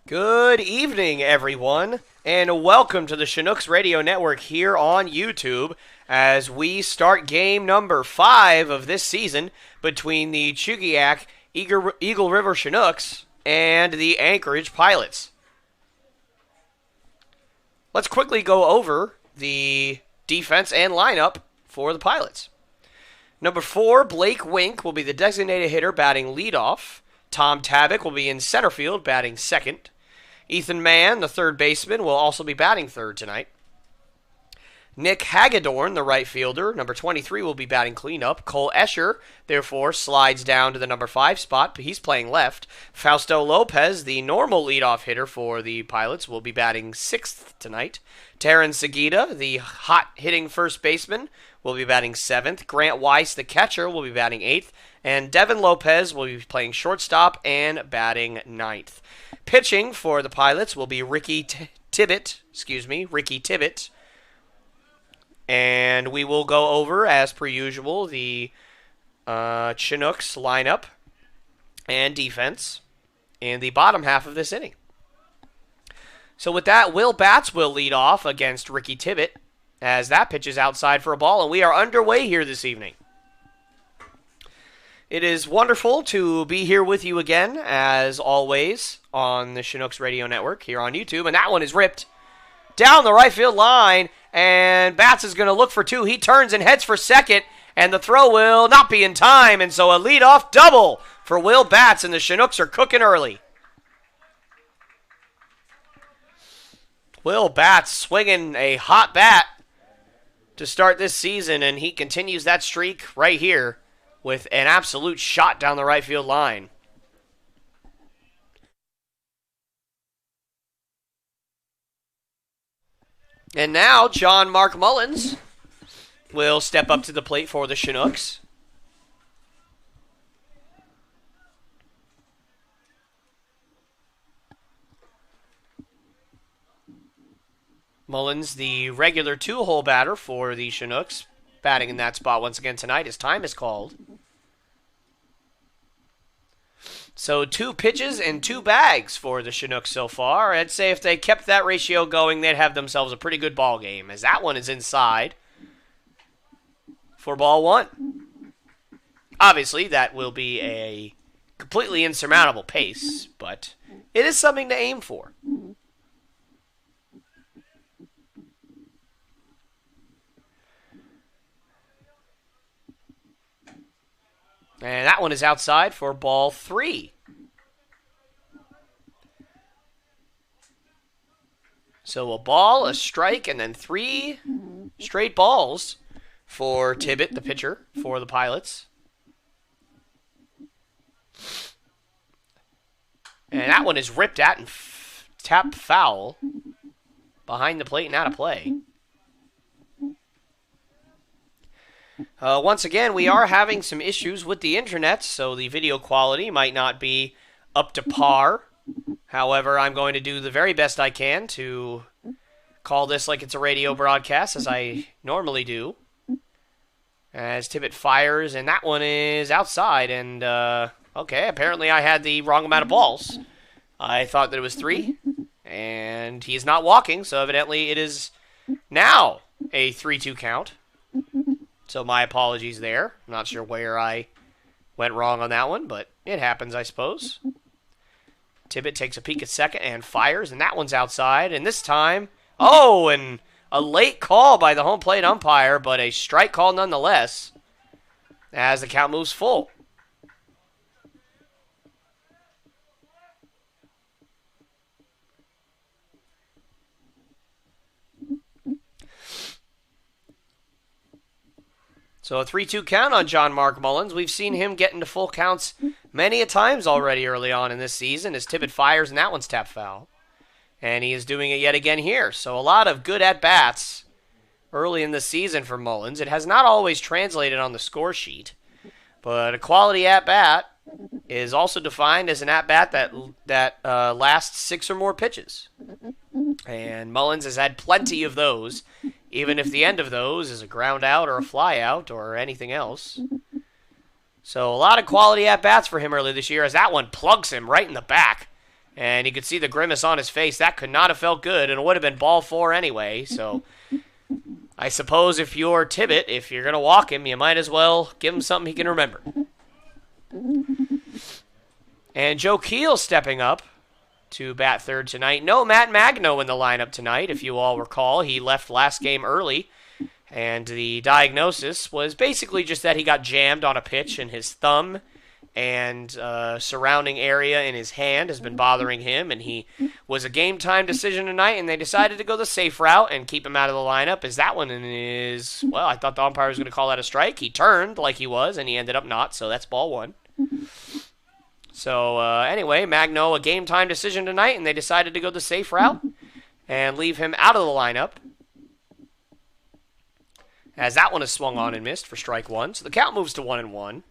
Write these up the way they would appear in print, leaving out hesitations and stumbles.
Good evening, everyone, and welcome to the Chinooks Radio Network here on YouTube as we start game number 5 of this season between the Chugiak Eagle River Chinooks and the Anchorage Pilots. Let's quickly go over the defense and lineup for the Pilots. Number 4, Blake Wink will be the designated hitter batting leadoff. Tom Tabak will be in center field batting second. Ethan Mann, the third baseman, will also be batting third tonight. Nick Hagedorn, the right fielder, number 23, will be batting cleanup. Cole Escher, therefore, slides down to the number 5 spot, but he's playing left. Fausto Lopez, the normal leadoff hitter for the Pilots, will be batting 6th tonight. Terran Segita, the hot-hitting first baseman, will be batting 7th. Grant Weiss, the catcher, will be batting 8th. And Devin Lopez will be playing shortstop and batting 9th. Pitching for the Pilots will be Ricky Tibbett. And we will go over, as per usual, the Chinooks lineup and defense in the bottom half of this inning. So with that, Will Batts will lead off against Ricky Tibbett as that pitch is outside for a ball, and we are underway here this evening. It is wonderful to be here with you again, as always, on the Chinooks Radio Network here on YouTube. And that one is ripped down the right field line, and Batts is going to look for 2. He turns and heads for second, and the throw will not be in time. And so a leadoff double for Will Batts, and the Chinooks are cooking early. Will Batts swinging a hot bat to start this season, and he continues that streak right here with an absolute shot down the right field line. And now John Mark Mullins will step up to the plate for the Chinooks. Mullins, the regular 2-hole batter for the Chinooks, batting in that spot once again tonight as time is called. So 2 pitches and 2 bags for the Chinooks so far. I'd say if they kept that ratio going, they'd have themselves a pretty good ball game, as that one is inside for ball 1. Obviously, that will be a completely insurmountable pace, but it is something to aim for. And that one is outside for ball 3. So a ball, a strike, and then 3 straight balls for Tibbett, the pitcher, for the Pilots. And that one is ripped at and tapped foul behind the plate and out of play. Once again, we are having some issues with the internet, so the video quality might not be up to par. However, I'm going to do the very best I can to call this like it's a radio broadcast, as I normally do. As Tibbett fires, and that one is outside, and, okay, apparently I had the wrong amount of balls. I thought that it was 3, and he is not walking, so evidently it is now a 3-2 count. So my apologies there. I'm not sure where I went wrong on that one, but it happens, I suppose. Tibbett takes a peek at second and fires, and that one's outside. And this time, and a late call by the home plate umpire, but a strike call nonetheless, as the count moves full. So a 3-2 count on John Mark Mullins. We've seen him get into full counts many a times already early on in this season as Tibbett fires, and that one's tapped foul. And he is doing it yet again here. So a lot of good at-bats early in the season for Mullins. It has not always translated on the score sheet, but a quality at-bat is also defined as an at-bat that lasts 6 or more pitches. And Mullins has had plenty of those, even if the end of those is a ground out or a fly out or anything else. So a lot of quality at-bats for him early this year as that one plugs him right in the back. And you could see the grimace on his face. That could not have felt good, and it would have been ball 4 anyway. So I suppose if you're Tibbet, if you're going to walk him, you might as well give him something he can remember. And Joe Keel stepping up to bat third tonight. No Matt Magno in the lineup tonight, if you all recall. He left last game early, and the diagnosis was basically just that he got jammed on a pitch in his thumb, and surrounding area in his hand has been bothering him, and he was a game-time decision tonight, and they decided to go the safe route and keep him out of the lineup, as that one is, well, I thought the umpire was going to call that a strike. He turned like he was, and he ended up not, so that's ball 1. So, anyway, Magno, a game-time decision tonight, and they decided to go the safe route and leave him out of the lineup, as that one is swung on and missed for strike 1. So the count moves to 1-1.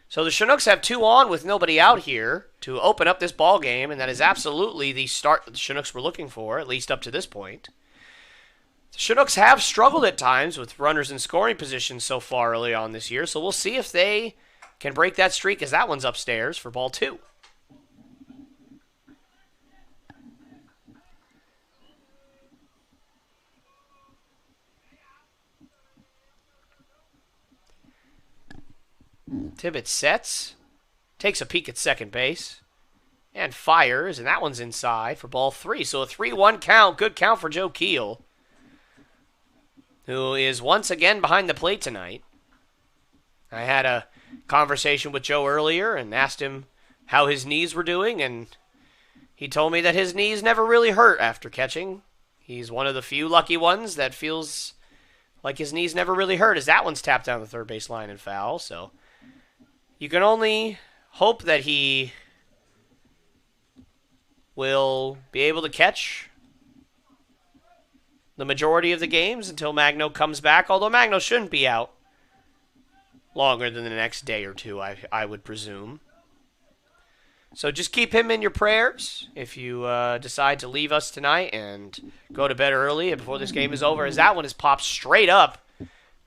So the Chinooks have 2 on with nobody out here to open up this ball game, and that is absolutely the start that the Chinooks were looking for, at least up to this point. The Chinooks have struggled at times with runners in scoring position so far early on this year, so we'll see if they can break that streak, as that one's upstairs for ball 2. Tibbet sets, takes a peek at second base, and fires, and that one's inside for ball 3. So a 3-1 count, good count for Joe Keel, who is once again behind the plate tonight. I had a conversation with Joe earlier and asked him how his knees were doing, and he told me that his knees never really hurt after catching. He's one of the few lucky ones that feels like his knees never really hurt, as that one's tapped down the third base line and foul. So you can only hope that he will be able to catch the majority of the games until Magno comes back, although Magno shouldn't be out longer than the next day or two, I would presume. So just keep him in your prayers if you decide to leave us tonight and go to bed early before this game is over, as that one is popped straight up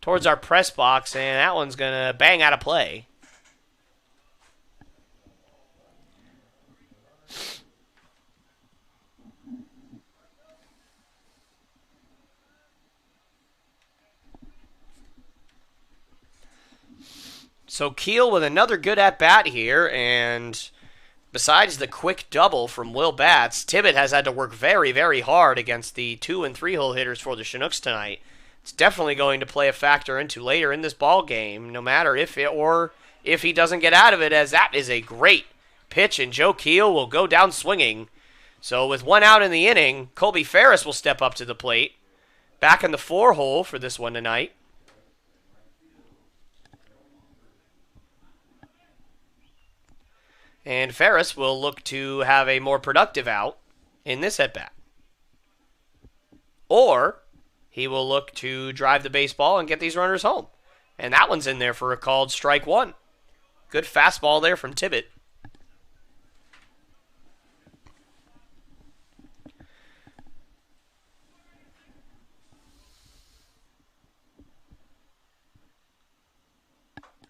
towards our press box, and that one's going to bang out of play. So Keel with another good at-bat here, and besides the quick double from Will Batts, Tibbet has had to work very, very hard against the 2- and 3-hole hitters for the Chinooks tonight. It's definitely going to play a factor into later in this ball game, no matter if he doesn't get out of it, as that is a great pitch, and Joe Keel will go down swinging. So with 1 out in the inning, Colby Ferris will step up to the plate, back in the 4-hole for this one tonight. And Ferris will look to have a more productive out in this at-bat. Or he will look to drive the baseball and get these runners home. And that one's in there for a called strike 1. Good fastball there from Tibbet.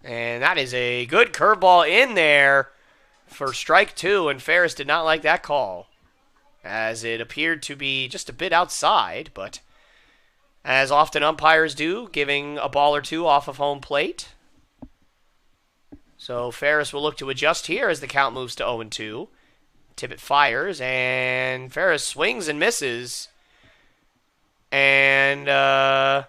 And that is a good curveball in there for strike 2, and Ferris did not like that call, as it appeared to be just a bit outside, but as often umpires do, giving a ball or two off of home plate. So Ferris will look to adjust here as the count moves to 0-2. Tibbet fires, and Ferris swings and misses. And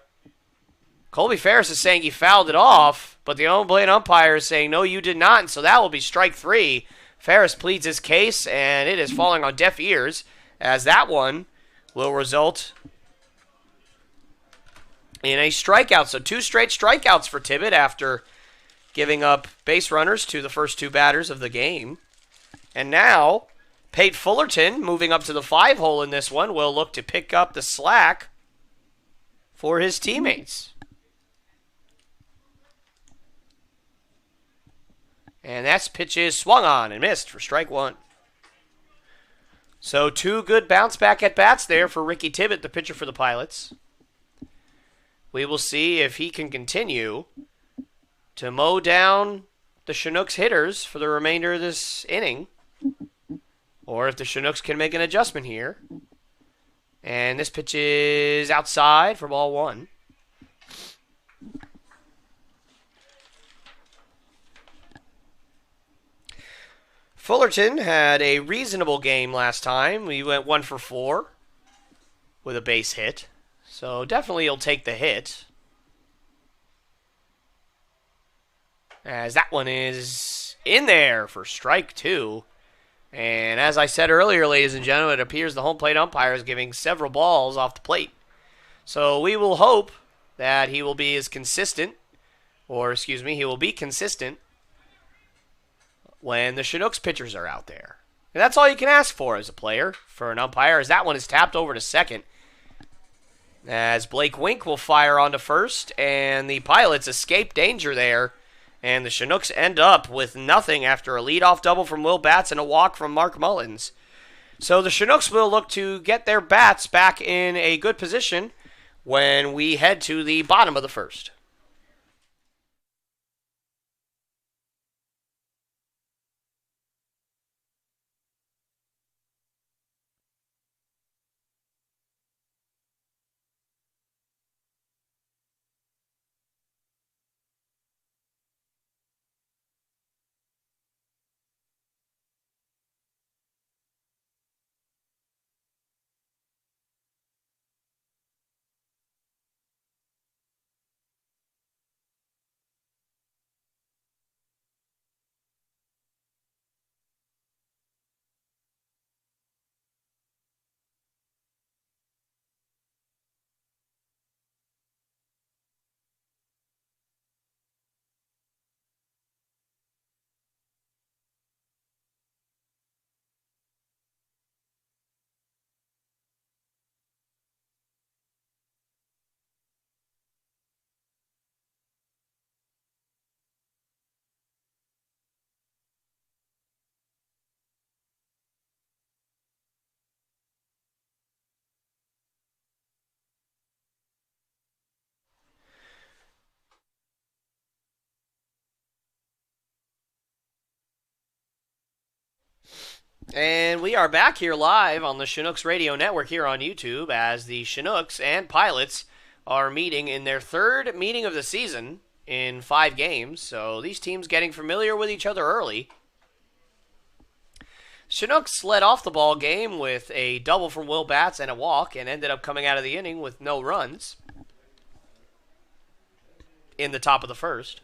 Colby Ferris is saying he fouled it off, but the home-plate umpire is saying, no, you did not, and so that will be strike 3. Ferris pleads his case, and it is falling on deaf ears, as that one will result in a strikeout. So 2 straight strikeouts for Tibbet after giving up base runners to the first 2 batters of the game. And now, Pate Fullerton, moving up to the 5-hole in this one, will look to pick up the slack for his teammates. And that pitch is swung on and missed for strike 1. So 2 good bounce-back at-bats there for Ricky Tibbet, the pitcher for the Pilots. We will see if he can continue to mow down the Chinooks hitters for the remainder of this inning. or if the Chinooks can make an adjustment here. And this pitch is outside for ball one. Fullerton had a reasonable game last time. We went 1 for 4 with a base hit. So definitely he'll take the hit. As that one is in there for strike 2. And as I said earlier, ladies and gentlemen, it appears the home plate umpire is giving several balls off the plate. So we will hope that he will be as consistent, or excuse me, he will be consistent when the Chinooks pitchers are out there. And that's all you can ask for as a player, for an umpire, as that one is tapped over to second. As Blake Wink will fire onto first, and the Pilots escape danger there. And the Chinooks end up with nothing after a leadoff double from Will Batts and a walk from Mark Mullins. So the Chinooks will look to get their bats back in a good position when we head to the bottom of the first. And we are back here live on the Chinooks Radio Network here on YouTube as the Chinooks and Pilots are meeting in their third meeting of the season in 5 games. So these teams getting familiar with each other early. Chinooks led off the ball game with a double from Will Batts and a walk and ended up coming out of the inning with no runs in the top of the first.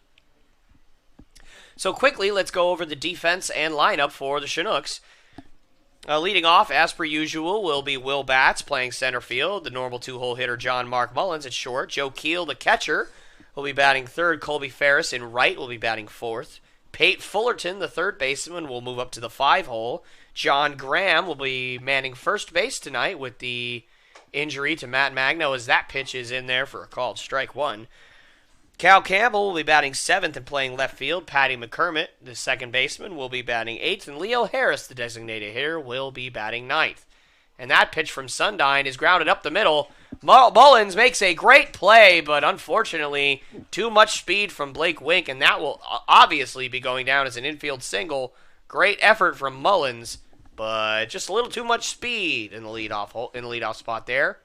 So quickly, let's go over the defense and lineup for the Chinooks. Leading off, as per usual, will be Will Batts playing center field. The normal 2-hole hitter, John Mark Mullins, at short. Joe Keel, the catcher, will be batting third. Colby Ferris in right will be batting fourth. Pate Fullerton, the third baseman, will move up to the 5-hole. John Graham will be manning first base tonight with the injury to Matt Magno, as that pitch is in there for a called strike 1. Cal Campbell will be batting 7th and playing left field. Patty McCormick, the second baseman, will be batting 8th. And Leo Harris, the designated hitter, will be batting 9th. And that pitch from Sundine is grounded up the middle. Mullins makes a great play, but unfortunately, too much speed from Blake Wink, and that will obviously be going down as an infield single. Great effort from Mullins, but just a little too much speed in the leadoff spot there.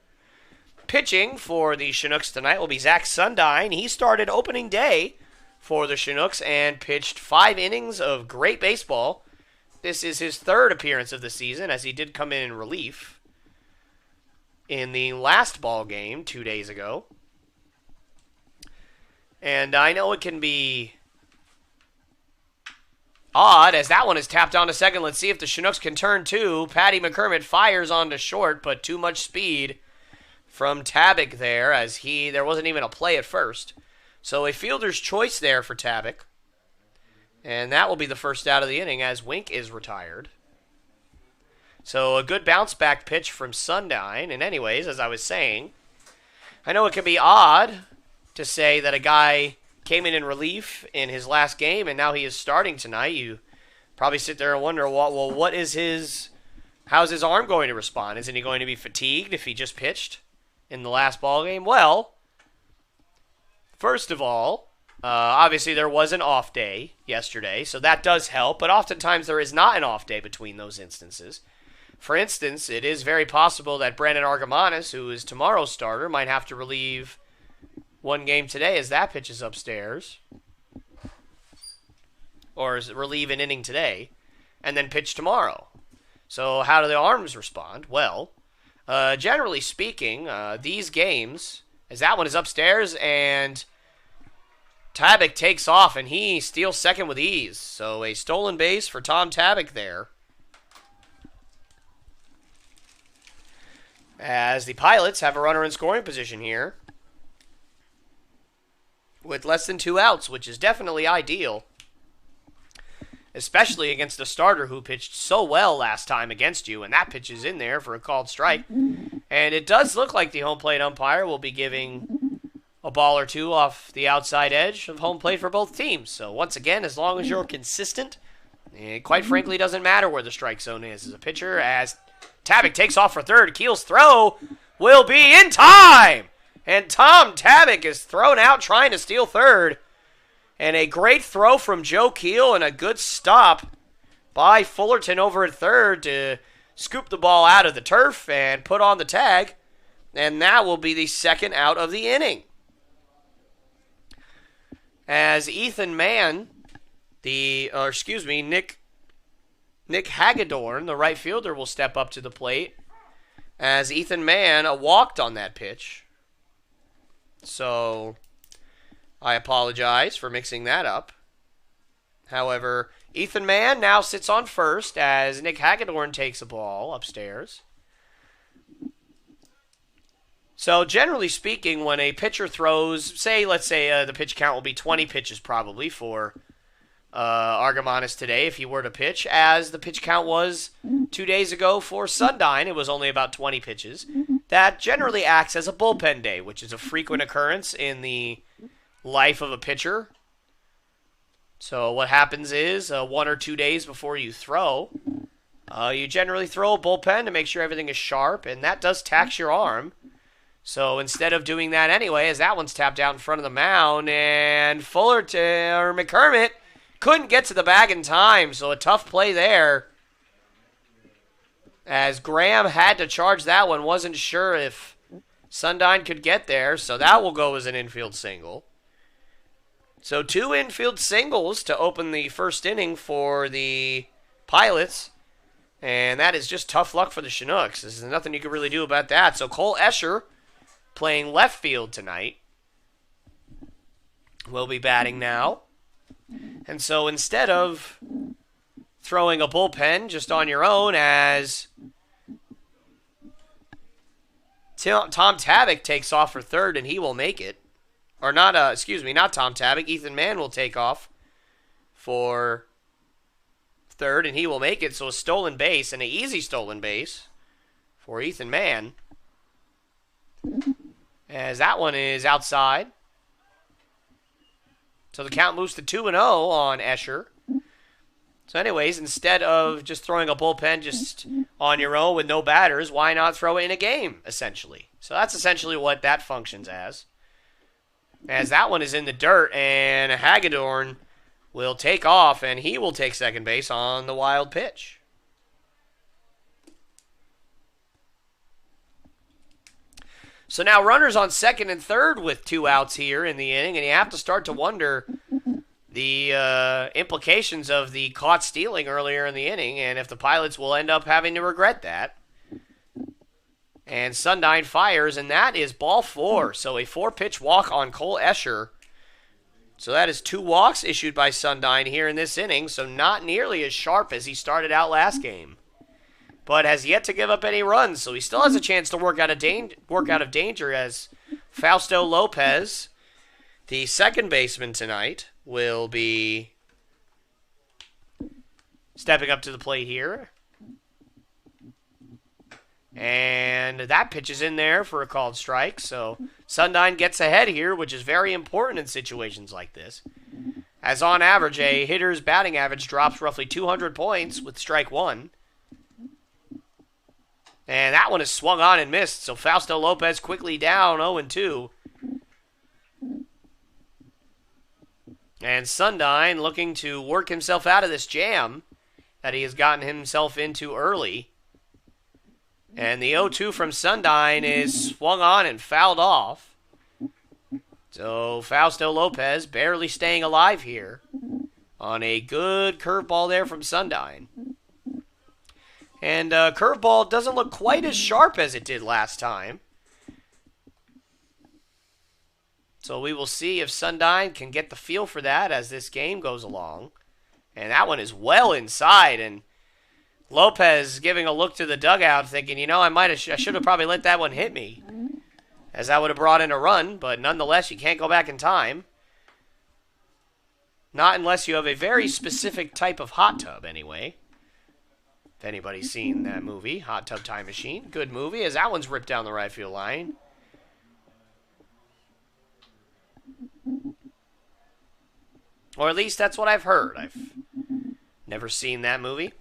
Pitching for the Chinooks tonight will be Zach Sundine. He started opening day for the Chinooks and pitched 5 innings of great baseball. This is his 3rd appearance of the season, as he did come in relief in the last ball game 2 days ago. And I know it can be odd, as that one is tapped onto second. Let's see if the Chinooks can turn 2. Patty McCormick fires onto short, but too much speed from Tabak there, as there wasn't even a play at first. So a fielder's choice there for Tabak. And that will be the first out of the inning, as Wink is retired. So a good bounce back pitch from Sundine. And anyways, as I was saying, I know it can be odd to say that a guy came in relief in his last game and now he is starting tonight. You probably sit there and wonder, well, how's his arm going to respond? Isn't he going to be fatigued if he just pitched in the last ball game? Well, first of all, Obviously, there was an off day yesterday, so that does help, but oftentimes there is not an off day between those instances. For instance, it is very possible that Brandon Argomanis, who is tomorrow's starter, might have to relieve one game today as that pitch is upstairs, or relieve an inning today, and then pitch tomorrow. So how do the arms respond? Well, generally speaking, these games, as that one is upstairs, and Tabak takes off, and he steals second with ease. So a stolen base for Tom Tabak there. As the Pilots have a runner in scoring position here with less than 2 outs, which is definitely ideal, especially against a starter who pitched so well last time against you, and that pitch is in there for a called strike. And it does look like the home plate umpire will be giving a ball or two off the outside edge of home plate for both teams. So once again, as long as you're consistent, it quite frankly doesn't matter where the strike zone is as a pitcher. As Tabak takes off for third, Keel's throw will be in time! And Tom Tabak is thrown out trying to steal third. And a great throw from Joe Keel and a good stop by Fullerton over at third to scoop the ball out of the turf and put on the tag. And that will be the second out of the inning. As Ethan Mann, Nick Hagedorn, the right fielder, will step up to the plate. As Ethan Mann walked on that pitch. So I apologize for mixing that up. However, Ethan Mann now sits on first as Nick Hagedorn takes a ball upstairs. So generally speaking, when a pitcher throws, let's say the pitch count will be 20 pitches probably for Argomanis today if he were to pitch, as the pitch count was 2 days ago for Sundine. It was only about 20 pitches. That generally acts as a bullpen day, which is a frequent occurrence in the life of a pitcher. So what happens is 1 or 2 days before you throw, you generally throw a bullpen to make sure everything is sharp, and that does tax your arm. So instead of doing that anyway, as that one's tapped out in front of the mound, and McCormick couldn't get to the bag in time, so a tough play there. As Graham had to charge that one, wasn't sure if Sundine could get there, so that will go as an infield single. So 2 infield singles to open the first inning for the Pilots, and that is just tough luck for the Chinooks. There's nothing you can really do about that. So Cole Escher, playing left field tonight, will be batting now. And so instead of throwing a bullpen just on your own, as Tom Tabak takes off for third, and he will make it. Or not Tom Tabak. Ethan Mann will take off for third, and he will make it. So a stolen base, and an easy stolen base for Ethan Mann, as that one is outside. So the count moves to 2-0 on Escher. So anyways, instead of just throwing a bullpen just on your own with no batters, why not throw it in a game, essentially? So that's essentially what that functions as. As that one is in the dirt, and Hagedorn will take off, and he will take second base on the wild pitch. So now runners on second and third with 2 outs here in the inning, and you have to start to wonder the implications of the caught stealing earlier in the inning, and if the Pilots will end up having to regret that. And Sundine fires, and that is ball 4. So a 4-pitch walk on Cole Escher. So that is 2 walks issued by Sundine here in this inning, so not nearly as sharp as he started out last game. But has yet to give up any runs, so he still has a chance to work out of danger as Fausto Lopez, the second baseman tonight, will be stepping up to the plate here. And that pitch is in there for a called strike, so Sundine gets ahead here, which is very important in situations like this. As on average, a hitter's batting average drops roughly 200 points with strike 1. And that one is swung on and missed, so Fausto Lopez quickly down 0-2. And Sundine looking to work himself out of this jam that he has gotten himself into early. And the 0-2 from Sundine is swung on and fouled off. So Fausto Lopez barely staying alive here on a good curveball there from Sundine. And curveball doesn't look quite as sharp as it did last time. So we will see if Sundine can get the feel for that as this game goes along. And that one is well inside, and Lopez giving a look to the dugout thinking, you know, I should have probably let that one hit me, as that would have brought in a run, but nonetheless, you can't go back in time. Not unless you have a very specific type of hot tub, anyway. If anybody's seen that movie, Hot Tub Time Machine. Good movie, as that one's ripped down the right field line. Or at least that's what I've heard. I've never seen that movie.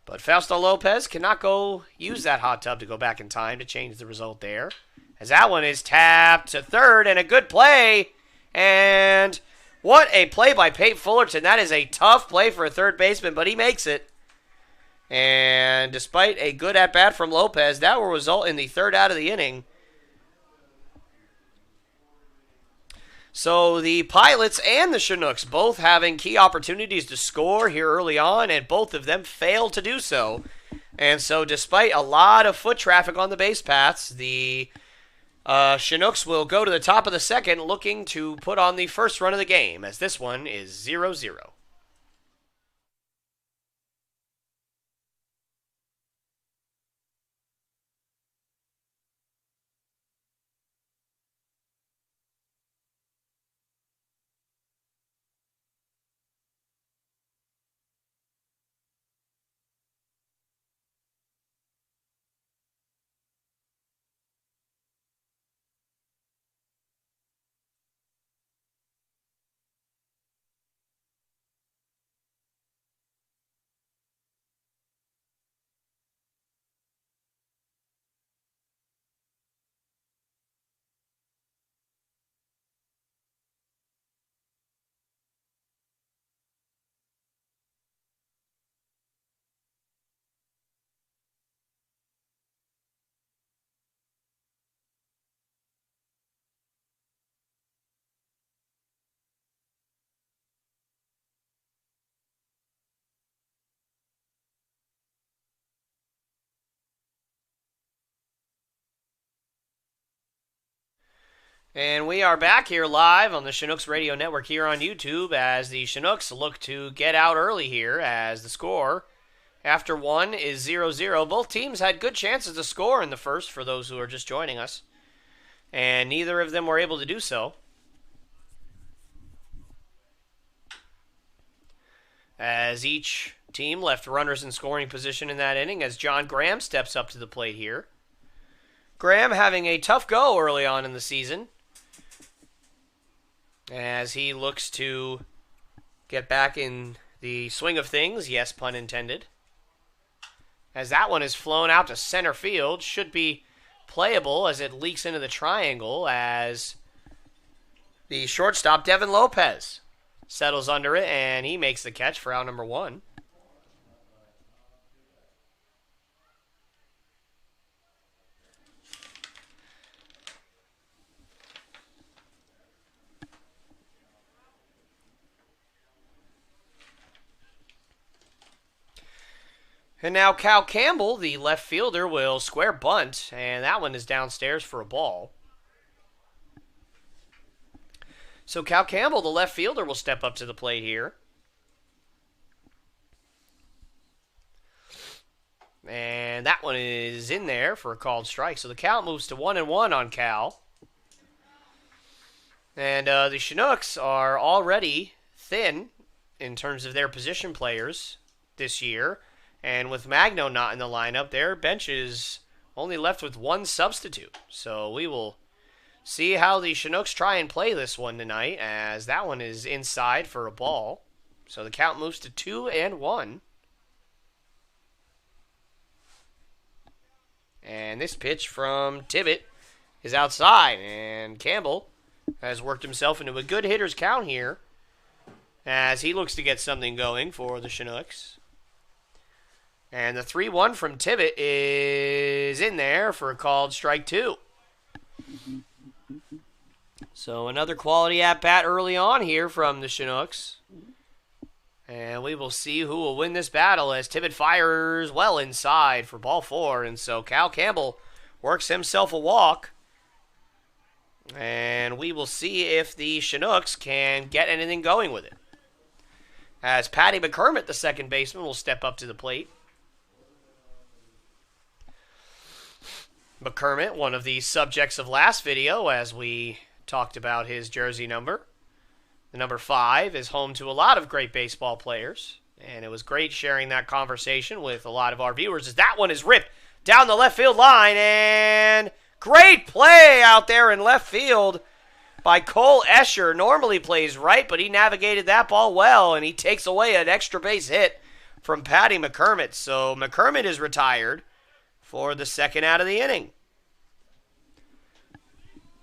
But Fausto Lopez cannot go use that hot tub to go back in time to change the result there. As that one is tapped to third, and a good play. And what a play by Pate Fullerton. That is a tough play for a third baseman, but he makes it. And despite a good at-bat from Lopez, that will result in the third out of the inning. So the Pilots and the Chinooks both having key opportunities to score here early on, and both of them failed to do so. And so despite a lot of foot traffic on the base paths, the Chinooks will go to the top of the second looking to put on the first run of the game, as this one is 0-0. And we are back here live on the Chinooks Radio Network here on YouTube as the Chinooks look to get out early here as the score after one is 0-0. Both teams had good chances to score in the first for those who are just joining us, and neither of them were able to do so. As each team left runners in scoring position in that inning as John Graham steps up to the plate here. Graham having a tough go early on in the season, as he looks to get back in the swing of things, yes, pun intended. As that one is flown out to center field, should be playable as it leaks into the triangle as the shortstop, Devin Lopez, settles under it, and he makes the catch for out number one. And now Cal Campbell, the left fielder, will square bunt, and that one is downstairs for a ball. So Cal Campbell, the left fielder, will step up to the plate here. And that one is in there for a called strike. So the count moves to 1-1 on Cal. And the Chinooks are already thin in terms of their position players this year. And with Magno not in the lineup, their bench is only left with one substitute. So we will see how the Chinooks try and play this one tonight, as that one is inside for a ball. So the count moves to 2-1. And this pitch from Tibbet is outside, and Campbell has worked himself into a good hitter's count here as he looks to get something going for the Chinooks. And the 3-1 from Tibbet is in there for a called strike 2. So another quality at-bat early on here from the Chinooks. And we will see who will win this battle as Tibbet fires well inside for ball 4. And so Cal Campbell works himself a walk. And we will see if the Chinooks can get anything going with it. As Patty McCormick, the second baseman, will step up to the plate. McCormick, one of the subjects of last video as we talked about his jersey number. The number 5 is home to a lot of great baseball players, and it was great sharing that conversation with a lot of our viewers as that one is ripped down the left field line, and great play out there in left field by Cole Escher. Normally plays right, but he navigated that ball well, and he takes away an extra base hit from Patty McCormick. So McCormick is retired for the second out of the inning.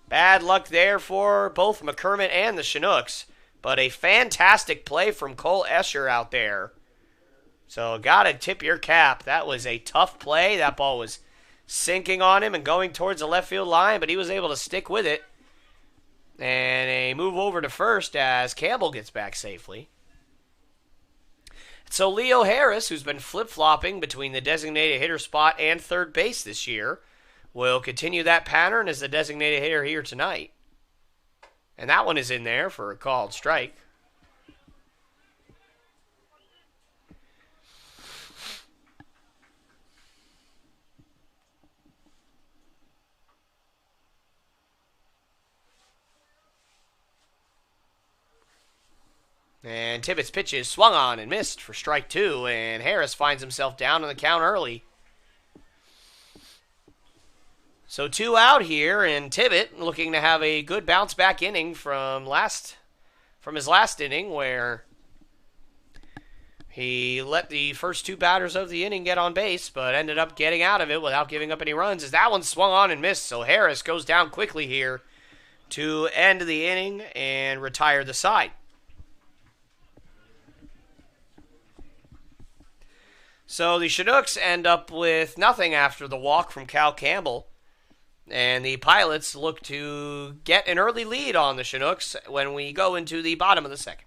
Bad luck there for both McCormick and the Chinooks, but a fantastic play from Cole Escher out there. So gotta tip your cap. That was a tough play. That ball was sinking on him and going towards the left field line, but he was able to stick with it. And a move over to first as Campbell gets back safely. So Leo Harris, who's been flip-flopping between the designated hitter spot and third base this year, will continue that pattern as the designated hitter here tonight. And that one is in there for a called strike. And Tibbet's pitch is swung on and missed for strike 2, and Harris finds himself down on the count early. So 2 out here, and Tibbet looking to have a good bounce-back inning from his last inning, where he let the first 2 batters of the inning get on base, but ended up getting out of it without giving up any runs, as that one swung on and missed. So Harris goes down quickly here to end the inning and retire the side. So the Chinooks end up with nothing after the walk from Cal Campbell. And the Pilots look to get an early lead on the Chinooks when we go into the bottom of the second.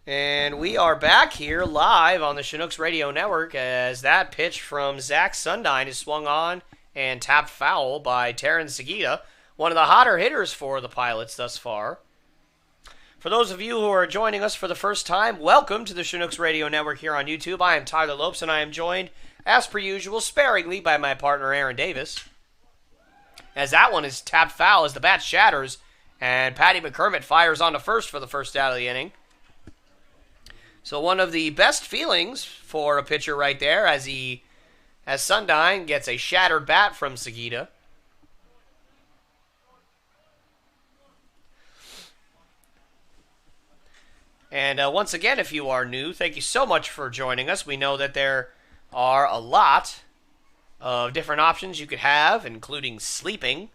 And we are back here live on the Chinooks Radio Network as that pitch from Zach Sundine is swung on and tapped foul by Terran Segita, one of the hotter hitters for the Pilots thus far. For those of you who are joining us for the first time, welcome to the Chinooks Radio Network here on YouTube. I am Tyler Lopes, and I am joined, as per usual, sparingly by my partner Aaron Davis. As that one is tapped foul as the bat shatters, and Patty McCormick fires on to first for the first out of the inning. So one of the best feelings for a pitcher right there as Sundyne gets a shattered bat from Sagita. And once again, if you are new, thank you so much for joining us. We know that there are a lot of different options you could have, including sleeping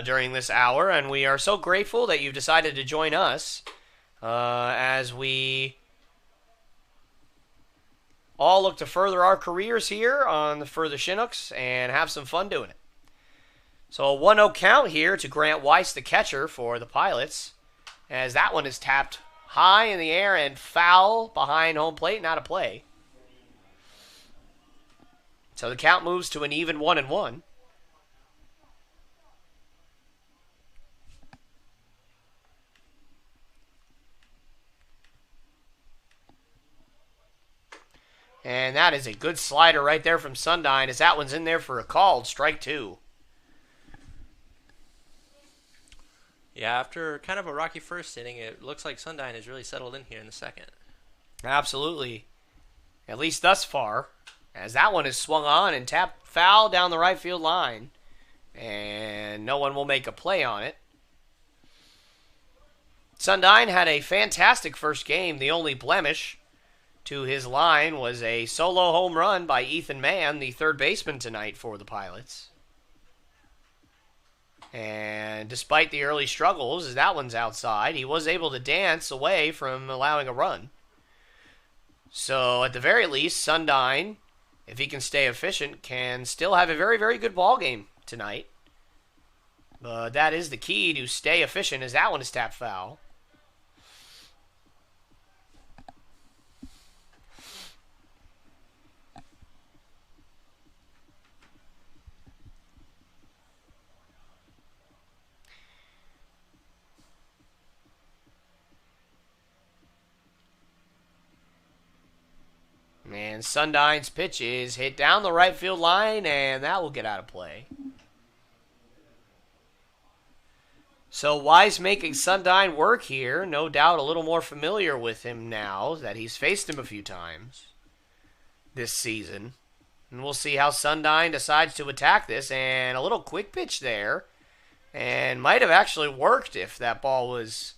during this hour, and we are so grateful that you've decided to join us as we all look to further our careers here for the Chinooks and have some fun doing it. So a 1-0 count here to Grant Weiss, the catcher for the Pilots, as that one is tapped high in the air and foul behind home plate, not a play. So the count moves to an even 1-1. And that is a good slider right there from Sundyne, as that one's in there for a called strike 2. Yeah, after kind of a rocky first inning, it looks like Sundyne has really settled in here in the second. Absolutely. At least thus far. As that one is swung on and tapped foul down the right field line. And no one will make a play on it. Sundyne had a fantastic first game. The only blemish to his line was a solo home run by Ethan Mann, the third baseman tonight for the Pilots. And despite the early struggles, as that one's outside, he was able to dance away from allowing a run. So at the very least, Sundyne, if he can stay efficient, can still have a very, very good ball game tonight. But that is the key to stay efficient, as that one is tapped foul. And Sundyne's pitch is hit down the right field line, and that will get out of play. So Wise making Sundyne work here. No doubt a little more familiar with him now that he's faced him a few times this season. And we'll see how Sundyne decides to attack this. And a little quick pitch there. And might have actually worked if that ball was,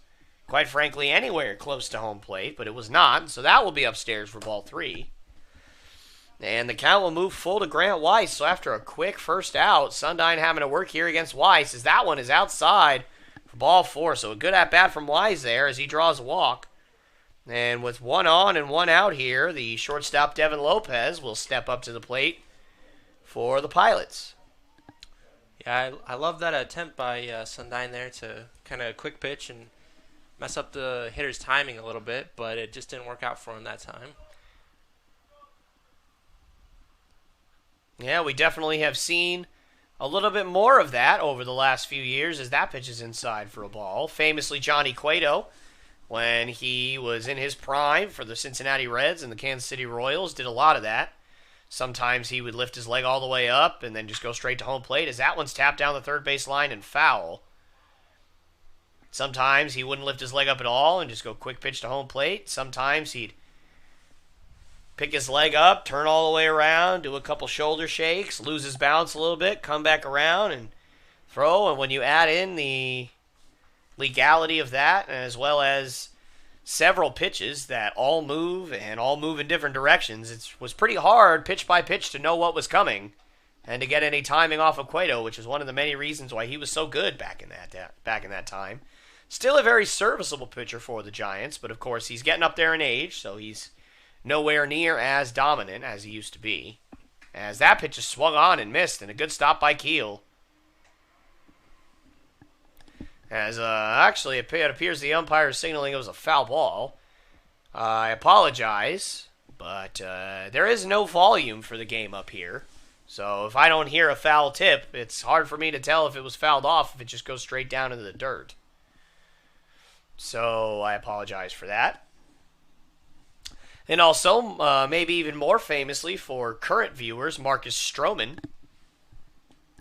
quite frankly, anywhere close to home plate. But it was not. So that will be upstairs for ball 3. And the count will move full to Grant Weiss. So after a quick first out, Sundyne having to work here against Weiss, as that one is outside for ball 4. So a good at-bat from Weiss there as he draws a walk. And with one on and one out here, the shortstop Devin Lopez will step up to the plate for the Pilots. Yeah, I love that attempt by Sundyne there to kind of quick pitch and mess up the hitter's timing a little bit, but it just didn't work out for him that time. Yeah, we definitely have seen a little bit more of that over the last few years as that pitch is inside for a ball. Famously, Johnny Cueto, when he was in his prime for the Cincinnati Reds and the Kansas City Royals, did a lot of that. Sometimes he would lift his leg all the way up and then just go straight to home plate as that one's tapped down the third base line and foul. Sometimes he wouldn't lift his leg up at all and just go quick pitch to home plate. Sometimes he'd pick his leg up, turn all the way around, do a couple shoulder shakes, lose his balance a little bit, come back around and throw. And when you add in the legality of that, as well as several pitches that all move and all move in different directions, it was pretty hard pitch by pitch to know what was coming and to get any timing off of Cueto, which is one of the many reasons why he was so good back in that time. Still a very serviceable pitcher for the Giants, but of course he's getting up there in age, so he's nowhere near as dominant as he used to be. As that pitch is swung on and missed, and a good stop by Keel. As actually it appears the umpire is signaling it was a foul ball. I apologize, but there is no volume for the game up here. So if I don't hear a foul tip, it's hard for me to tell if it was fouled off if it just goes straight down into the dirt. So I apologize for that. And also, maybe even more famously for current viewers, Marcus Stroman,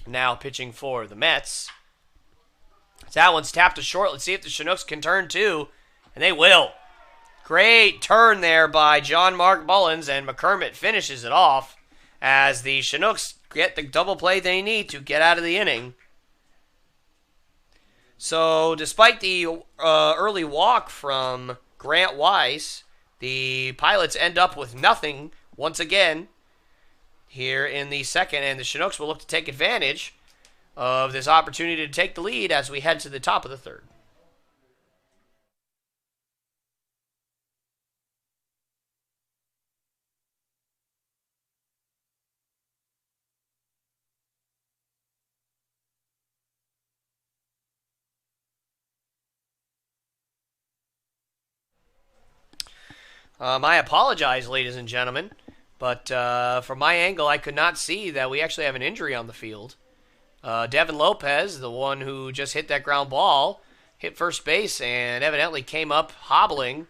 now pitching for the Mets. So that one's tapped to short. Let's see if the Chinooks can turn 2, and they will. Great turn there by John Mark Mullins, and McCormick finishes it off as the Chinooks get the double play they need to get out of the inning. So, despite the early walk from Grant Weiss, the Pilots end up with nothing once again here in the second, and the Chinooks will look to take advantage of this opportunity to take the lead as we head to the top of the third. I apologize, ladies and gentlemen, but from my angle, I could not see that we actually have an injury on the field. Devin Lopez, the one who just hit that ground ball, hit first base and evidently came up hobbling,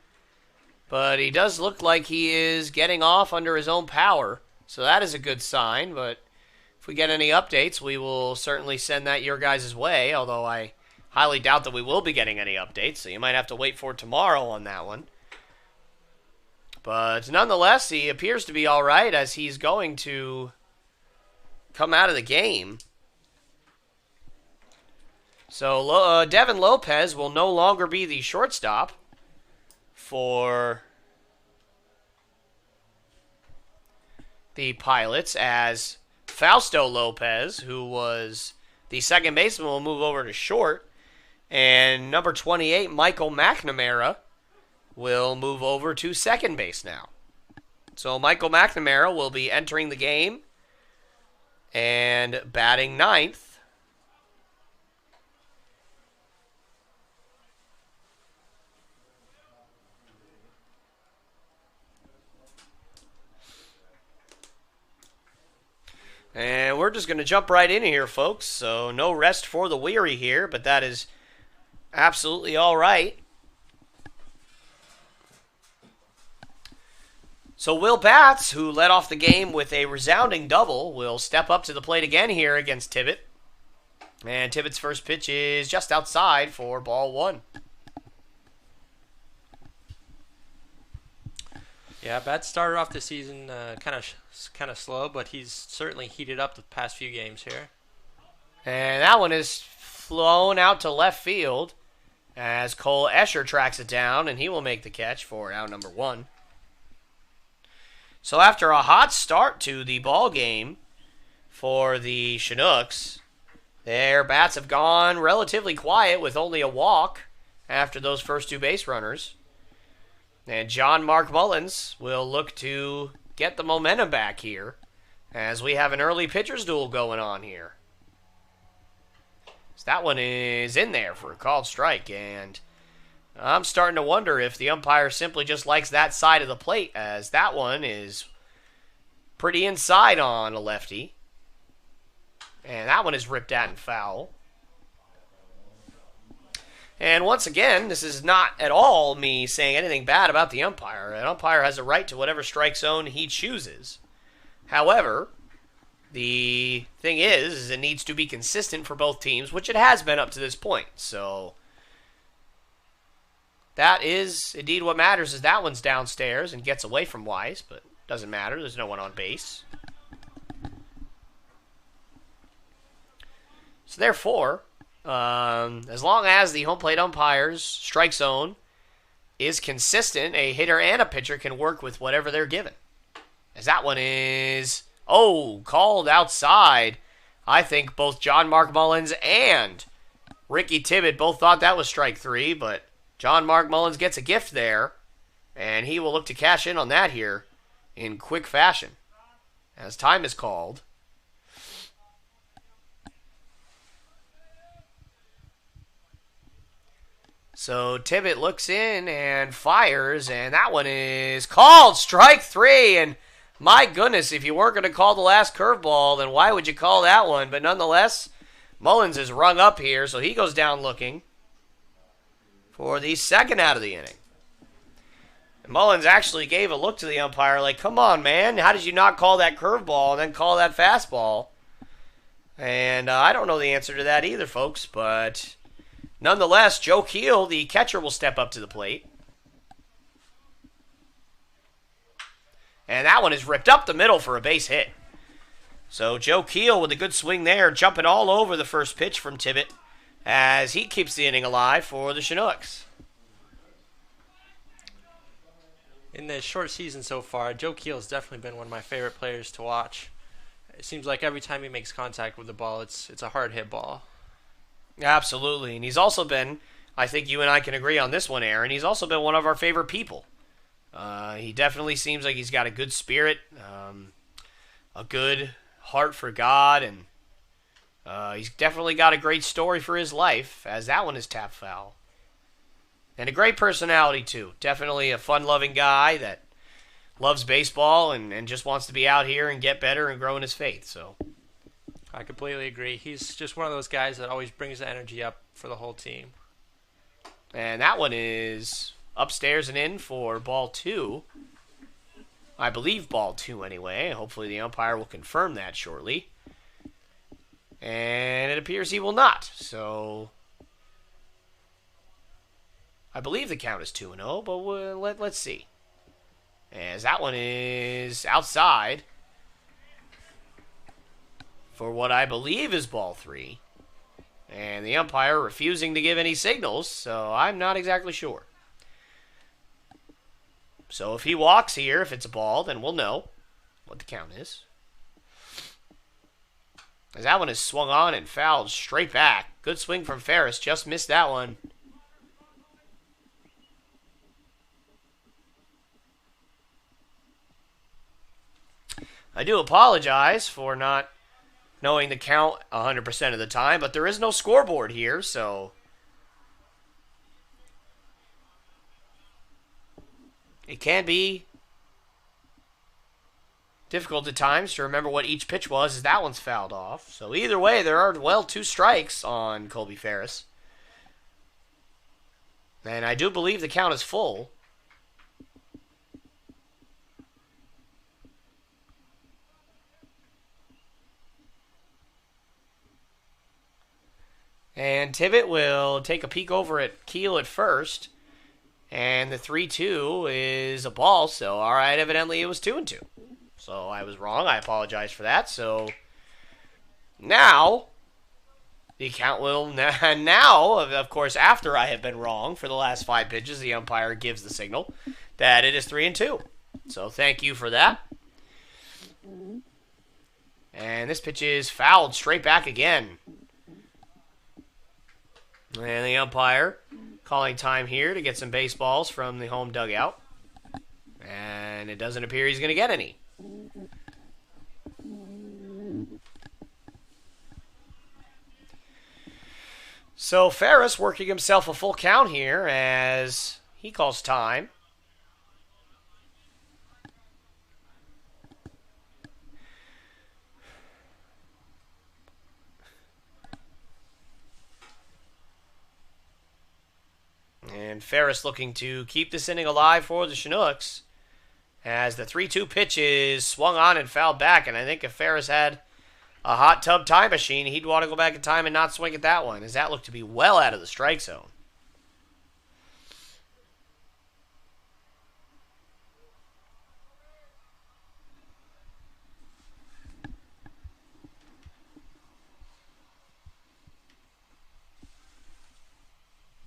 but he does look like he is getting off under his own power, so that is a good sign. But if we get any updates, we will certainly send that your guys' way, although I highly doubt that we will be getting any updates, so you might have to wait for tomorrow on that one. But nonetheless, he appears to be all right as he's going to come out of the game. So Devin Lopez will no longer be the shortstop for the Pilots, as Fausto Lopez, who was the second baseman, will move over to short. And number 28, Michael McNamara, will move over to second base now. So Michael McNamara will be entering the game and batting ninth. And we're just going to jump right in here, folks. So no rest for the weary here, but that is absolutely all right. So Will Batts, who led off the game with a resounding double, will step up to the plate again here against Tibbet. And Tibbet's first pitch is just outside for ball one. Yeah, Batts started off the season kind of slow, but he's certainly heated up the past few games here. And that one is flown out to left field as Cole Escher tracks it down, and he will make the catch for out number one. So after a hot start to the ball game for the Chinooks, their bats have gone relatively quiet with only a walk after those first two base runners. And John Mark Mullins will look to get the momentum back here as we have an early pitcher's duel going on here. So that one is in there for a called strike, and I'm starting to wonder if the umpire simply just likes that side of the plate, as that one is pretty inside on a lefty. And that one is ripped out and foul. And once again, this is not at all me saying anything bad about the umpire. An umpire has a right to whatever strike zone he chooses. However, the thing is it needs to be consistent for both teams, which it has been up to this point. So that is indeed what matters, is that one's downstairs and gets away from Wise, but doesn't matter. There's no one on base. So therefore, as long as the home plate umpire's strike zone is consistent, a hitter and a pitcher can work with whatever they're given. As that one is, called outside. I think both John Mark Mullins and Ricky Tibbet both thought that was strike three, but John Mark Mullins gets a gift there, and he will look to cash in on that here in quick fashion as time is called. So Tibbet looks in and fires, and that one is called strike three. And my goodness, if you weren't going to call the last curveball, then why would you call that one? But nonetheless, Mullins is rung up here, so he goes down looking for the second out of the inning. And Mullins actually gave a look to the umpire like, come on, man, how did you not call that curveball and then call that fastball? And I don't know the answer to that either, folks, but nonetheless, Joe Keel, the catcher, will step up to the plate. And that one is ripped up the middle for a base hit. So Joe Keel with a good swing there, jumping all over the first pitch from Tibbet as he keeps the inning alive for the Chinooks. In the short season so far, Joe Keel has definitely been one of my favorite players to watch. It seems like every time he makes contact with the ball, it's a hard hit ball. Absolutely. And he's also been, I think you and I can agree on this one, Aaron, he's also been one of our favorite people. He definitely seems like he's got a good spirit, a good heart for God, and he's definitely got a great story for his life, as that one is tap foul. And a great personality, too. Definitely a fun-loving guy that loves baseball and just wants to be out here and get better and grow in his faith. So I completely agree. He's just one of those guys that always brings the energy up for the whole team. And that one is upstairs and in for ball 2. I believe ball 2 anyway. Hopefully the umpire will confirm that shortly. And it appears he will not. So I believe the count is 2-0, but let's see. As that one is outside for what I believe is ball 3. And the umpire refusing to give any signals, so I'm not exactly sure. So if he walks here, if it's a ball, then we'll know what the count is. As that one is swung on and fouled straight back. Good swing from Ferris, just missed that one. I do apologize for not knowing the count 100% of the time, but there is no scoreboard here, so it can be difficult at times to remember what each pitch was as that one's fouled off. So either way, there are, well, 2 strikes on Colby Ferris. And I do believe the count is full. And Tibbet will take a peek over at Keel at first. And the 3-2 is a ball. So, all right, evidently it was 2-2. So I was wrong. I apologize for that. So now the count will now, of course, after I have been wrong for the last 5 pitches, the umpire gives the signal that it is 3-2. So thank you for that. And this pitch is fouled straight back again. And the umpire calling time here to get some baseballs from the home dugout. And it doesn't appear he's going to get any. So Ferris working himself a full count here as he calls time. And Ferris looking to keep this inning alive for the Chinooks as the 3-2 pitch is swung on and fouled back. And I think if Ferris had a hot tub time machine, he'd want to go back in time and not swing at that one, as that looked to be well out of the strike zone.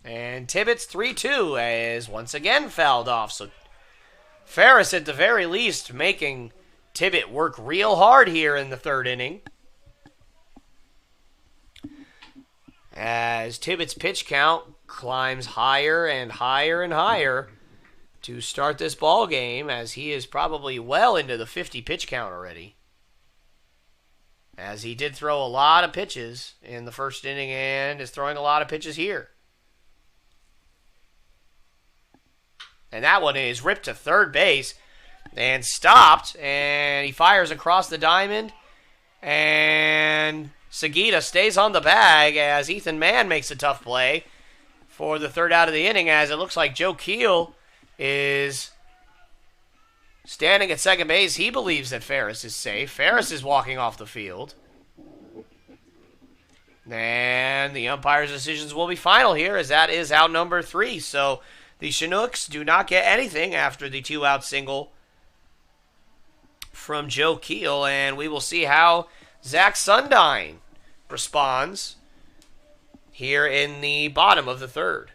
And Tibbet's 3-2 is once again fouled off. So Ferris, at the very least, making Tibbet work real hard here in the 3rd inning. As Tibbet's pitch count climbs higher and higher and higher to start this ball game, as he is probably well into the 50 pitch count already. As he did throw a lot of pitches in the 1st inning and is throwing a lot of pitches here. And that one is ripped to 3rd base and stopped. And he fires across the diamond. And Sagita stays on the bag as Ethan Mann makes a tough play for the 3rd out of the inning, as it looks like Joe Keel is standing at 2nd base. He believes that Ferris is safe. Ferris is walking off the field. And the umpire's decisions will be final here, as that is out number 3. So the Chinooks do not get anything after the 2-out single from Joe Keel, and we will see how Zach Sundine responds here in the bottom of the third.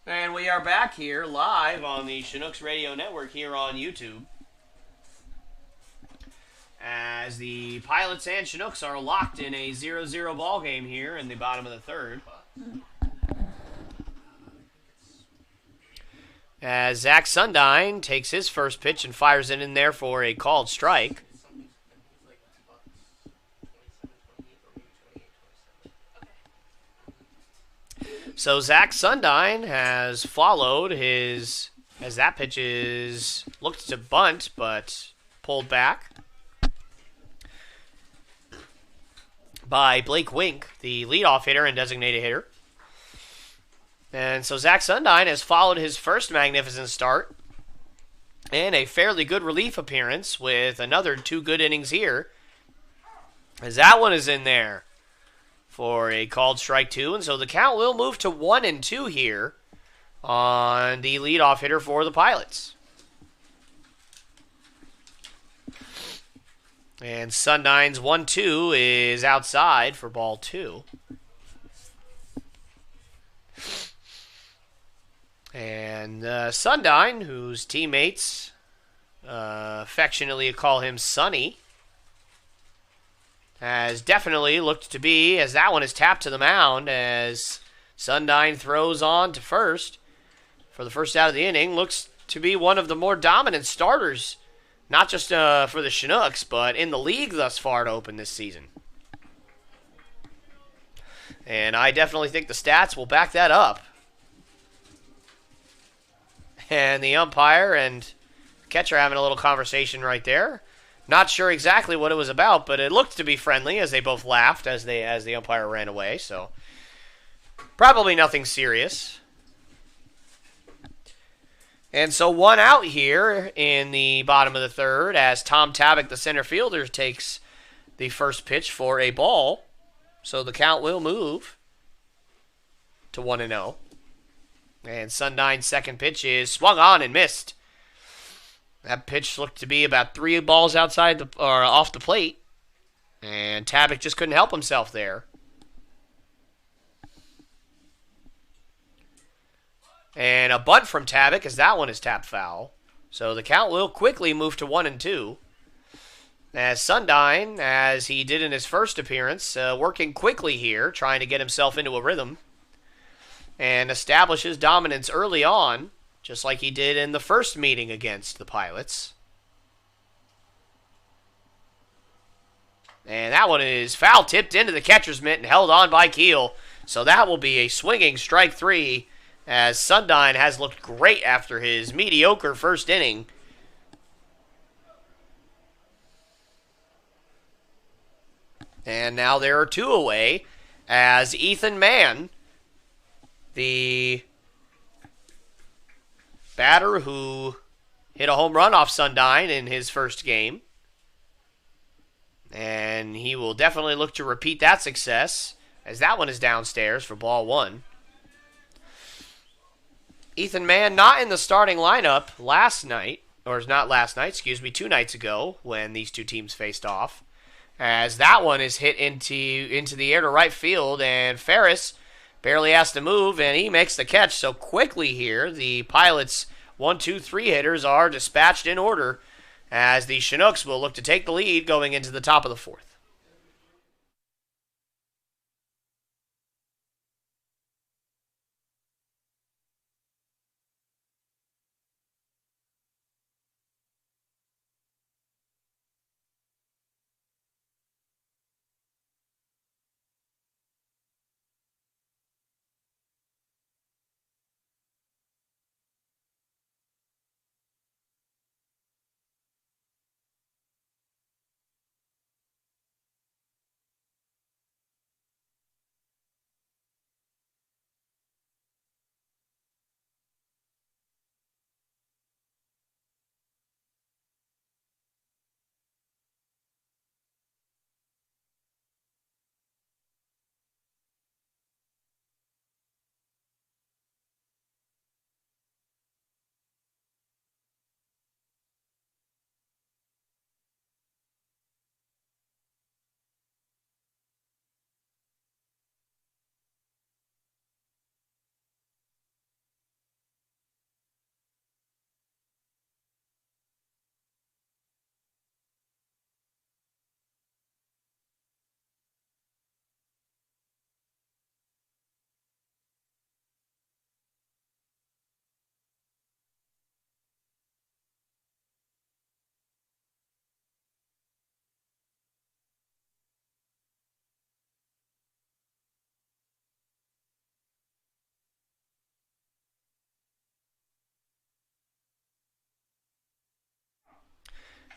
And we are back here live on the Chinooks Radio Network here on YouTube, as the Pilots and Chinooks are locked in a 0-0 ball game here in the bottom of the third. As Zach Sundine takes his first pitch and fires it in there for a called strike. So Zach Sundine has followed his, as that pitch is looked to bunt, but pulled back by Blake Wink, the leadoff hitter and designated hitter. And so Zach Sundine has followed his first magnificent start and a fairly good relief appearance with another 2 good innings here, as that one is in there for a called strike 2, and so the count will move to 1-2 here on the leadoff hitter for the Pilots. And Sundine's 1-2 is outside for ball 2. And Sundine, whose teammates affectionately call him Sonny, has definitely looked to be, as that one is tapped to the mound, as Sundine throws on to first for the first out of the inning. Looks to be one of the more dominant starters, not just for the Chinooks, but in the league thus far to open this season. And I definitely think the stats will back that up. And the umpire and catcher having a little conversation right there. Not sure exactly what it was about, but it looked to be friendly as they both laughed as the umpire ran away. So probably nothing serious. And so 1 out here in the bottom of the third as Tom Tabak, the center fielder, takes the first pitch for a ball. So the count will move to 1-0. And Sundine's second pitch is swung on and missed. That pitch looked to be about 3 balls outside or off the plate, and Tabak just couldn't help himself there. And a bunt from Tabak, as that one is tapped foul. So the count will quickly move to 1-2. As Sundyne, as he did in his first appearance, working quickly here, trying to get himself into a rhythm, and establishes dominance early on, just like he did in the first meeting against the Pilots. And that one is foul tipped into the catcher's mitt and held on by Keel. So that will be a swinging strike three, as Sundyne has looked great after his mediocre first inning. And now there are two away, as Ethan Mann, the batter who hit a home run off Sundyne in his first game, and he will definitely look to repeat that success, as that one is downstairs for ball one. Ethan Mann not in the starting lineup last night, or not last night, excuse me, 2 nights ago when these two teams faced off, as that one is hit into the air to right field, and Ferris barely has to move, and he makes the catch. So quickly here, the Pilots' 1-2-3 hitters are dispatched in order, as the Chinooks will look to take the lead going into the top of the fourth.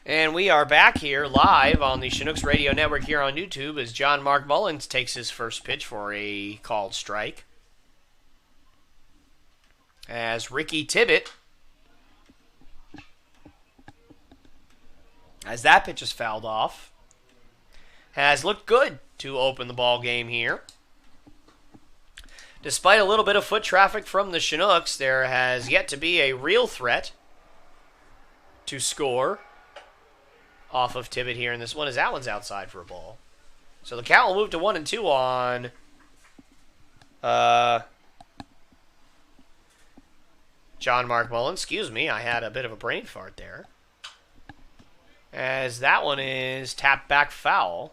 And we are back here live on the Chinooks Radio Network here on YouTube as John Mark Mullins takes his first pitch for a called strike. As Ricky Tibbett, as that pitch is fouled off, has looked good to open the ball game here. Despite a little bit of foot traffic from the Chinooks, there has yet to be a real threat to score off of Tibbett here in this one, as that one's outside for a ball. So the count will move to 1-2 on John Mark Mullins. Excuse me, I had a bit of a brain fart there. As that one is tapped back foul.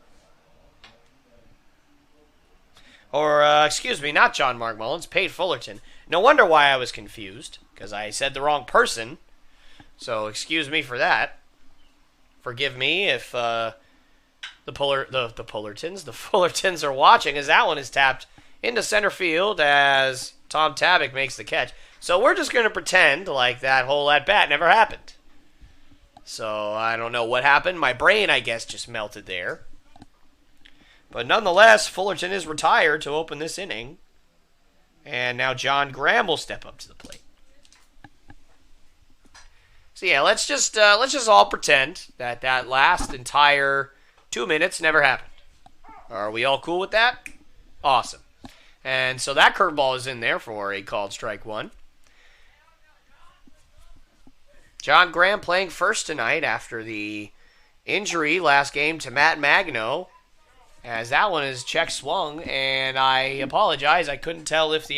Or, excuse me, not John Mark Mullins, Pate Fullerton. No wonder why I was confused, because I said the wrong person. So excuse me for that. Forgive me if the Fullertons are watching, as that one is tapped into center field as Tom Tabak makes the catch. So we're just going to pretend like that whole at-bat never happened. So I don't know what happened. My brain, I guess, just melted there. But nonetheless, Fullerton is retired to open this inning. And now John Graham will step up to the plate. So yeah, let's just all pretend that last entire 2 minutes never happened. Are we all cool with that? Awesome. And so that curveball is in there for a called strike one. John Graham playing first tonight after the injury last game to Matt Magno, as that one is check swung, and I apologize, I couldn't tell if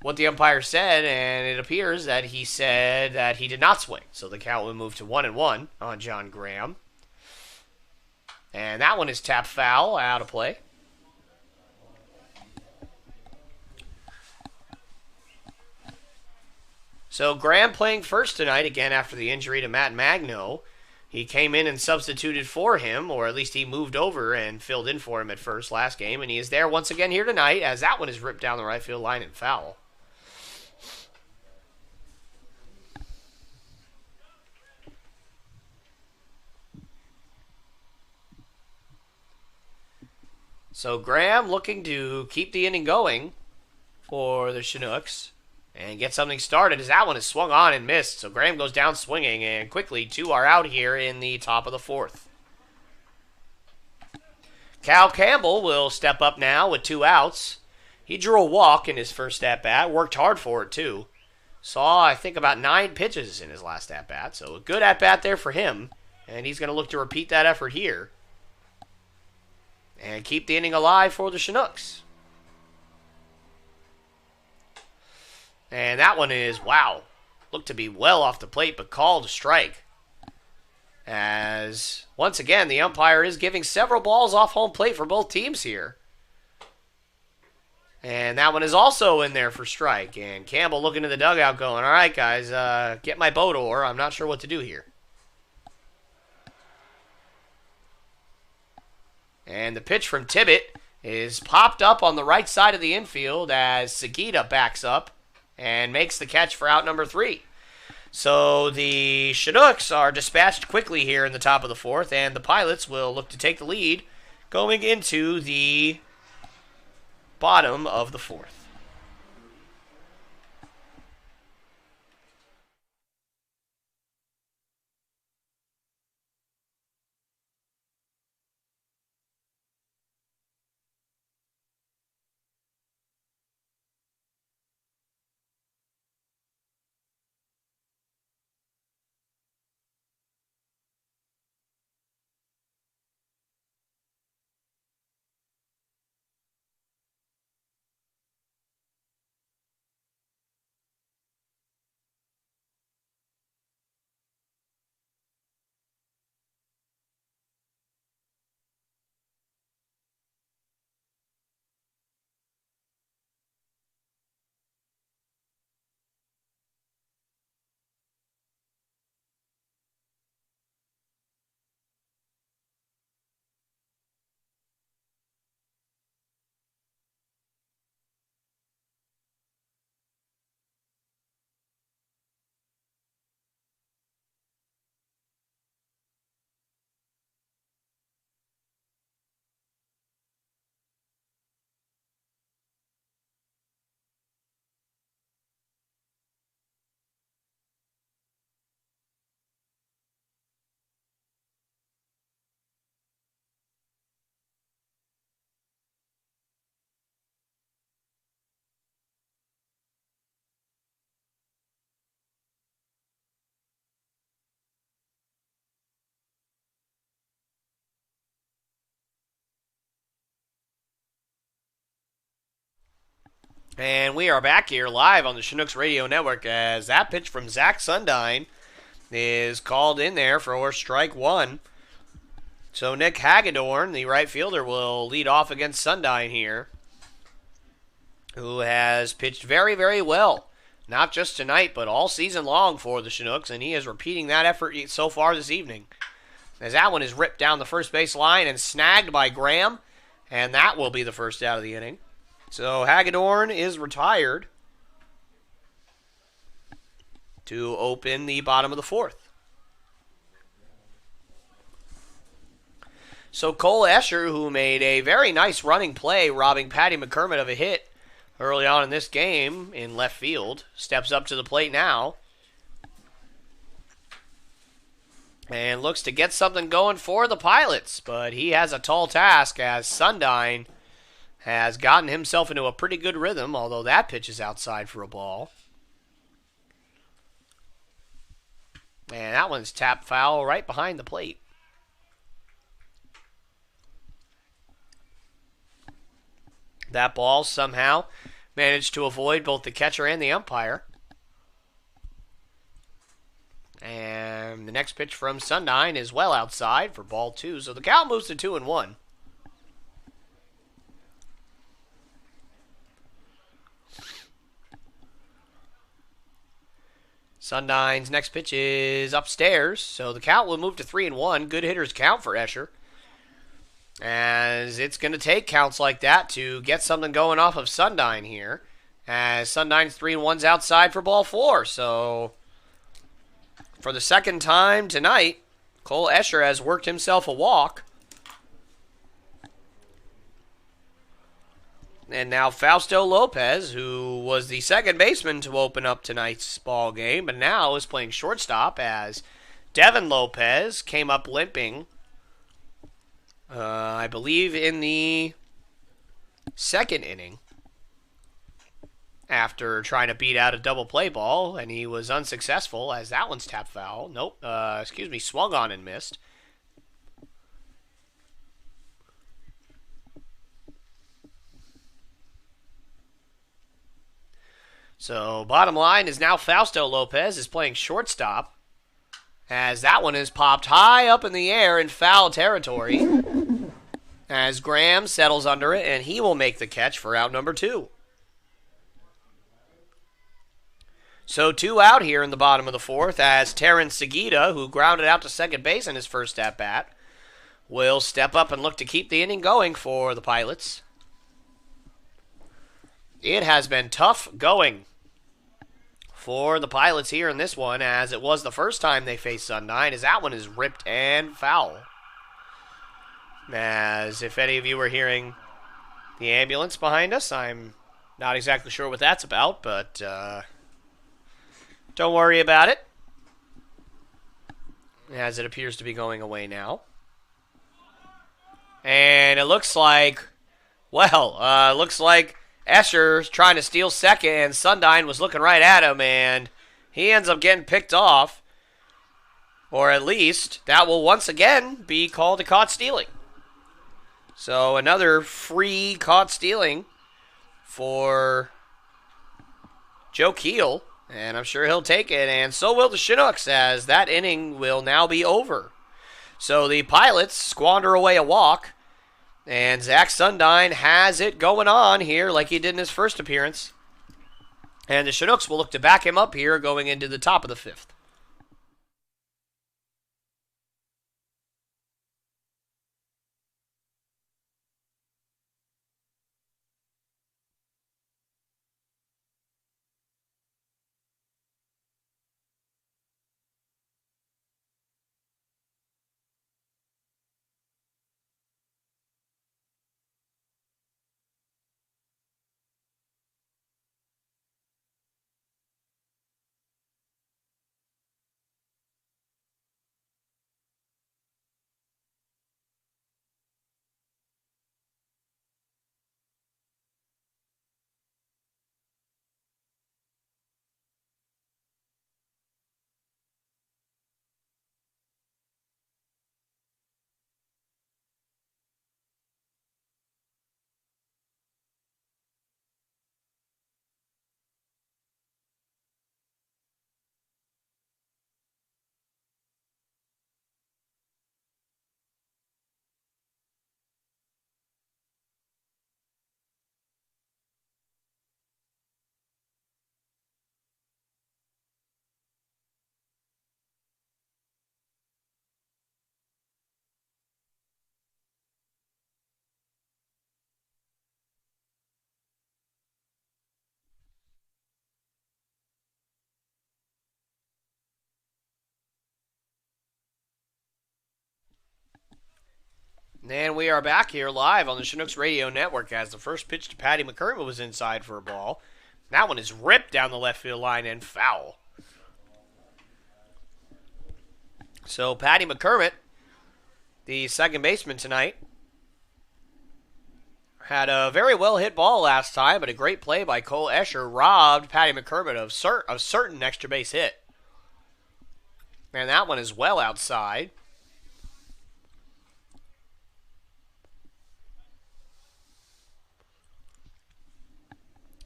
what the umpire said, and it appears that he said that he did not swing. So the count will move to 1-1 on John Graham. And that one is tap foul, out of play. So Graham playing first tonight, again after the injury to Matt Magno. He came in and substituted for him, or at least he moved over and filled in for him at first last game. And he is there once again here tonight, as that one is ripped down the right field line and foul. So Graham looking to keep the inning going for the Chinooks and get something started, as that one is swung on and missed. So Graham goes down swinging, and quickly 2 are out here in the top of the 4th. Cal Campbell will step up now with 2 outs. He drew a walk in his first at-bat, worked hard for it too. Saw, I think, about 9 pitches in his last at-bat, so a good at-bat there for him. And he's going to look to repeat that effort here and keep the inning alive for the Chinooks. And that one is, wow, looked to be well off the plate, but called a strike. As, once again, the umpire is giving several balls off home plate for both teams here. And that one is also in there for strike. And Campbell looking in the dugout going, all right, guys, get my boat oar. I'm not sure what to do here. And the pitch from Tibbet is popped up on the right side of the infield as Sagita backs up and makes the catch for out number 3. So the Chinooks are dispatched quickly here in the top of the 4th, and the Pilots will look to take the lead going into the bottom of the 4th. And we are back here live on the Chinooks Radio Network as that pitch from Zach Sundine is called in there for strike 1. So Nick Hagedorn, the right fielder, will lead off against Sundine here, who has pitched very, very well. Not just tonight, but all season long for the Chinooks, and he is repeating that effort so far this evening. As that one is ripped down the first base line and snagged by Graham, and that will be the first out of the inning. So Hagedorn is retired to open the bottom of the 4th. So Cole Escher, who made a very nice running play, robbing Patty McCormick of a hit early on in this game in left field, steps up to the plate now and looks to get something going for the Pilots. But he has a tall task, as Sundine has gotten himself into a pretty good rhythm, although that pitch is outside for a ball. And that one's tapped foul right behind the plate. That ball somehow managed to avoid both the catcher and the umpire. And And the next pitch from Sundyne is well outside for ball 2. So the count moves to 2-1. Sundyne's next pitch is upstairs, so the count will move to 3-1. Good hitters count for Escher, as it's going to take counts like that to get something going off of Sundyne here, as Sundyne's 3-1's outside for ball 4. So for the second time tonight, Cole Escher has worked himself a walk. And now Fausto Lopez, who was the second baseman to open up tonight's ball game, but now is playing shortstop, as Devin Lopez came up limping, I believe, in the second inning after trying to beat out a double play ball, and he was unsuccessful, as that one's tapped foul. Nope, swung on and missed. So, bottom line is now Fausto Lopez is playing shortstop, as that one is popped high up in the air in foul territory, as Graham settles under it, and he will make the catch for out number 2. So 2 out here in the bottom of the 4th, as Terrence Seguida, who grounded out to second base in his first at-bat, will step up and look to keep the inning going for the Pilots. It has been tough going for the Pilots here in this one, as it was the first time they faced Sundyne, as that one is ripped and foul. As if any of you were hearing the ambulance behind us, I'm not exactly sure what that's about, but don't worry about it, as it appears to be going away now. And it looks like, Escher's trying to steal second, and Sundyne was looking right at him, and he ends up getting picked off. Or at least, that will once again be called a caught stealing. So another free caught stealing for Joe Keel, and I'm sure he'll take it, and so will the Chinooks, as that inning will now be over. So the Pilots squander away a walk, and Zach Sundyne has it going on here like he did in his first appearance. And the Chinooks will look to back him up here going into the top of the 5th. And we are back here live on the Chinooks Radio Network, as the first pitch to Patty McCurry was inside for a ball. That one is ripped down the left field line and foul. So Patty McCurry, the second baseman tonight, had a very well hit ball last time, but a great play by Cole Escher robbed Patty McCurry of a certain extra base hit. And that one is well outside.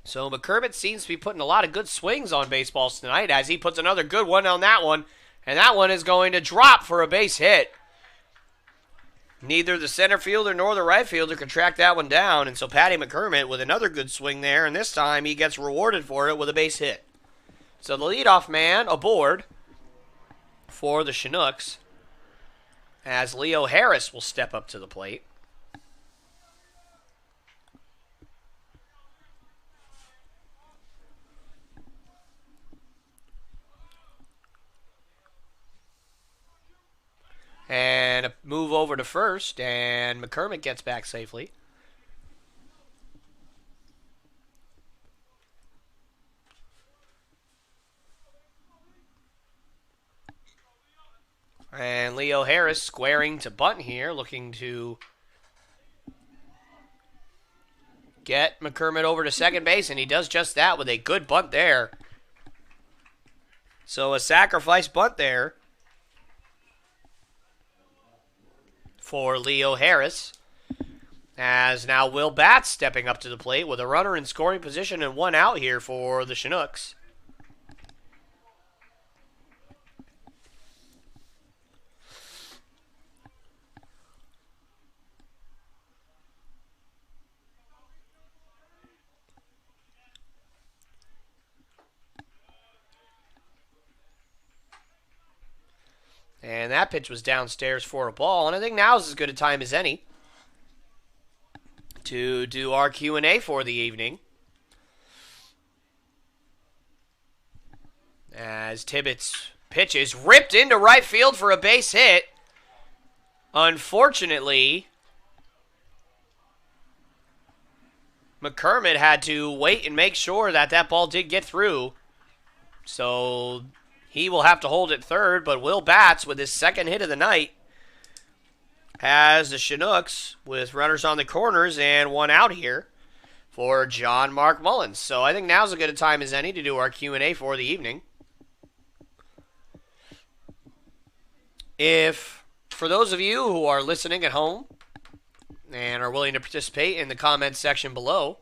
So McCurry seems to be putting a lot of good swings on baseballs tonight, as he puts another good one on that one. And that one is going to drop for a base hit. Neither the center fielder nor the right fielder could track that one down, and so Patty McCormick with another good swing there, and this time he gets rewarded for it with a base hit. So the leadoff man aboard for the Chinooks as Leo Harris will step up to the plate. And a move over to first, and McCormick gets back safely. And Leo Harris squaring to bunt here, looking to get McCormick over to second base, and he does just that with a good bunt there. So a sacrifice bunt there for Leo Harris. As now Will Batts stepping up to the plate with a runner in scoring position and one out here for the Chinooks. And that pitch was downstairs for a ball, and I think now is as good a time as any to do our Q&A for the evening. As Tibbetts' pitch is ripped into right field for a base hit. Unfortunately, McCormick had to wait and make sure that that ball did get through. So he will have to hold it third, but Will Batts, with his second hit of the night, has the Chinooks with runners on the corners and one out here for John Mark Mullins. So I think now's as good a time as any to do our Q&A for the evening. If, for those of you who are listening at home and are willing to participate in the comments section below,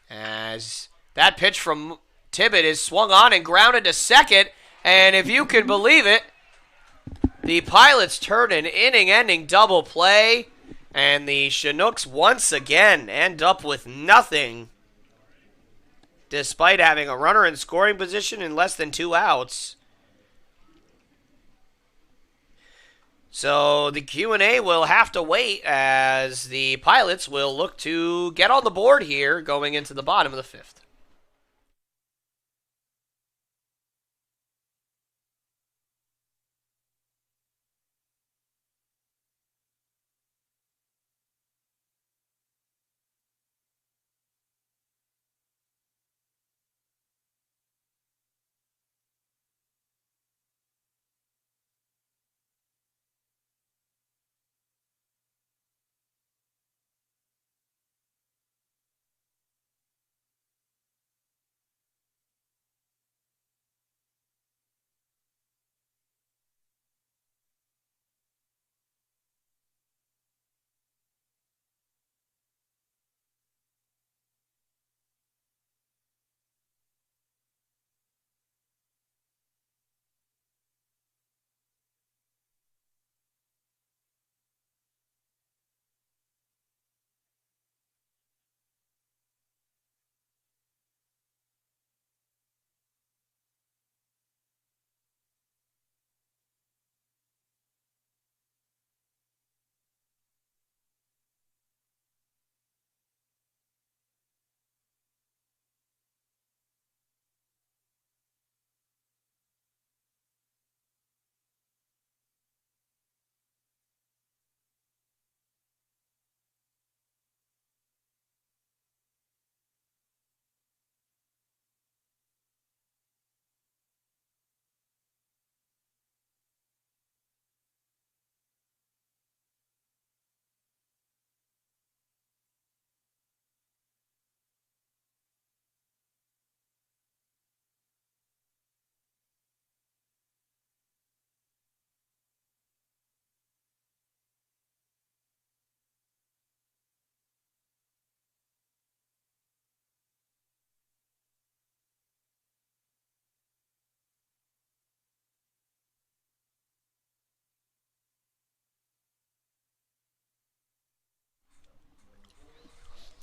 as that pitch from Tibbet is swung on and grounded to second, and if you can believe it, the Pilots turn an inning-ending double play, and the Chinooks once again end up with nothing, despite having a runner in scoring position and less than 2 outs. So the Q&A will have to wait as the Pilots will look to get on the board here going into the bottom of the fifth.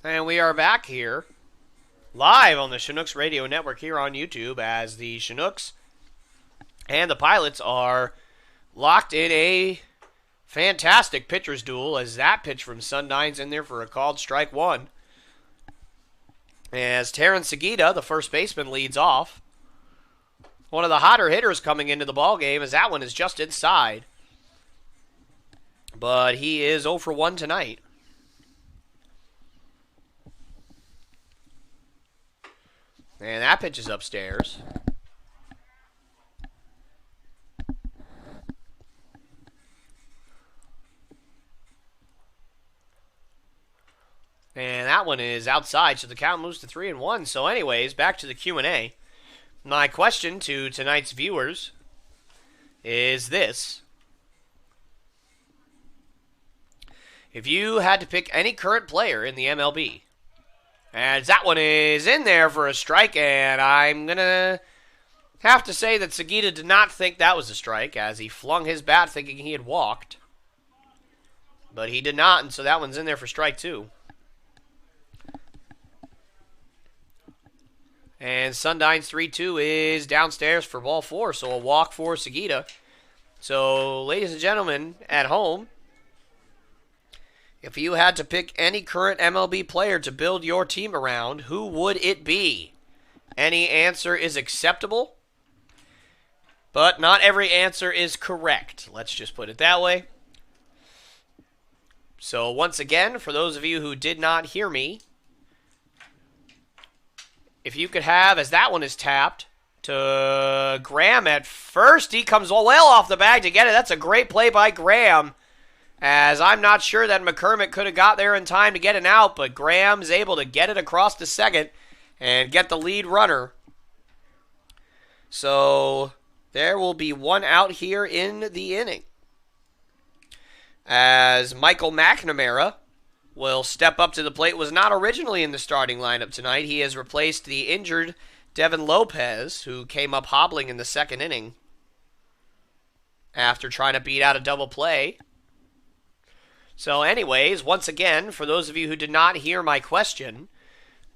And we are back here, live on the Chinooks Radio Network here on YouTube, as the Chinooks and the Pilots are locked in a fantastic pitcher's duel, as that pitch from Sundine's in there for a called strike one. As Terrence Segita, the first baseman, leads off. One of the hotter hitters coming into the ball game, as that one is just inside. But he is 0 for 1 tonight. And that pitch is upstairs. And that one is outside, so the count moves to 3-1. So anyways, back to the Q&A. My question to tonight's viewers is this. If you had to pick any current player in the MLB, and that one is in there for a strike, and I'm going to have to say that Segita did not think that was a strike, as he flung his bat thinking he had walked. But he did not, and so that one's in there for strike two. And Sundine's 3-2 is downstairs for ball four, so a walk for Segita. So, ladies and gentlemen at home, if you had to pick any current MLB player to build your team around, who would it be? Any answer is acceptable, but not every answer is correct. Let's just put it that way. So, once again, for those of you who did not hear me, if you could have, as that one is tapped, to Graham at first. He comes well off the bag to get it. That's a great play by Graham, as I'm not sure that McCormick could have got there in time to get it out, but Graham's able to get it across to second and get the lead runner. So there will be one out here in the inning, as Michael McNamara will step up to the plate. Was not originally in the starting lineup tonight. He has replaced the injured Devin Lopez, who came up hobbling in the second inning after trying to beat out a double play. So anyways, once again, for those of you who did not hear my question,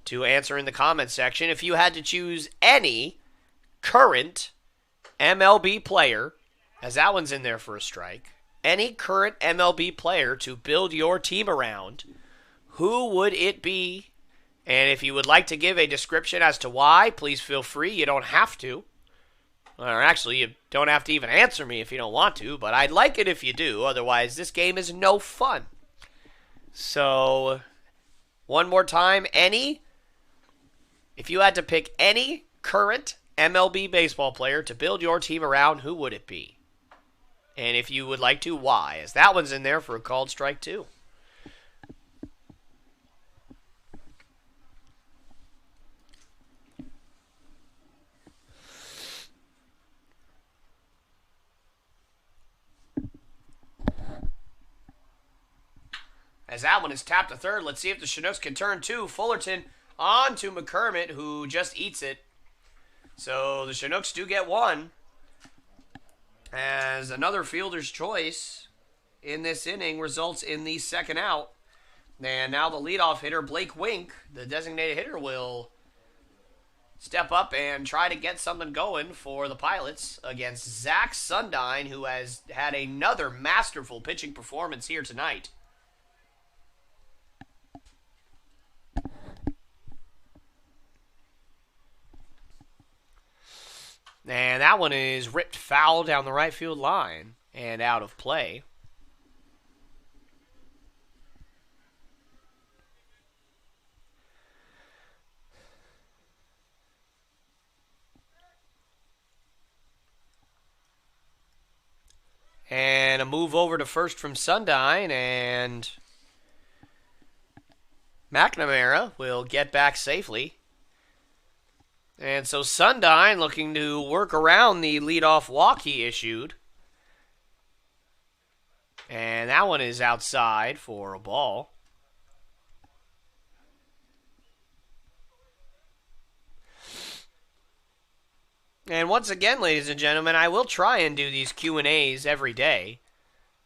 to answer in the comment section, if you had to choose any current MLB player, as that one's in there for a strike, any current MLB player to build your team around, who would it be? And if you would like to give a description as to why, please feel free. You don't have to. Or actually, you don't have to even answer me if you don't want to, but I'd like it if you do. Otherwise, this game is no fun. So, one more time, if you had to pick any current MLB baseball player to build your team around, who would it be? And if you would like to, why? As that one's in there for a called strike two. As that one is tapped to third, let's see if the Chinooks can turn two. Fullerton on to McCormick, who just eats it. So the Chinooks do get one, as another fielder's choice in this inning results in the second out. And now the leadoff hitter, Blake Wink, the designated hitter, will step up and try to get something going for the Pilots against Zach Sundine, who has had another masterful pitching performance here tonight. And that one is ripped foul down the right field line and out of play. And a move over to first from Sundine, and McNamara will get back safely. And so Sundine looking to work around the leadoff walk he issued. And that one is outside for a ball. And once again, ladies and gentlemen, I will try and do these Q&As every day.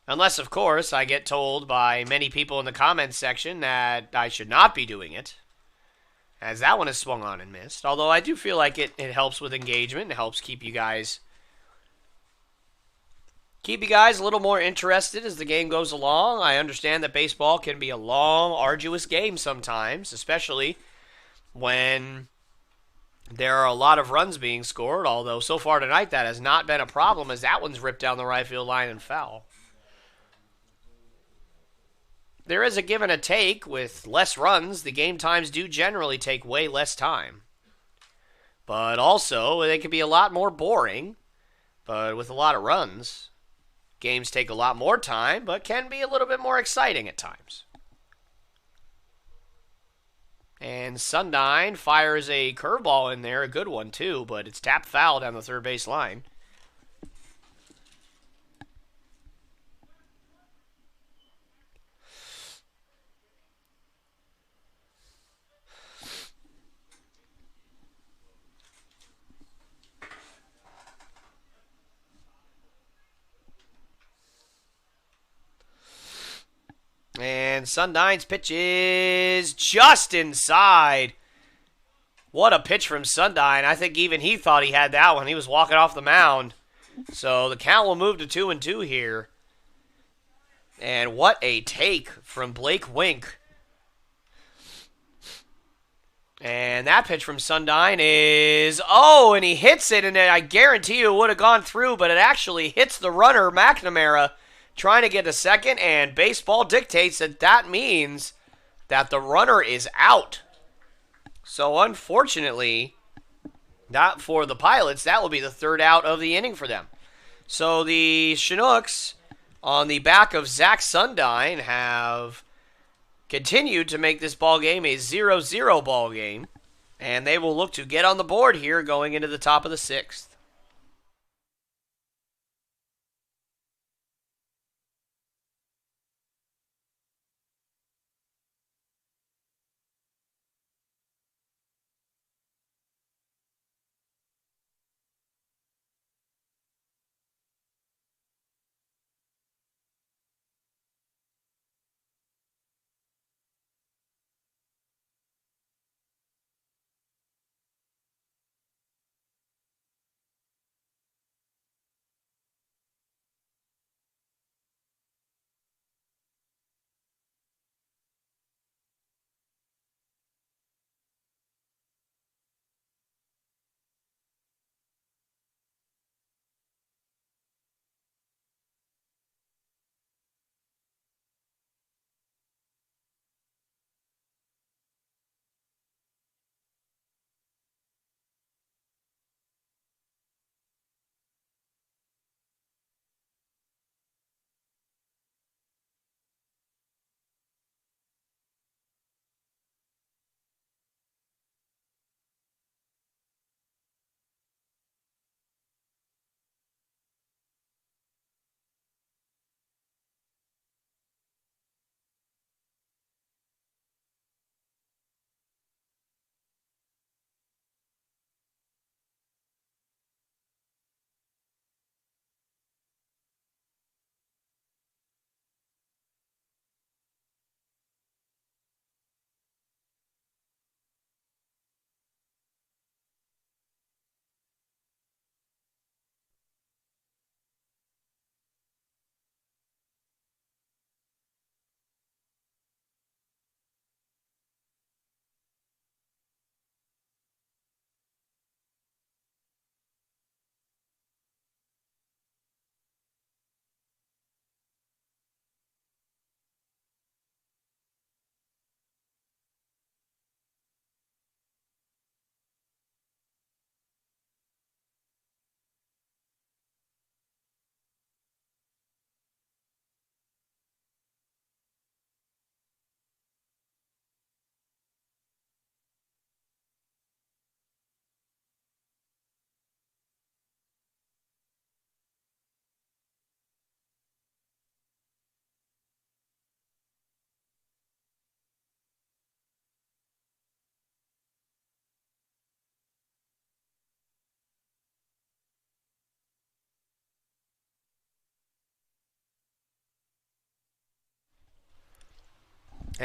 Unless, of course, I get told by many people in the comments section that I should not be doing it, as that one is swung on and missed. Although I do feel like it helps with engagement. It helps keep you guys a little more interested as the game goes along. I understand that baseball can be a long, arduous game sometimes, especially when there are a lot of runs being scored. Although so far tonight that has not been a problem, as that one's ripped down the right field line and foul. There is a give and a take. With less runs, the game times do generally take way less time. But also, they can be a lot more boring. But with a lot of runs, games take a lot more time, but can be a little bit more exciting at times. And Sundine fires a curveball in there, a good one too, but it's tapped foul down the third base line. And Sundine's pitch is just inside. What a pitch from Sundine. I think even he thought he had that one. He was walking off the mound. So the count will move to 2-2 here. And what a take from Blake Wink. And that pitch from Sundine is... Oh, and he hits it, and I guarantee you it would have gone through, but it actually hits the runner, McNamara, trying to get a second, and baseball dictates that that means that the runner is out. So unfortunately, not for the Pilots, that will be the third out of the inning for them. So the Chinooks, on the back of Zach Sundine, have continued to make this ball game a 0-0 ball game, and they will look to get on the board here going into the top of the sixth.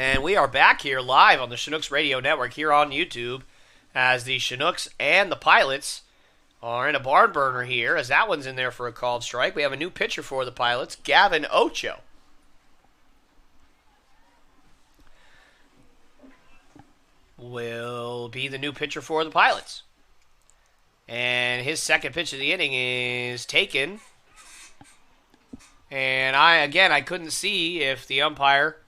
And we are back here live on the Chinooks Radio Network here on YouTube as the Chinooks and the Pilots are in a barn burner here as that one's in there for a called strike. We have a new pitcher for the Pilots, Gavin Ocho. Will be the new pitcher for the Pilots. And his second pitch of the inning is taken. And I couldn't see if the umpire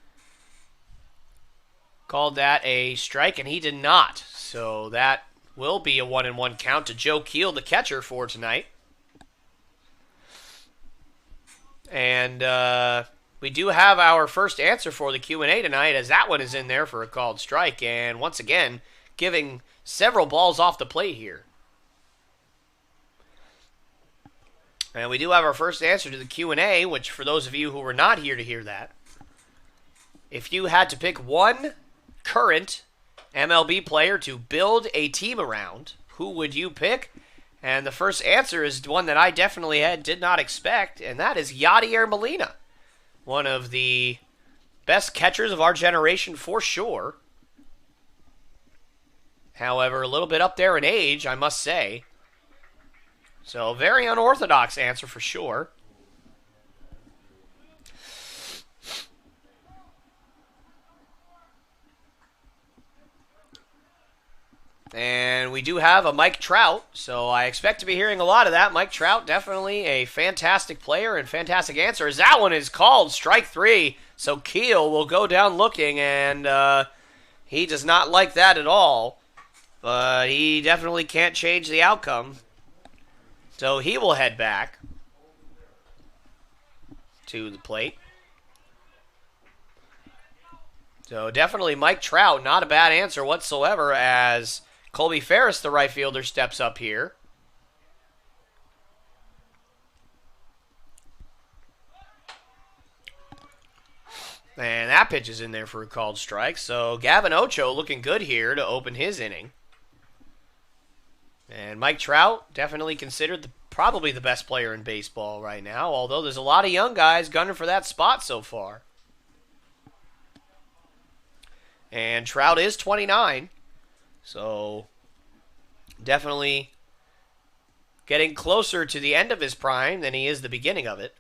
called that a strike, and he did not. So that will be a 1-1 count to Joe Keel, the catcher, for tonight. And we do have our first answer for the Q&A tonight, as that one is in there for a called strike. And once again, giving several balls off the plate here. And we do have our first answer to the Q&A, which for those of you who were not here to hear that, if you had to pick one current MLB player to build a team around, who would you pick? And the first answer is one that I definitely did not expect, and that is Yadier Molina. One of the best catchers of our generation for sure. However, a little bit up there in age, I must say. So, very unorthodox answer for sure. And we do have a Mike Trout, so I expect to be hearing a lot of that. Mike Trout, definitely a fantastic player and fantastic answer. As that one is called strike 3, so Keel will go down looking, and he does not like that at all. But he definitely can't change the outcome. So he will head back to the plate. So definitely Mike Trout, not a bad answer whatsoever, as Colby Ferris, the right fielder, steps up here. And that pitch is in there for a called strike. So Gavin Ocho looking good here to open his inning. And Mike Trout, definitely considered probably the best player in baseball right now, although there's a lot of young guys gunning for that spot so far. And Trout is 29, so definitely getting closer to the end of his prime than he is the beginning of it.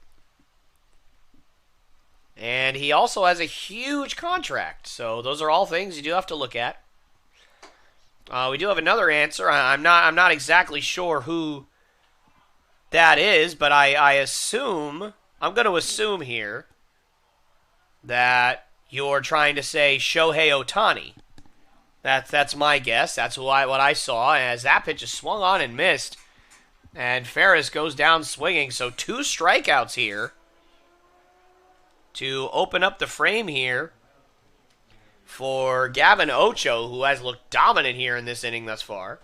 And he also has a huge contract, so those are all things you do have to look at. We do have another answer. I'm not exactly sure who that is, but I'm going to assume here that you're trying to say Shohei Ohtani. That's my guess. That's what I saw, as that pitch is swung on and missed. And Ferris goes down swinging, so 2 strikeouts here to open up the frame here for Gavin Ocho, who has looked dominant here in this inning thus far.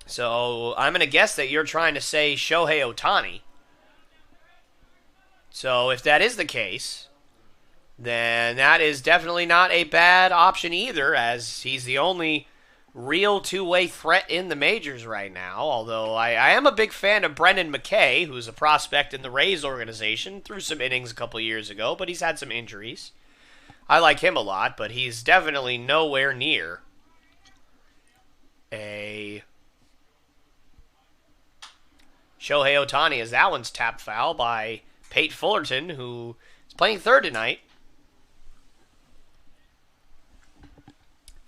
So I'm going to guess that you're trying to say Shohei Ohtani. So if that is the case, then that is definitely not a bad option either, as he's the only real two-way threat in the majors right now. Although I am a big fan of Brendan McKay, who's a prospect in the Rays organization, threw some innings a couple years ago, but he's had some injuries. I like him a lot, but he's definitely nowhere near a Shohei Ohtani, as that one's tapped foul by Pate Fullerton, who is playing third tonight.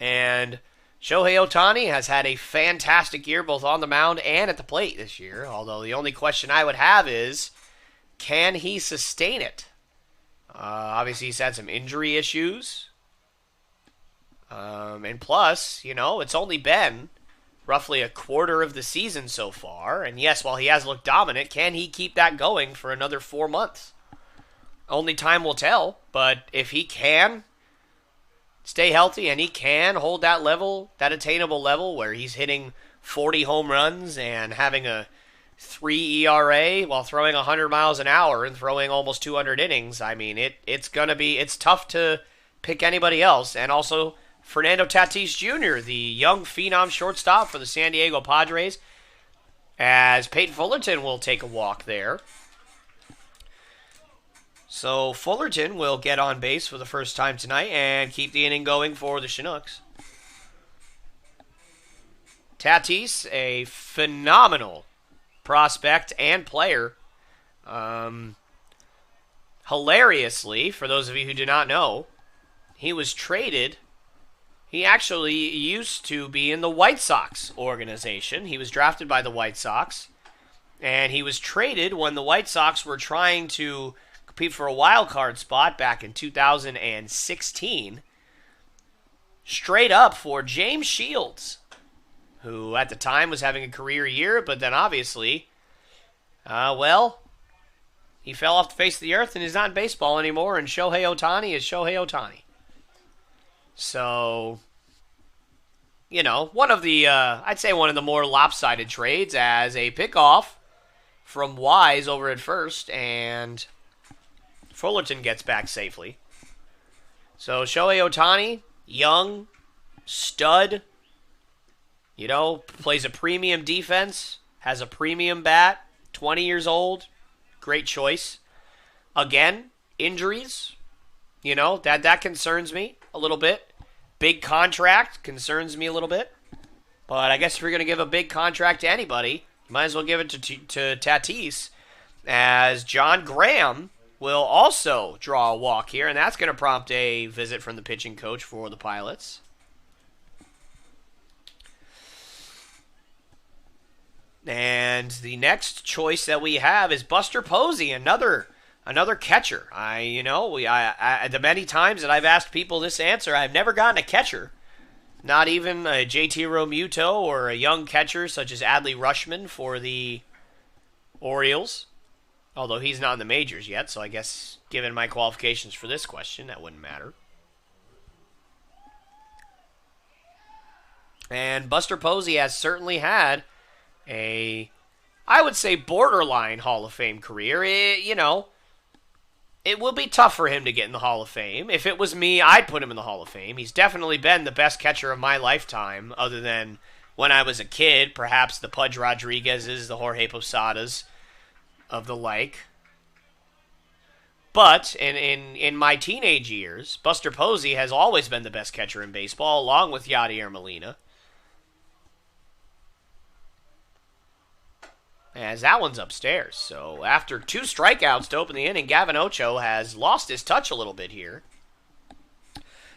And Shohei Ohtani has had a fantastic year both on the mound and at the plate this year, although the only question I would have is, can he sustain it? Obviously, he's had some injury issues. And plus, it's only been roughly a quarter of the season so far. And yes, while he has looked dominant, can he keep that going for another 4 months? Only time will tell, but if he can stay healthy and he can hold that level, that attainable level where he's hitting 40 home runs and having a 3 ERA while throwing 100 miles an hour and throwing almost 200 innings, I mean, it's tough to pick anybody else. And also Fernando Tatis Jr., the young phenom shortstop for the San Diego Padres, as Peyton Fullerton will take a walk there. So Fullerton will get on base for the first time tonight and keep the inning going for the Chinooks. Tatis, a phenomenal prospect and player. Hilariously, for those of you who do not know, he was traded. He actually used to be in the White Sox organization. He was drafted by the White Sox, and he was traded when the White Sox were trying to compete for a wild card spot back in 2016, straight up for James Shields, who at the time was having a career year, but then obviously, he fell off the face of the earth and he's not in baseball anymore, and Shohei Ohtani is Shohei Ohtani. So, one of the, I'd say one of the more lopsided trades as a pickoff from Wise over at first, and Fullerton gets back safely. So Shohei Ohtani, young, stud, plays a premium defense, has a premium bat, 20 years old, great choice. Again, injuries, that concerns me a little bit. Big contract concerns me a little bit. But I guess if you're going to give a big contract to anybody, you might as well give it to Tatis, as John Graham will also draw a walk here, and that's going to prompt a visit from the pitching coach for the Pilots. And the next choice that we have is Buster Posey, another catcher. The many times that I've asked people this answer, I've never gotten a catcher. Not even a JT Realmuto or a young catcher such as Adley Rutschman for the Orioles. Although he's not in the majors yet, so I guess given my qualifications for this question, that wouldn't matter. And Buster Posey has certainly had I would say, borderline Hall of Fame career. It will be tough for him to get in the Hall of Fame. If it was me, I'd put him in the Hall of Fame. He's definitely been the best catcher of my lifetime, other than when I was a kid, perhaps the Pudge Rodriguez's, the Jorge Posadas of the like. But in my teenage years, Buster Posey has always been the best catcher in baseball, along with Yadier Molina. As that one's upstairs. So after 2 strikeouts to open the inning, Gavin Ocho has lost his touch a little bit here.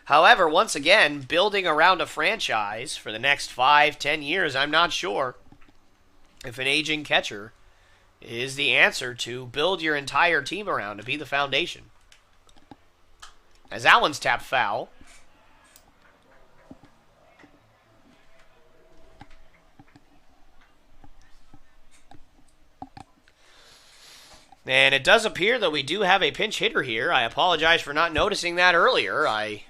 However, once again, building around a franchise for the next 5-10 years, I'm not sure if an aging catcher is the answer to build your entire team around, to be the foundation. As that one's tapped foul. And it does appear that we do have a pinch hitter here. I apologize for not noticing that earlier. I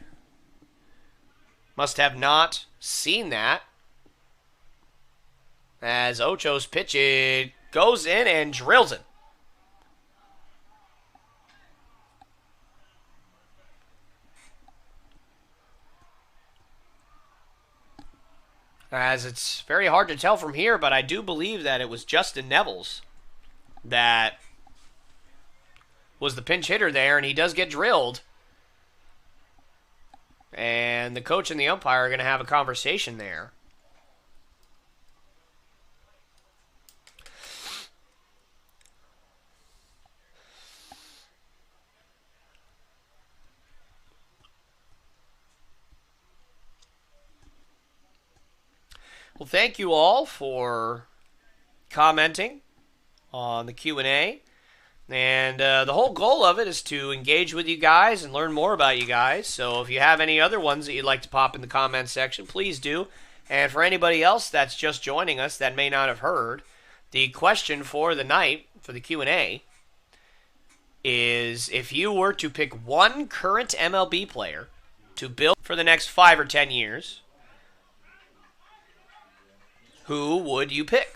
must have not seen that. As Ocho's pitch, it goes in and drills it. As it's very hard to tell from here, but I do believe that it was Justin Nevels that was the pinch hitter there, and he does get drilled. And the coach and the umpire are going to have a conversation there. Well, thank you all for commenting on the Q&A. And the whole goal of it is to engage with you guys and learn more about you guys. So if you have any other ones that you'd like to pop in the comments section, please do. And for anybody else that's just joining us that may not have heard, the question for the night, for the Q&A, is if you were to pick one current MLB player to build for the next 5 or 10 years, who would you pick?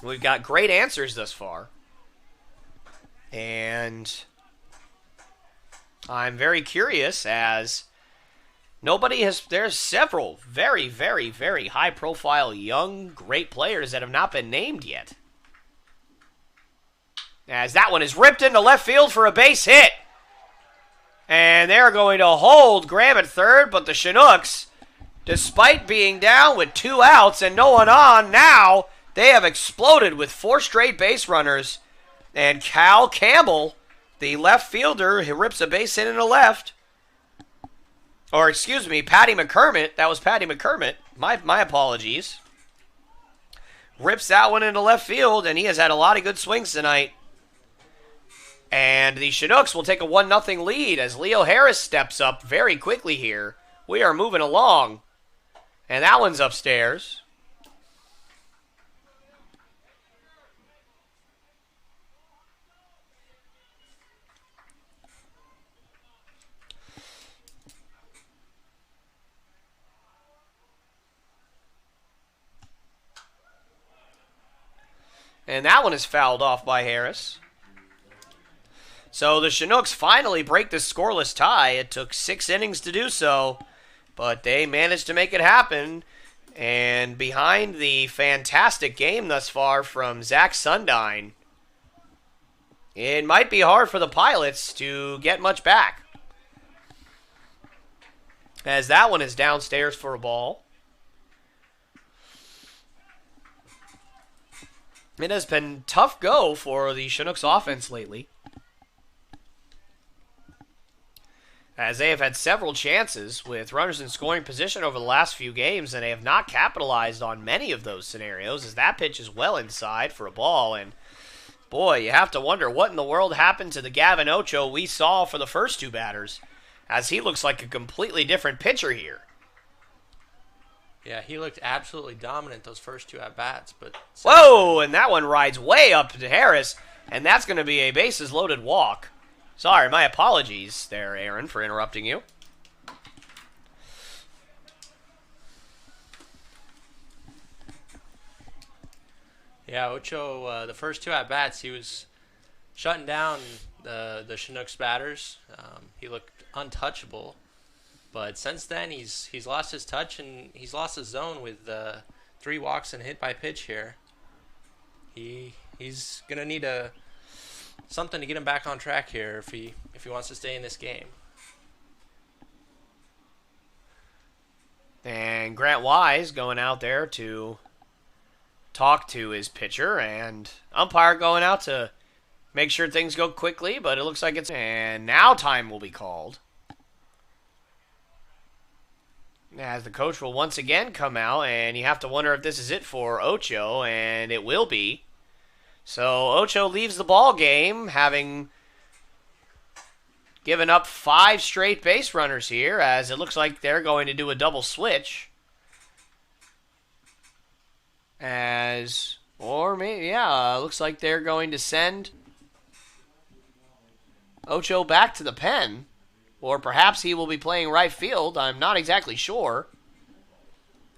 We've got great answers thus far. And I'm very curious as Nobody has. There's several very, very, very high-profile young, great players that have not been named yet. As that one is ripped into left field for a base hit. And they're going to hold Graham at third, but the Chinooks, despite being down with 2 outs and no one on, now they have exploded with 4 straight base runners. And Cal Campbell, the left fielder, he rips a base hit in the left. Or, excuse me, Patty McCormick. That was Patty McCormick. My apologies. Rips that one into left field, and he has had a lot of good swings tonight. And the Chinooks will take a 1-0 lead as Leo Harris steps up very quickly here. We are moving along. And that one's upstairs. And that one is fouled off by Harris. So the Chinooks finally break this scoreless tie. It took 6 innings to do so, but they managed to make it happen. And behind the fantastic game thus far from Zach Sundine, it might be hard for the Pilots to get much back. As that one is downstairs for a ball. It has been tough go for the Chinooks offense lately, as they have had several chances with runners in scoring position over the last few games, and they have not capitalized on many of those scenarios, as that pitch is well inside for a ball. And boy, you have to wonder what in the world happened to the Gavin Ocho we saw for the first 2 batters, as he looks like a completely different pitcher here. Yeah, he looked absolutely dominant those first 2 at-bats. But whoa, and that one rides way up to Harris, and that's going to be a bases-loaded walk. Sorry, my apologies there, Aaron, for interrupting you. Yeah, Ocho, the first 2 at-bats, he was shutting down the Chinooks batters. He looked untouchable. But since then, he's lost his touch and he's lost his zone with 3 walks and hit by pitch here. He's gonna need something to get him back on track here if he wants to stay in this game. And Grant Wise going out there to talk to his pitcher, and umpire going out to make sure things go quickly, but it looks like it's... And now time will be called, as the coach will once again come out, and you have to wonder if this is it for Ocho, and it will be. So Ocho leaves the ball game, having given up 5 straight base runners here, as it looks like they're going to do a double switch. Looks like they're going to send Ocho back to the pen. Or perhaps he will be playing right field. I'm not exactly sure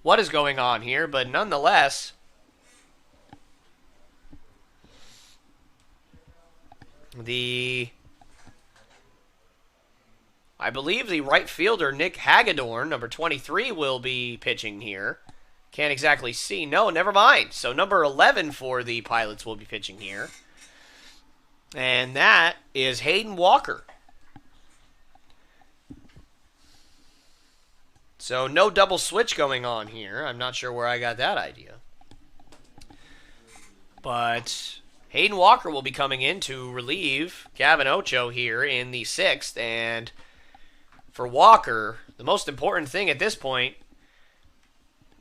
what is going on here, but nonetheless, I believe the right fielder, Nick Hagedorn, number 23, will be pitching here. Can't exactly see. No, never mind. So number 11 for the Pilots will be pitching here. And that is Hayden Walker. So no double switch going on here. I'm not sure where I got that idea. But Hayden Walker will be coming in to relieve Gavin Ocho here in the 6th. And for Walker, the most important thing at this point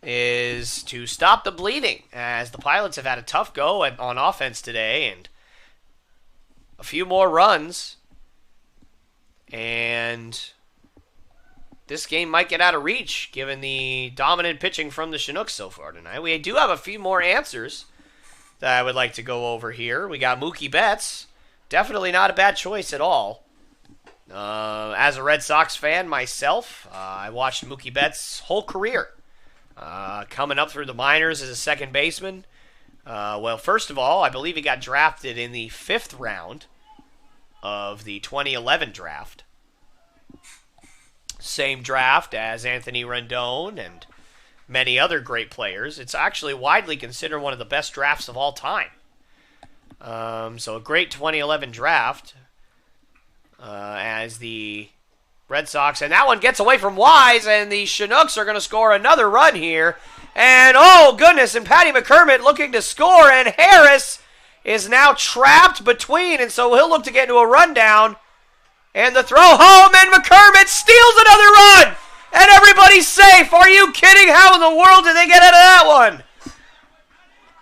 is to stop the bleeding, as the Pilots have had a tough go on offense today, and a few more runs, and this game might get out of reach given the dominant pitching from the Chinooks so far tonight. We do have a few more answers that I would like to go over here. We got Mookie Betts. Definitely not a bad choice at all. As a Red Sox fan myself, I watched Mookie Betts' whole career. Coming up through the minors as a second baseman. Well, first of all, I believe he got drafted in the 5th round of the 2011 draft. Same draft as Anthony Rendon and many other great players. It's actually widely considered one of the best drafts of all time. So a great 2011 draft as the Red Sox. And that one gets away from Wise, and the Chinooks are going to score another run here. And, oh, goodness, and Patty McCormick looking to score, and Harris is now trapped between, and so he'll look to get into a rundown. And the throw home, and McCormick steals another run! And everybody's safe! Are you kidding? How in the world did they get out of that one?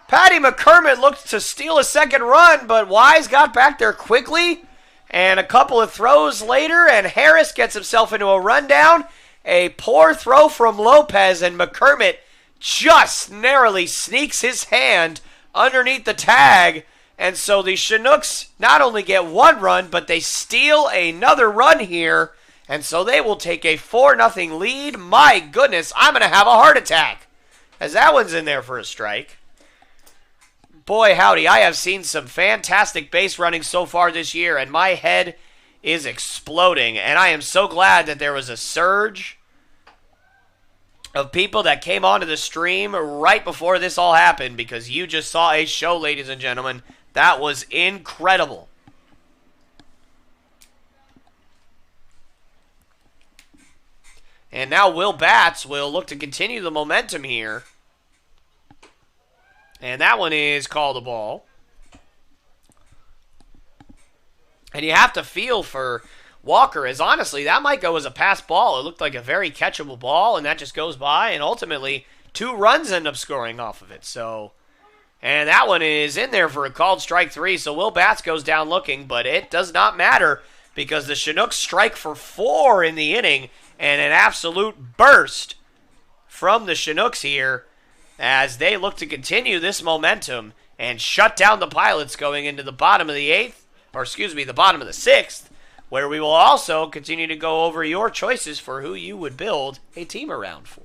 Patty McCormick looked to steal a second run, but Wise got back there quickly. And a couple of throws later, and Harris gets himself into a rundown. A poor throw from Lopez, and McCormick just narrowly sneaks his hand underneath the tag. And so the Chinooks not only get one run, but they steal another run here. And so they will take a 4-0 lead. My goodness, I'm going to have a heart attack, as that one's in there for a strike. Boy, howdy, I have seen some fantastic base running so far this year, and my head is exploding. And I am so glad that there was a surge of people that came onto the stream right before this all happened, because you just saw a show, ladies and gentlemen, that was incredible. And now Will Batts will look to continue the momentum here. And that one is called a ball. And you have to feel for Walker, as honestly, that might go as a pass ball. It looked like a very catchable ball, and that just goes by, and ultimately 2 runs end up scoring off of it. So, and that one is in there for a called strike 3, so Will Batts goes down looking, but it does not matter because the Chinooks strike for 4 in the inning, and an absolute burst from the Chinooks here as they look to continue this momentum and shut down the Pilots going into the bottom of the 8th, or excuse me, the bottom of the 6th, where we will also continue to go over your choices for who you would build a team around for.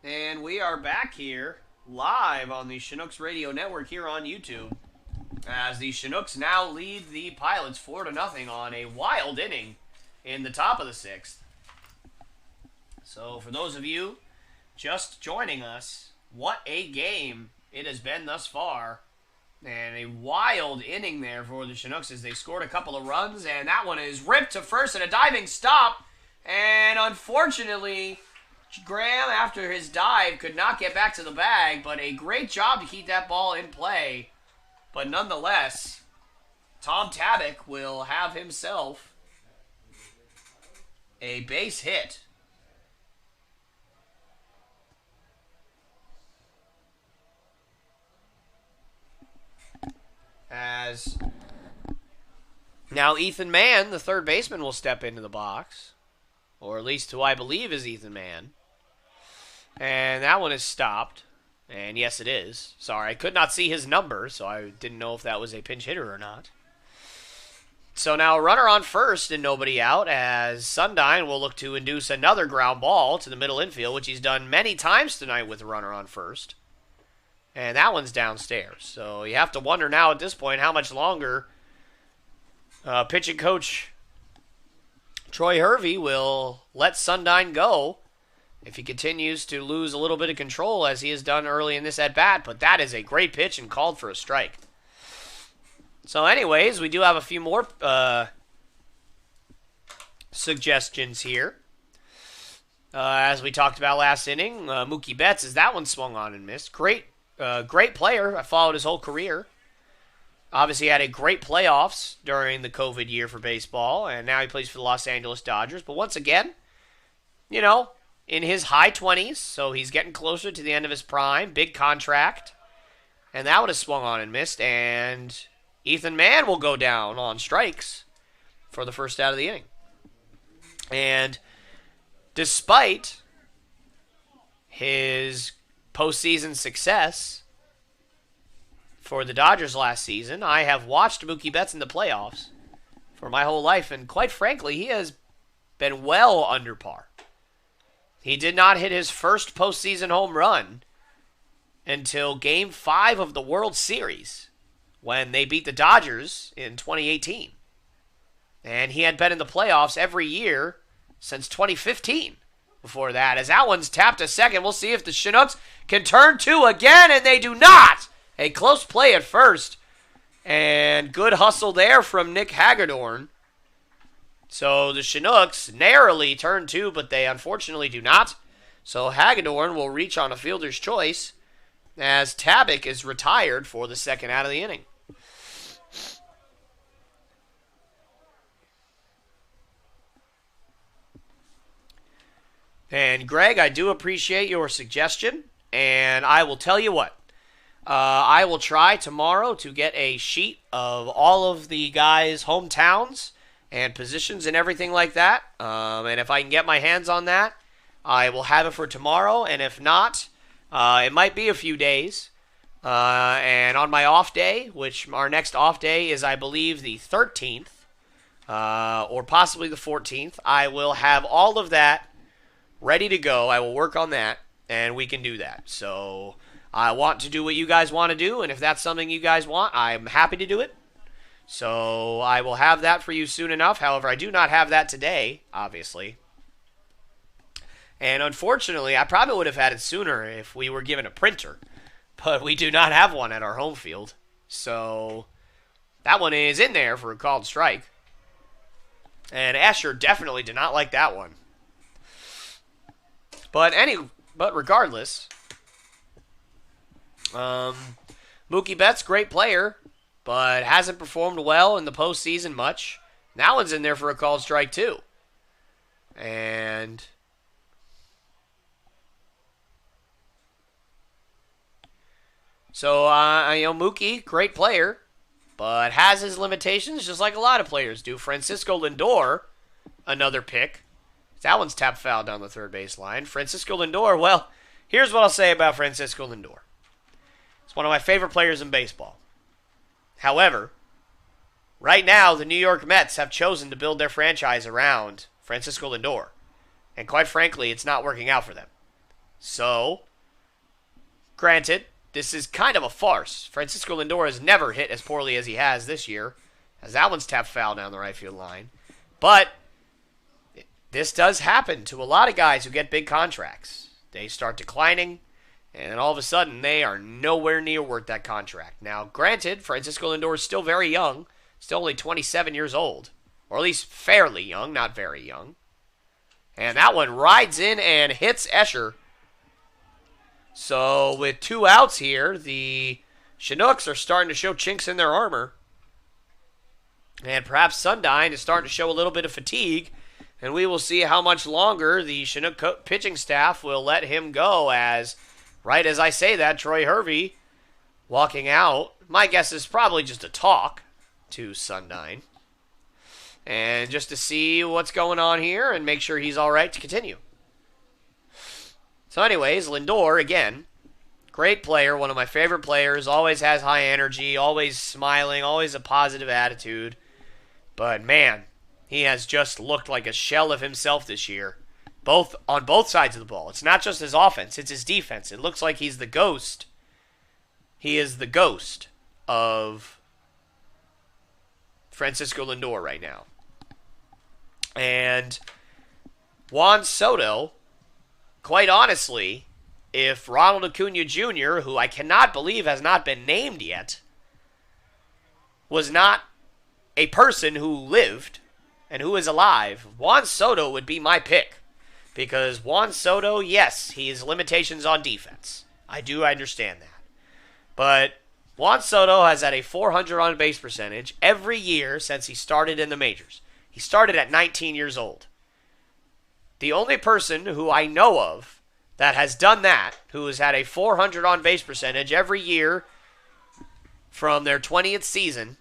And we are back here live on the Chinooks Radio Network here on YouTube as the Chinooks now lead the Pilots 4-0 on a wild inning in the top of the 6th. So for those of you just joining us, what a game it has been thus far. And a wild inning there for the Chinooks as they scored a couple of runs, and that one is ripped to first and a diving stop. And unfortunately, Graham, after his dive, could not get back to the bag, but a great job to keep that ball in play. But nonetheless, Tom Tabak will have himself a base hit. As now Ethan Mann, the third baseman, will step into the box. Or at least who I believe is Ethan Mann. And that one is stopped. And yes, it is. Sorry, I could not see his number, so I didn't know if that was a pinch hitter or not. So now a runner on first and nobody out as Sundine will look to induce another ground ball to the middle infield, which he's done many times tonight with a runner on first. And that one's downstairs. So you have to wonder now at this point how much longer pitching coach Troy Hervey will let Sundine go if he continues to lose a little bit of control as he has done early in this at-bat. But that is a great pitch and called for a strike. So anyways, we do have a few more suggestions here. As we talked about last inning, Mookie Betts, as that one swung on and missed. Great player. I followed his whole career. Obviously had a great playoffs during the COVID year for baseball, and now he plays for the Los Angeles Dodgers. But once again, in his high 20s, so he's getting closer to the end of his prime. Big contract. And that would have swung on and missed, and Ethan Mann will go down on strikes for the first out of the inning. And despite his postseason success for the Dodgers last season, I have watched Mookie Betts in the playoffs for my whole life, and quite frankly, he has been well under par. He did not hit his first postseason home run until Game 5 of the World Series when they beat the Dodgers in 2018. And he had been in the playoffs every year since 2015 before that. As that one's tapped to second, we'll see if the Chinooks can turn two again, and they do not! A close play at first, and good hustle there from Nick Hagedorn. So the Chinooks narrowly turn two, but they unfortunately do not. So Hagedorn will reach on a fielder's choice as Tabak is retired for the second out of the inning. And Greg, I do appreciate your suggestion, and I will tell you what. I will try tomorrow to get a sheet of all of the guys' hometowns and positions and everything like that. And if I can get my hands on that, I will have it for tomorrow. And if not, it might be a few days. And on my off day, which our next off day is, I believe, the 13th, or possibly the 14th, I will have all of that ready to go. I will work on that, and we can do that. So I want to do what you guys want to do, and if that's something you guys want, I'm happy to do it. So I will have that for you soon enough. However, I do not have that today, obviously. And unfortunately, I probably would have had it sooner if we were given a printer. But we do not have one at our home field. So that one is in there for a called strike. And Asher definitely did not like that one. But regardless, Mookie Betts, great player, but hasn't performed well in the postseason much. That one's in there for a called strike too. And so, Mookie, great player, but has his limitations just like a lot of players do. Francisco Lindor, another pick. That one's tapped foul down the third base line. Francisco Lindor, well, here's what I'll say about Francisco Lindor. He's one of my favorite players in baseball. However, right now, the New York Mets have chosen to build their franchise around Francisco Lindor. And quite frankly, it's not working out for them. So, granted, this is kind of a farce. Francisco Lindor has never hit as poorly as he has this year, as that one's tapped foul down the right field line. But this does happen to a lot of guys who get big contracts. They start declining, and all of a sudden, they are nowhere near worth that contract. Now, granted, Francisco Lindor is still very young, still only 27 years old, or at least fairly young, not very young. And that one rides in and hits Escher. So, with 2 outs here, the Chinooks are starting to show chinks in their armor. And perhaps Sundine is starting to show a little bit of fatigue. And we will see how much longer the Chinook pitching staff will let him go as, right as I say that, Troy Hervey walking out. My guess is probably just a talk to Sundine. And just to see what's going on here and make sure he's all right to continue. So anyways, Lindor, again, great player, one of my favorite players, always has high energy, always smiling, always a positive attitude. But man, he has just looked like a shell of himself this year. Both on both sides of the ball. It's not just his offense, it's his defense. It looks like he's the ghost. He is the ghost of Francisco Lindor right now. And Juan Soto, quite honestly, if Ronald Acuna Jr., who I cannot believe has not been named yet, was not a person who lived and who is alive, Juan Soto would be my pick. Because Juan Soto, yes, he has limitations on defense. I do understand that. But Juan Soto has had a 400 on base percentage every year since he started in the majors. He started at 19 years old. The only person who I know of that has done that, who has had a 400 on base percentage every year from their 20th season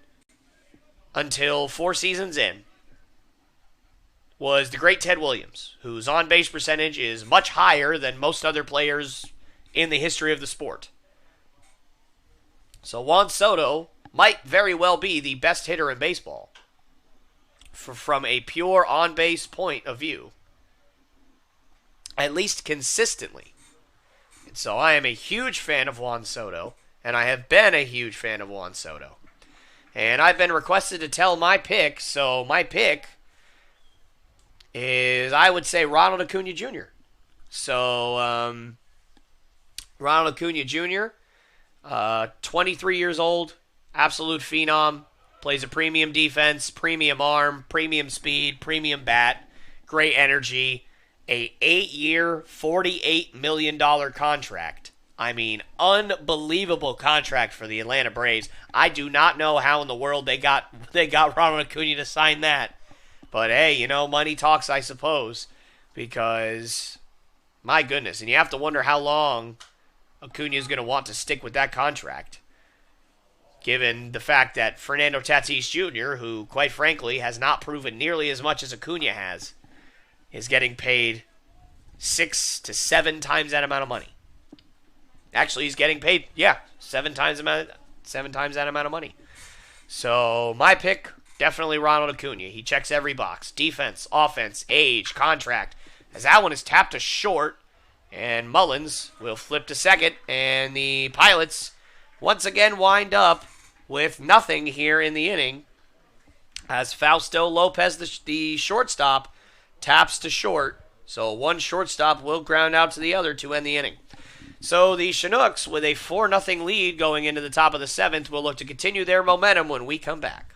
until 4 seasons in, was the great Ted Williams, whose on-base percentage is much higher than most other players in the history of the sport. So Juan Soto might very well be the best hitter in baseball from a pure on-base point of view, at least consistently. And so I am a huge fan of Juan Soto, and I have been a huge fan of Juan Soto. And I've been requested to tell my pick, so my pick is, I would say, Ronald Acuna Jr. So, Ronald Acuna Jr., 23 years old, absolute phenom, plays a premium defense, premium arm, premium speed, premium bat, great energy, a 8-year, $48 million contract. I mean, unbelievable contract for the Atlanta Braves. I do not know how in the world they got Ronald Acuna to sign that. But hey, you know, money talks, I suppose, because my goodness, and you have to wonder how long Acuna is going to want to stick with that contract, given the fact that Fernando Tatis Jr., who, quite frankly, has not proven nearly as much as Acuna has, is getting paid 6 to 7 times that amount of money. Actually, he's getting paid, 7 times that amount of money. So my pick, definitely Ronald Acuna. He checks every box: defense, offense, age, contract. As that one is tapped to short, and Mullins will flip to second, and the Pilots once again wind up with nothing here in the inning, as Fausto Lopez, the shortstop, taps to short. So one shortstop will ground out to the other to end the inning. So the Chinooks, with a 4-0 lead going into the top of the 7th, will look to continue their momentum when we come back.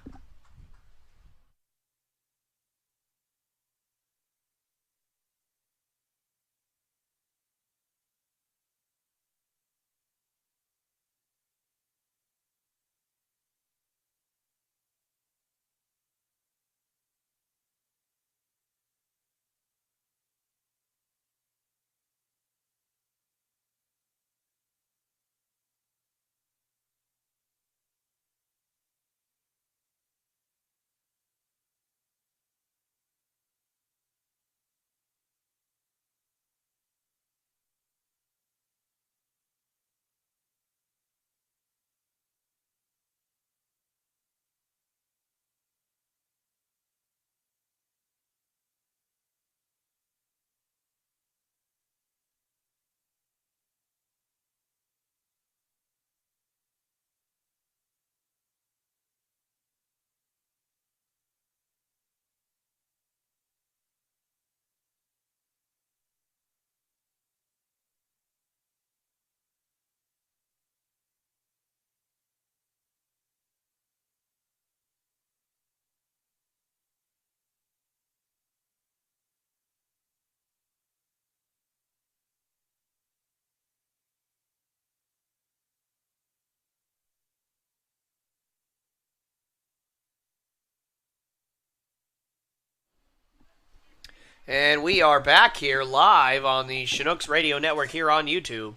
And we are back here live on the Chinooks Radio Network here on YouTube,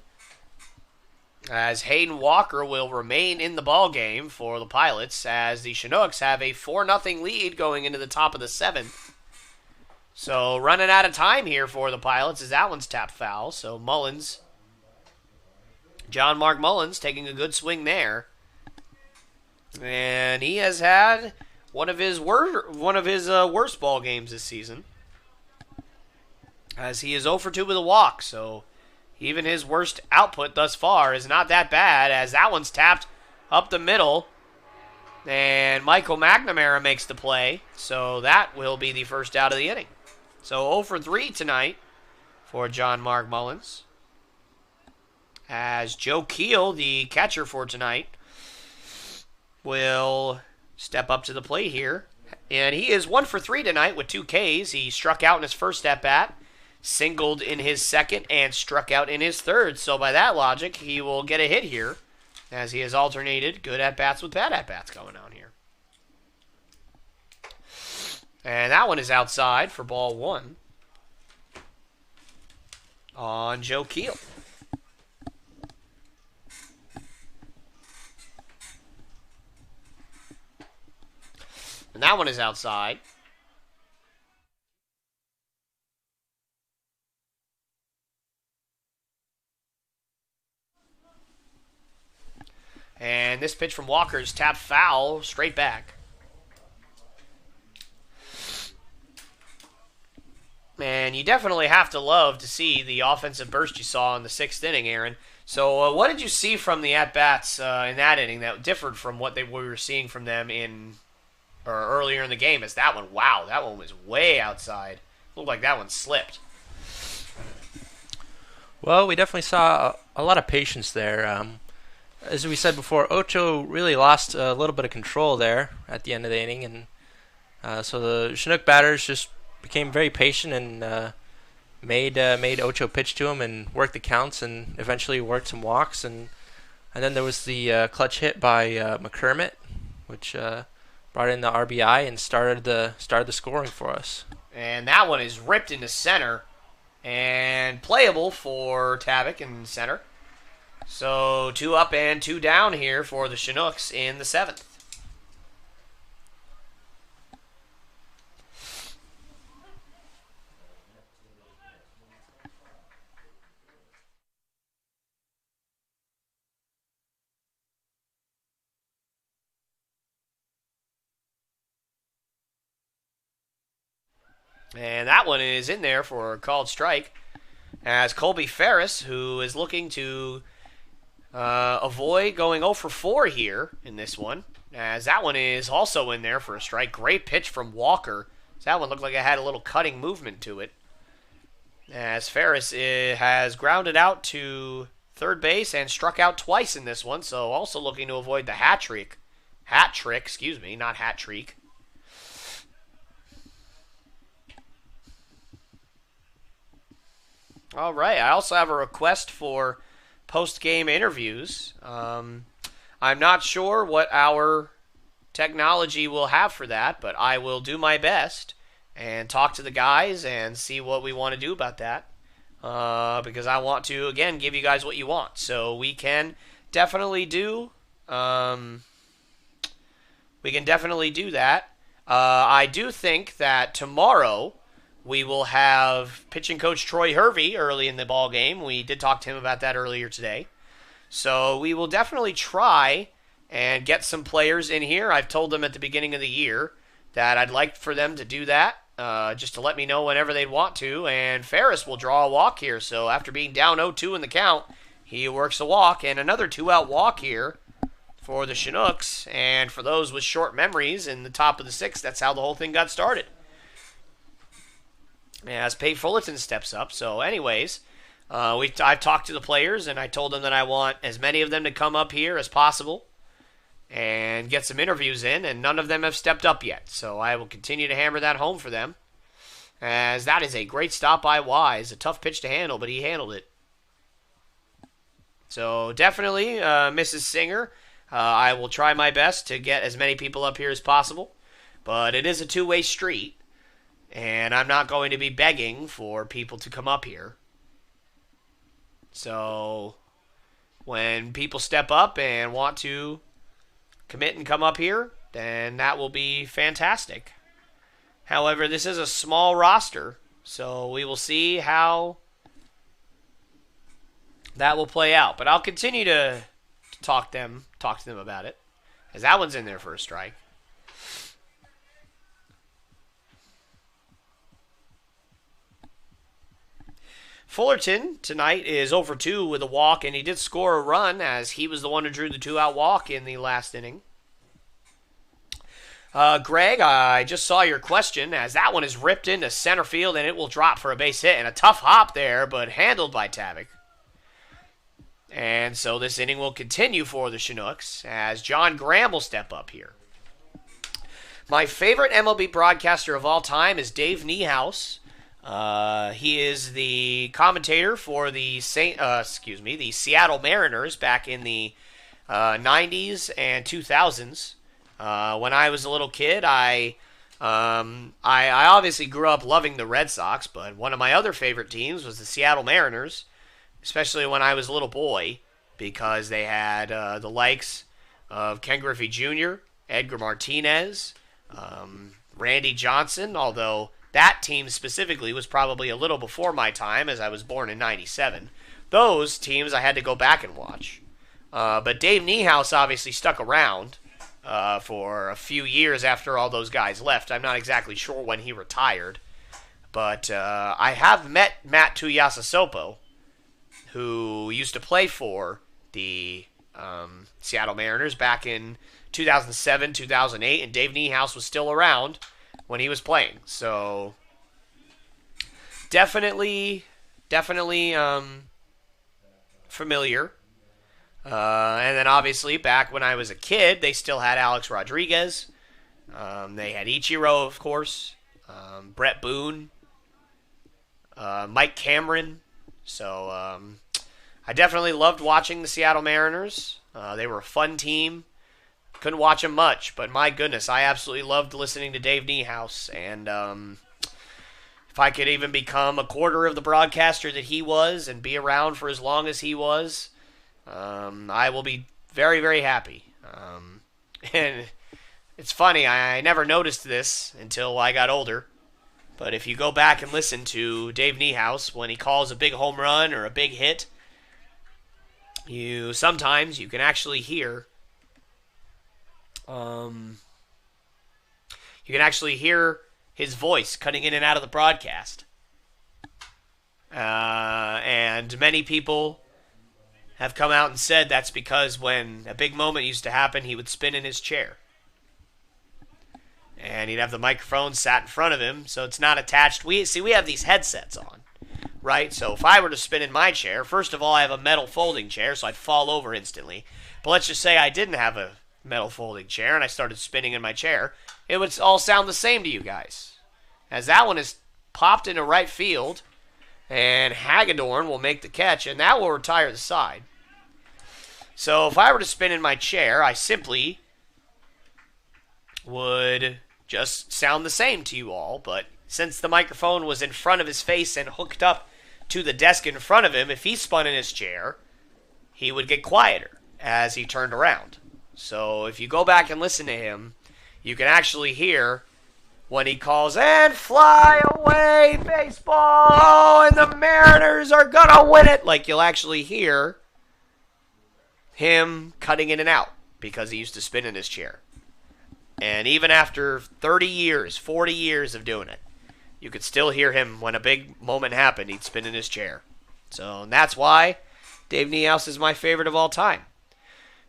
as Hayden Walker will remain in the ball game for the Pilots, as the Chinooks have a 4-0 lead going into the top of the 7th. So running out of time here for the Pilots, as that one's tapped foul. So Mullins, John Mark Mullins, taking a good swing there. And he has had one of his worst ball games this season, as he is 0 for 2 with a walk. So even his worst output thus far is not that bad, as that one's tapped up the middle. And Michael McNamara makes the play, so that will be the first out of the inning. So 0 for 3 tonight for John Mark Mullins, as Joe Keel, the catcher for tonight, will step up to the plate here. And he is 1 for 3 tonight with 2 Ks. He struck out in his first at-bat, singled in his second, and struck out in his third. So by that logic, he will get a hit here, as he has alternated good at-bats with bad at-bats going on here. And that one is outside for ball 1 on Joe Keel. And that one is outside. And this pitch from Walker is tapped foul, straight back. And you definitely have to love to see the offensive burst you saw in the 6th inning, Aaron. So what did you see from the at-bats in that inning that differed from what we were seeing from them earlier in the game? As that one, wow, that one was way outside. Looked like that one slipped. Well, we definitely saw a lot of patience there. As we said before, Ocho really lost a little bit of control there at the end of the inning, and so the Chinook batters just became very patient and made Ocho pitch to him and work the counts, and eventually worked some walks, and then there was the clutch hit by McCormick, which brought in the RBI and started the scoring for us. And that one is ripped into center and playable for Tavik in center. So 2 up and 2 down here for the Chinooks in the 7th. And that one is in there for a called strike, as Colby Ferris, who is looking to avoid going 0 for 4 here in this one, as that one is also in there for a strike. Great pitch from Walker. That one looked like it had a little cutting movement to it, as Ferris has grounded out to third base and struck out twice in this one, so also looking to avoid the hat trick, not hat trick. All right, I also have a request for post-game interviews. I'm not sure what our technology will have for that, but I will do my best and talk to the guys and see what we want to do about that, because I want to, again, give you guys what you want. So we can definitely do that. I do think that tomorrow we will have pitching coach Troy Hervey early in the ball game. We did talk to him about that earlier today. So we will definitely try and get some players in here. I've told them at the beginning of the year that I'd like for them to do that, just to let me know whenever they'd want to. And Ferris will draw a walk here. So after being down 0-2 in the count, he works a walk. And another 2-out walk here for the Chinooks. And for those with short memories in the top of the 6th, that's how the whole thing got started, as Pate Fullerton steps up. So anyways, I've talked to the players, and I told them that I want as many of them to come up here as possible and get some interviews in, and none of them have stepped up yet. So I will continue to hammer that home for them, as that is a great stop by Wise. A tough pitch to handle, but he handled it. So definitely, Mrs. Singer, I will try my best to get as many people up here as possible, but it is a two-way street. And I'm not going to be begging for people to come up here. So when people step up and want to commit and come up here, then that will be fantastic. However, this is a small roster, so we will see how that will play out. But I'll continue to talk to them about it, as that one's in there for a strike. Fullerton tonight is over 2 with a walk, and he did score a run as he was the one who drew the 2-out walk in the last inning. Greg, I just saw your question as that one is ripped into center field and it will drop for a base hit. And a tough hop there, but handled by Tavik. And so this inning will continue for the Chinooks as John Graham will step up here. My favorite MLB broadcaster of all time is Dave Niehaus. He is the commentator for the the Seattle Mariners back in the 90s and 2000s. When I was a little kid, I obviously grew up loving the Red Sox, but one of my other favorite teams was the Seattle Mariners, especially when I was a little boy, because they had the likes of Ken Griffey Jr., Edgar Martinez, Randy Johnson, although that team specifically was probably a little before my time, as I was born in '97. Those teams I had to go back and watch. But Dave Niehaus obviously stuck around for a few years after all those guys left. I'm not exactly sure when he retired. But I have met Matt Tuiasosopo, who used to play for the Seattle Mariners back in 2007, 2008, and Dave Niehaus was still around when he was playing. So definitely familiar. And then obviously back when I was a kid, they still had Alex Rodriguez. They had Ichiro, of course, Brett Boone, Mike Cameron. So I definitely loved watching the Seattle Mariners. They were a fun team. Couldn't watch them much, but my goodness, I absolutely loved listening to Dave Niehaus. And if I could even become a quarter of the broadcaster that he was and be around for as long as he was, I will be very, very happy. And it's funny, I never noticed this until I got older. But if you go back and listen to Dave Niehaus when he calls a big home run or a big hit, sometimes you can actually hear his voice cutting in and out of the broadcast. And many people have come out and said that's because when a big moment used to happen, he would spin in his chair. And he'd have the microphone sat in front of him, so it's not attached. We have these headsets on, right? So if I were to spin in my chair, first of all, I have a metal folding chair, so I'd fall over instantly. But let's just say I didn't have a metal folding chair and I started spinning in my chair, it would all sound the same to you guys. As that one is popped into right field, and Hagedorn will make the catch, and that will retire the side. So if I were to spin in my chair, I simply would just sound the same to you all, but since the microphone was in front of his face and hooked up to the desk in front of him, if he spun in his chair, he would get quieter as he turned around. So if you go back and listen to him, you can actually hear when he calls, and fly away, baseball, and the Mariners are going to win it. Like, you'll actually hear him cutting in and out because he used to spin in his chair. And even after 30 years, 40 years of doing it, you could still hear him when a big moment happened, he'd spin in his chair. So that's why Dave Niehaus is my favorite of all time.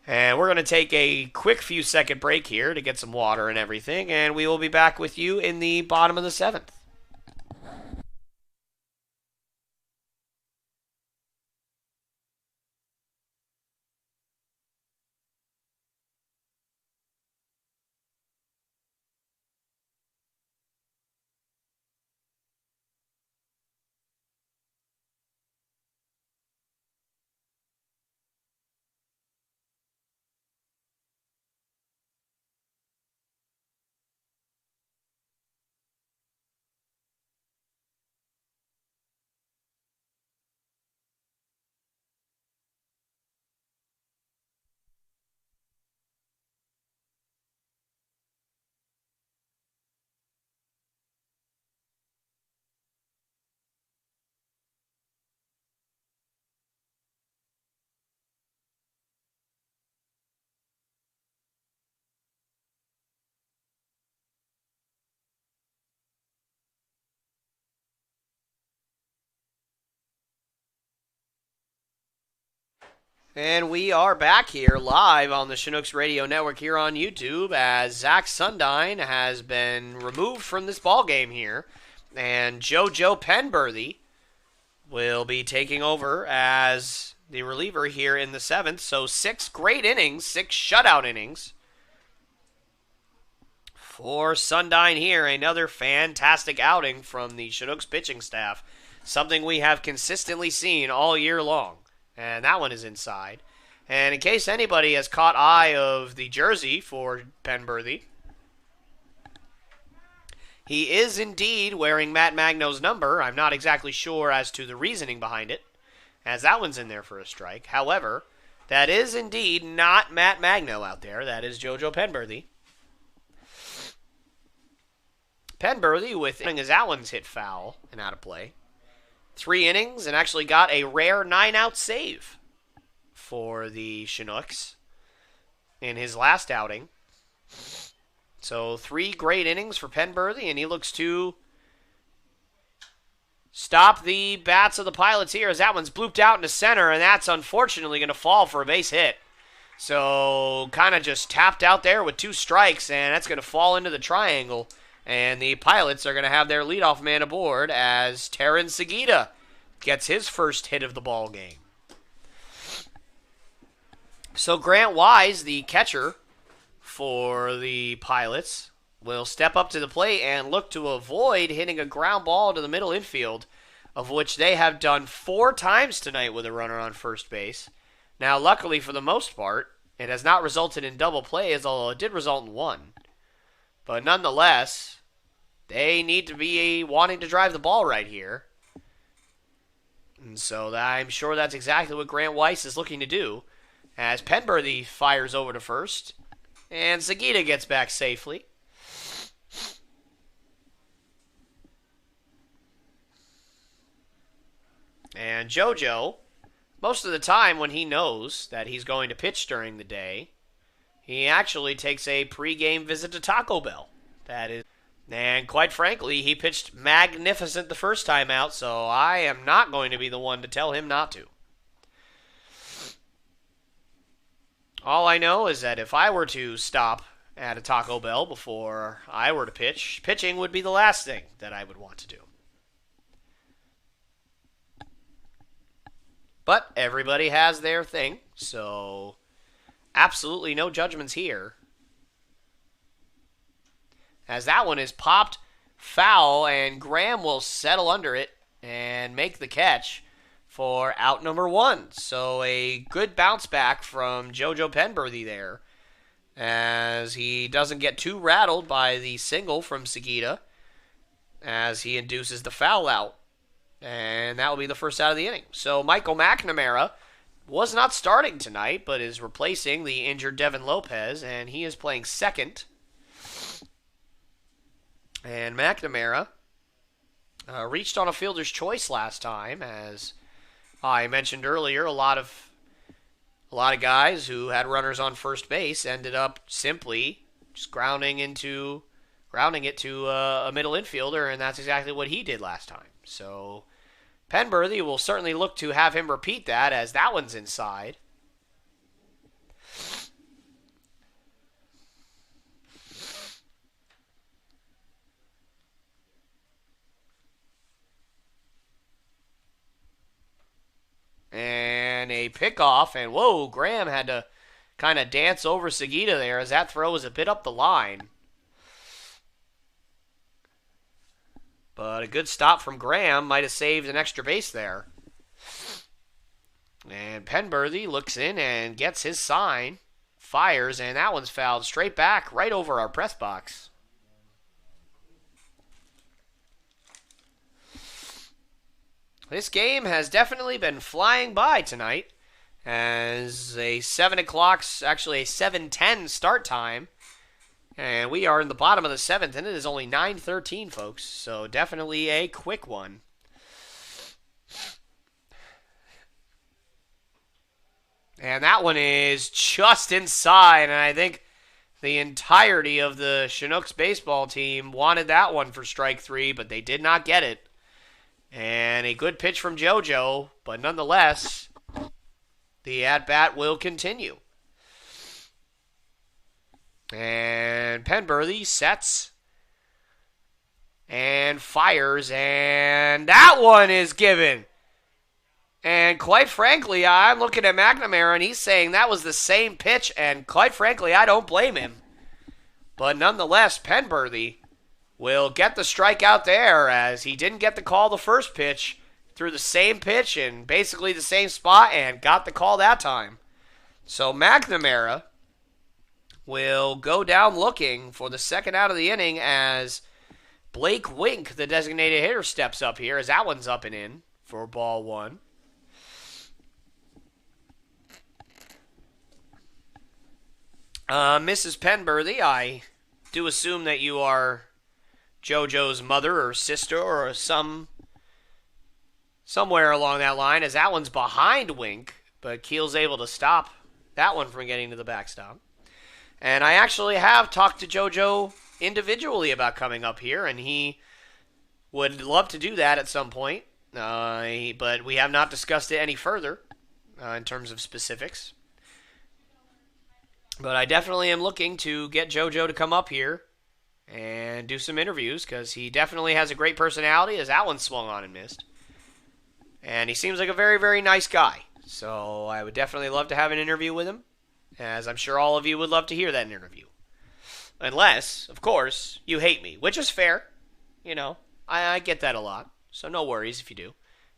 And we're going to take a quick few second break here to get some water and everything, and we will be back with you in the bottom of the 7th. And we are back here live on the Chinooks Radio Network here on YouTube as Zach Sundine has been removed from this ball game here. And JoJo Penberthy will be taking over as the reliever here in the 7th. So 6 great innings, 6 shutout innings for Sundine here. Another fantastic outing from the Chinooks pitching staff. Something we have consistently seen all year long. And that one is inside. And in case anybody has caught eye of the jersey for Penberthy, he is indeed wearing Matt Magno's number. I'm not exactly sure as to the reasoning behind it, as that one's in there for a strike. However, that is indeed not Matt Magno out there. That is JoJo Penberthy. Penberthy with as that one's hit foul and out of play. 3 innings and actually got a rare 9-out save for the Chinooks in his last outing. So 3 great innings for Penberthy, and he looks to stop the bats of the Pilots here as that one's blooped out into center, and that's unfortunately going to fall for a base hit. So kind of just tapped out there with 2 strikes, and that's going to fall into the triangle. And the Pilots are going to have their leadoff man aboard as Terran Segita gets his first hit of the ball game. So Grant Wise, the catcher for the Pilots, will step up to the plate and look to avoid hitting a ground ball to the middle infield, of which they have done 4 times tonight with a runner on first base. Now, luckily for the most part, it has not resulted in double plays, although it did result in 1. But nonetheless, they need to be wanting to drive the ball right here. And so I'm sure that's exactly what Grant Weiss is looking to do, as Penberthy fires over to first, and Segita gets back safely. And JoJo, most of the time when he knows that he's going to pitch during the day, he actually takes a pregame visit to Taco Bell. And quite frankly, he pitched magnificent the first time out, so I am not going to be the one to tell him not to. All I know is that if I were to stop at a Taco Bell before I were to pitch, pitching would be the last thing that I would want to do. But everybody has their thing, so absolutely no judgments here. As that one is popped foul, and Graham will settle under it and make the catch for out number 1. So a good bounce back from JoJo Penberthy there, as he doesn't get too rattled by the single from Segita as he induces the foul out. And that will be the first out of the inning. So Michael McNamara was not starting tonight, but is replacing the injured Devin Lopez, and he is playing second. And McNamara reached on a fielder's choice last time, as I mentioned earlier. A lot of guys who had runners on first base ended up simply just grounding it to a middle infielder, and that's exactly what he did last time. So Penberthy will certainly look to have him repeat that, as that one's inside. And a pickoff, and whoa, Graham had to kind of dance over Segita there as that throw was a bit up the line. But a good stop from Graham might have saved an extra base there. And Penberthy looks in and gets his sign, fires, and that one's fouled straight back right over our press box. This game has definitely been flying by tonight, as a 7 o'clock, actually a 7:10 start time, and we are in the bottom of the 7th, and it is only 9:13, folks, so definitely a quick one. And that one is just inside, and I think the entirety of the Chinooks baseball team wanted that one for strike 3, but they did not get it. And a good pitch from JoJo, but nonetheless, The at-bat will continue. And Penberthy sets and fires, and that one is given. And quite frankly, I'm looking at McNamara, and he's saying that was the same pitch, and quite frankly, I don't blame him. But nonetheless, Penberthy will get the strikeout there, as he didn't get the call the first pitch, threw the same pitch in basically the same spot, and got the call that time. So McNamara will go down looking for the second out of the inning, as Blake Wink, the designated hitter, steps up here, as that one's up and in for ball one. Mrs. Penberthy, I do assume that you are JoJo's mother or sister or somewhere along that line, as that one's behind Wink, but Keel's able to stop that one from getting to the backstop. And I actually have talked to JoJo individually about coming up here, and he would love to do that at some point, but we have not discussed it any further in terms of specifics. But I definitely am looking to get JoJo to come up here and do some interviews, because he definitely has a great personality, as that one swung on and missed. And he seems like a very, very nice guy. So I would definitely love to have an interview with him, as I'm sure all of you would love to hear that interview. Unless, of course, you hate me, which is fair. You know, I get that a lot. So no worries if you do.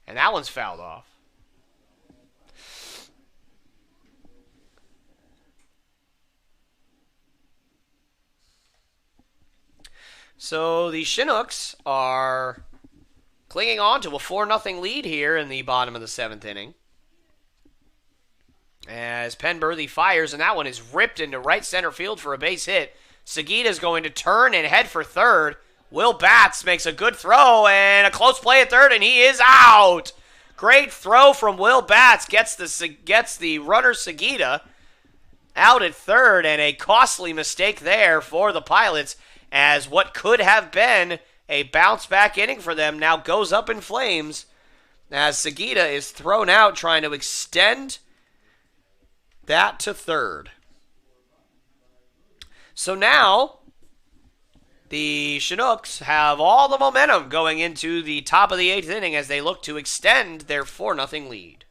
And that one's fouled off. So the Chinooks are clinging on to a 4-0 lead here in the bottom of the 7th inning, as Penberthy fires, and that one is ripped into right center field for a base hit. Segita's going to turn and head for third. Will Batts makes a good throw, and a close play at third, and he is out. Great throw from Will Batts. Gets the runner Segita out at third, and a costly mistake there for the Pilots, as what could have been a bounce-back inning for them now goes up in flames, as Segita is thrown out trying to extend that to third. So now the Chinooks have all the momentum going into the top of the 8th inning, as they look to extend their 4-0 lead.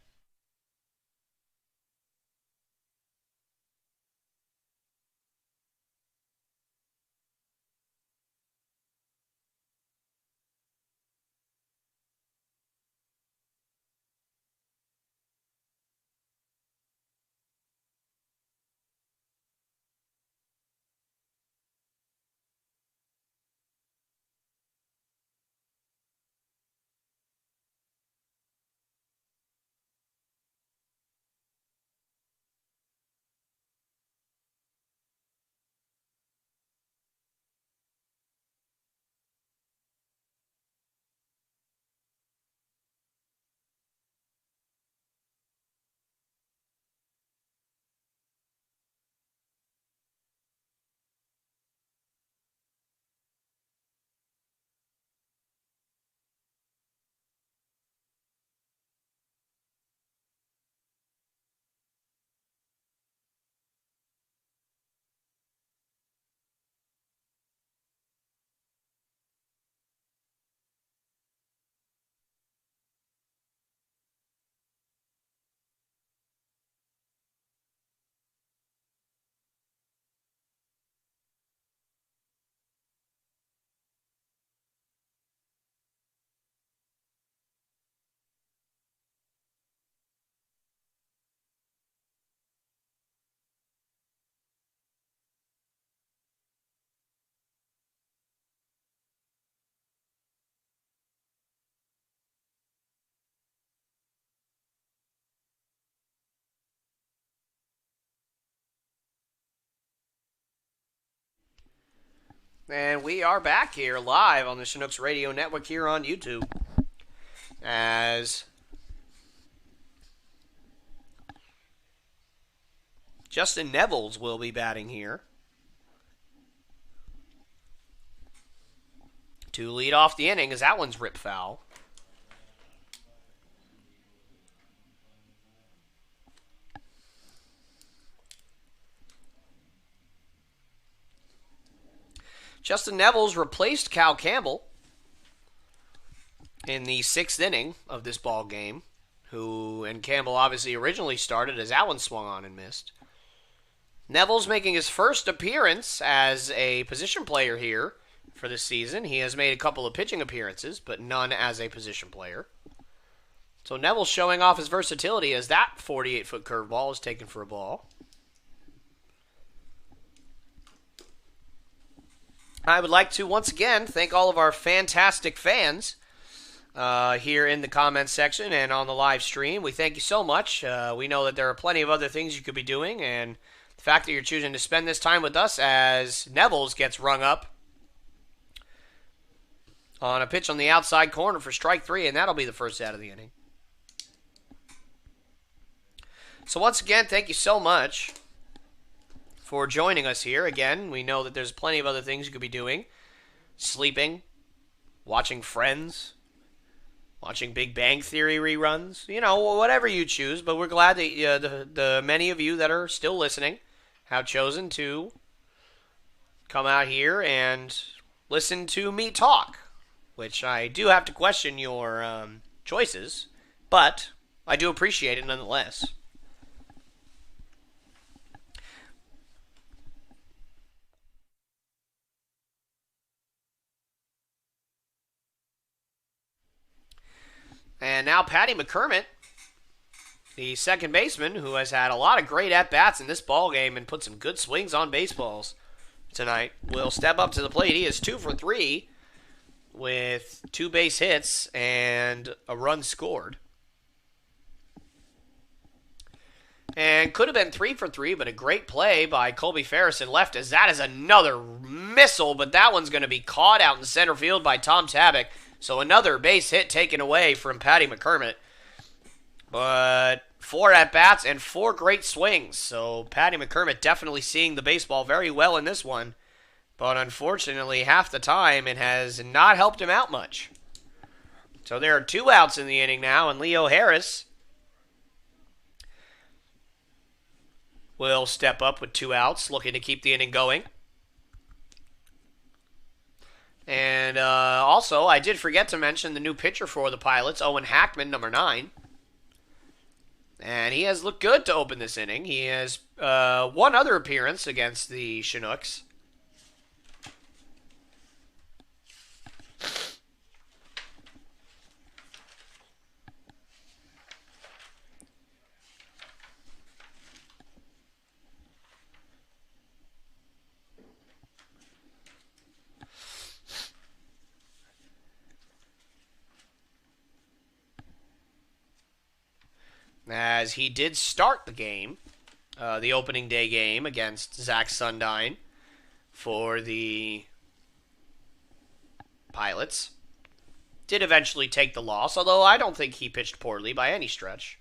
And we are back here live on the Chinooks Radio Network here on YouTube, as Justin Nevels will be batting here to lead off the inning, as that one's ripped foul. Justin Nevels replaced Cal Campbell in the 6th inning of this ball game, and Campbell obviously originally started as Allen swung on and missed. Nevels making his first appearance as a position player here for this season. He has made a couple of pitching appearances, but none as a position player. So Nevels showing off his versatility as that 48-foot curveball is taken for a ball. I would like to once again thank all of our fantastic fans here in the comments section and on the live stream. We thank you so much. We know that there are plenty of other things you could be doing, and the fact that you're choosing to spend this time with us as Nevels gets rung up on a pitch on the outside corner for strike 3, and that'll be the first out of the inning. So once again, thank you so much for joining us here. Again, we know that there's plenty of other things you could be doing. Sleeping, watching Friends, watching Big Bang Theory reruns, whatever you choose. But we're glad that the many of you that are still listening have chosen to come out here and listen to me talk, which I do have to question your choices, but I do appreciate it nonetheless. And now Patty McCormick, the second baseman, who has had a lot of great at-bats in this ball game and put some good swings on baseballs tonight, will step up to the plate. He is 2 for 3 with 2 base hits and a run scored. And could have been 3 for 3, but a great play by Colby Ferris in left, as that is another missile, but that one's going to be caught out in center field by Tom Tabak. So another base hit taken away from Patty McCormick. But 4 at-bats and 4 great swings. So Patty McCormick definitely seeing the baseball very well in this one. But unfortunately, half the time, it has not helped him out much. So there are 2 outs in the inning now, and Leo Harris will step up with 2 outs, looking to keep the inning going. And also, I did forget to mention the new pitcher for the Pilots, Owen Hackman, number 9. And he has looked good to open this inning. He has one other appearance against the Chinooks. As he did start the game, the opening day game against Zach Sundine for the Pilots. Did eventually take the loss, although I don't think he pitched poorly by any stretch.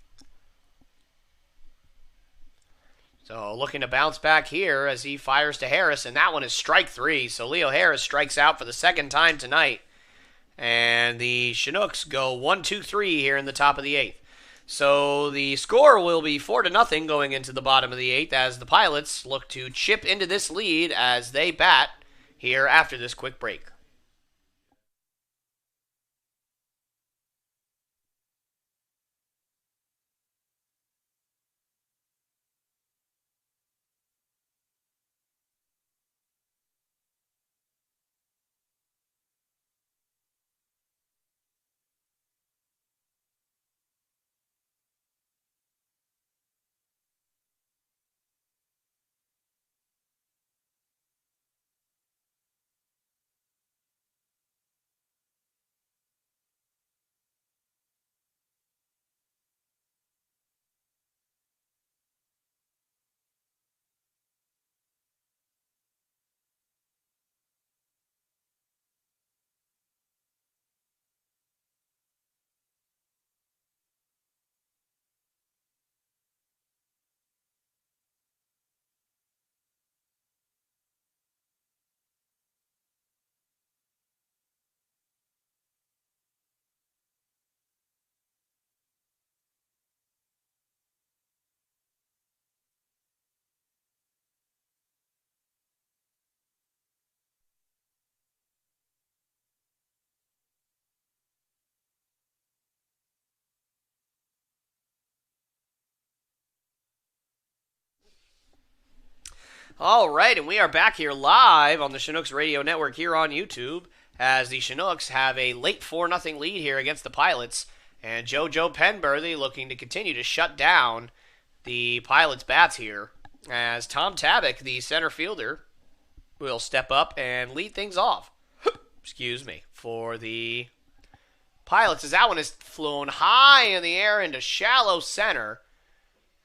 So looking to bounce back here as he fires to Harris, and that one is strike 3. So Leo Harris strikes out for the second time tonight. And the Chinooks go 1-2-3 here in the top of the 8th. So the score will be 4-0 going into the bottom of the 8th as the Pilots look to chip into this lead as they bat here after this quick break. All right, and we are back here live on the Chinooks Radio Network here on YouTube as the Chinooks have a late 4-0 lead here against the Pilots, and JoJo Penberthy looking to continue to shut down the Pilots' bats here as Tom Tabak, the center fielder, will step up and lead things off. Excuse me, for the Pilots as that one is flown high in the air into shallow center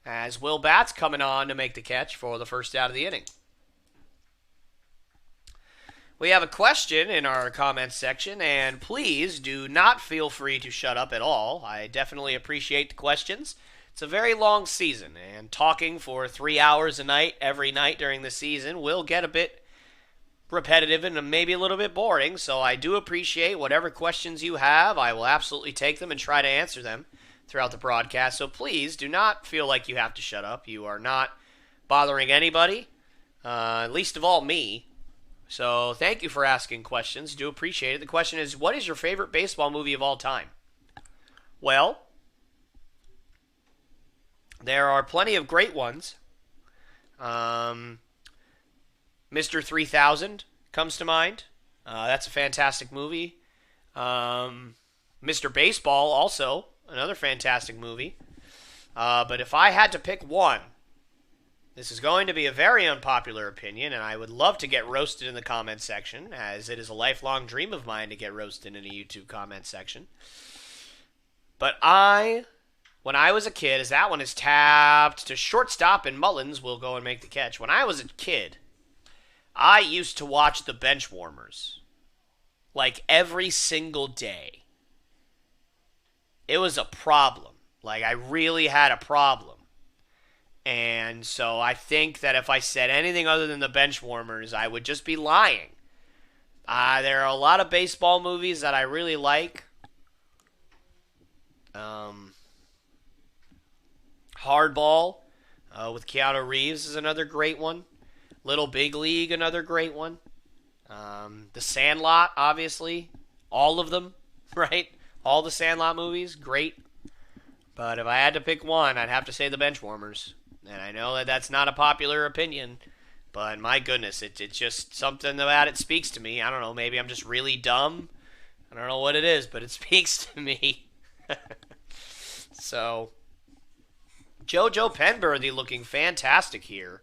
as Will Batts coming on to make the catch for the first out of the inning. We have a question in our comments section, and please do not feel free to shut up at all. I definitely appreciate the questions. It's a very long season, and talking for 3 hours a night, every night during the season, will get a bit repetitive and maybe a little bit boring, so I do appreciate whatever questions you have. I will absolutely take them and try to answer them throughout the broadcast, so please do not feel like you have to shut up. You are not bothering anybody, least of all me. So thank you for asking questions. Do appreciate it. The question is, what is your favorite baseball movie of all time? Well, there are plenty of great ones. Mr. 3000 comes to mind. That's a fantastic movie. Mr. Baseball, also another fantastic movie. But if I had to pick one, this is going to be a very unpopular opinion, and I would love to get roasted in the comment section, as it is a lifelong dream of mine to get roasted in a YouTube comment section. But when I was a kid, as that one is tapped to shortstop and Mullins will go and make the catch. When I was a kid, I used to watch the bench warmers like every single day. It was a problem. Like, I really had a problem. And so I think that if I said anything other than the bench warmers, I would just be lying. There are a lot of baseball movies that I really like. Hardball with Keanu Reeves is another great one. Little Big League, another great one. The Sandlot, obviously. All of them, right? All the Sandlot movies, great. But if I had to pick one, I'd have to say the Benchwarmers. And I know that that's not a popular opinion, but my goodness, it's just something about it speaks to me. I don't know, maybe I'm just really dumb. I don't know what it is, but it speaks to me. So, JoJo Penberthy looking fantastic here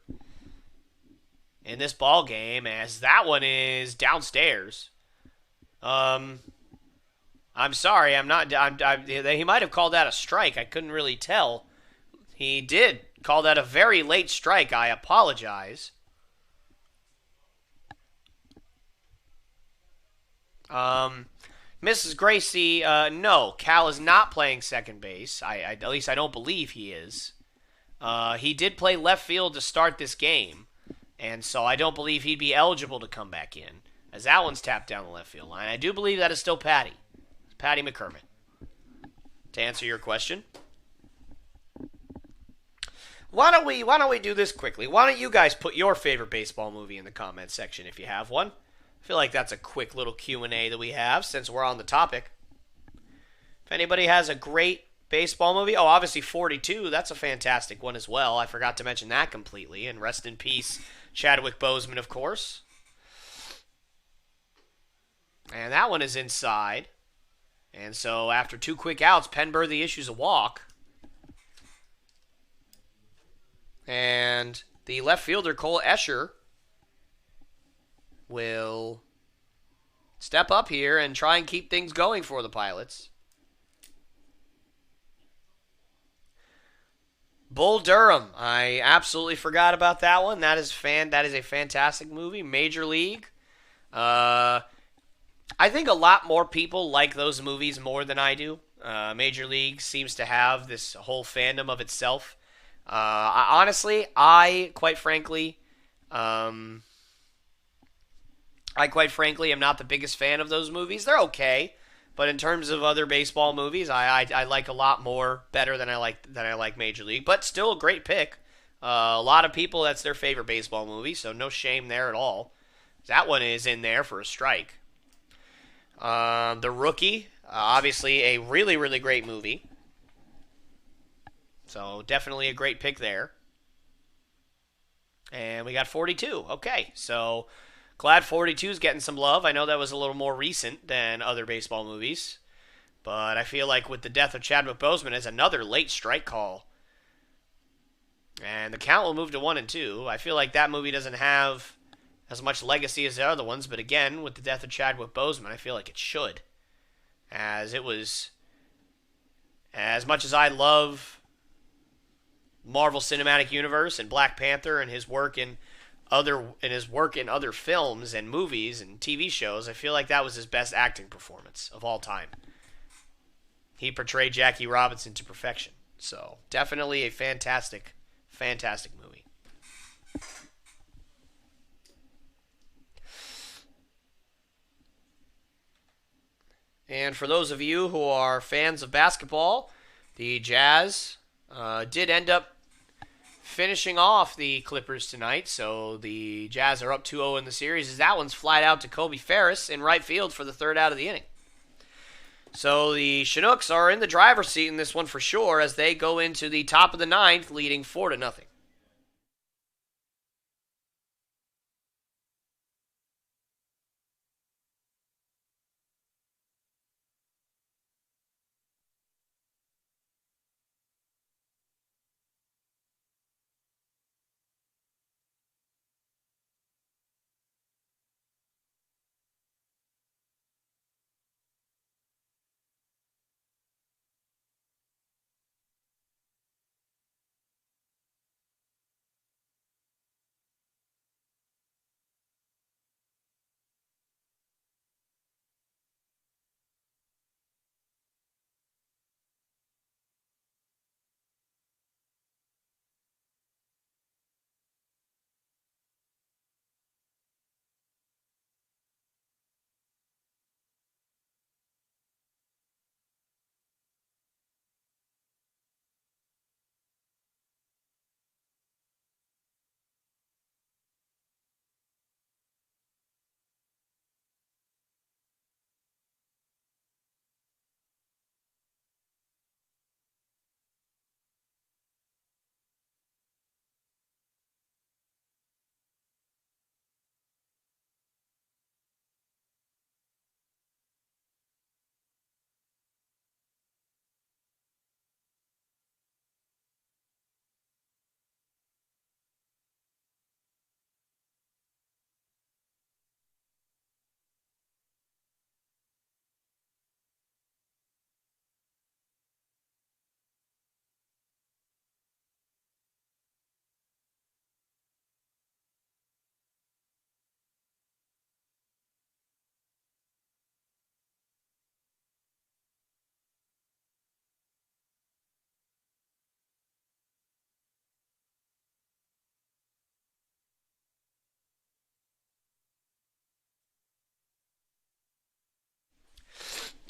in this ball game, as that one is downstairs. I'm sorry, I'm not. He might have called that a strike. I couldn't really tell. He did call that a very late strike. I apologize. Mrs. Gracie, no, Cal is not playing second base. At least I don't believe he is. He did play left field to start this game, and so I don't believe he'd be eligible to come back in, as that one's tapped down the left field line. I do believe that is still Patty McCormick. To answer your question, why don't we do this quickly? Why don't you guys put your favorite baseball movie in the comments section if you have one? I feel like that's a quick little Q&A that we have since we're on the topic. If anybody has a great baseball movie, obviously 42, that's a fantastic one as well. I forgot to mention that completely. And rest in peace, Chadwick Boseman, of course. And that one is inside. And so after 2 quick outs, Penberthy issues a walk. And the left fielder, Cole Escher, will step up here and try and keep things going for the Pilots. Bull Durham. I absolutely forgot about that one. That is a fantastic movie. Major League. I think a lot more people like those movies more than I do. Major League seems to have this whole fandom of itself. I quite frankly am not the biggest fan of those movies. They're okay, but in terms of other baseball movies, I like a lot more better than I like Major League. But still a great pick. A lot of people, that's their favorite baseball movie, so no shame there at all. That one is in there for a strike. The Rookie, obviously a really, really great movie. So definitely a great pick there. And we got 42. Okay, so glad 42 is getting some love. I know that was a little more recent than other baseball movies, but I feel like with the death of Chadwick Boseman as another late strike call, and the count will move to 1-2. I feel like that movie doesn't have as much legacy as the other ones, but again, with the death of Chadwick Boseman, I feel like it should. As it was, as much as I love Marvel Cinematic Universe and Black Panther and his work in other films and movies and TV shows, I feel like that was his best acting performance of all time. He portrayed Jackie Robinson to perfection. So, definitely a fantastic, fantastic movie. And for those of you who are fans of basketball, the Jazz did end up finishing off the Clippers tonight. So the Jazz are up 2-0 in the series. As that one's flied out to Kobe Ferris in right field for the third out of the inning. So the Chinooks are in the driver's seat in this one for sure as they go into the top of the ninth, leading 4-0.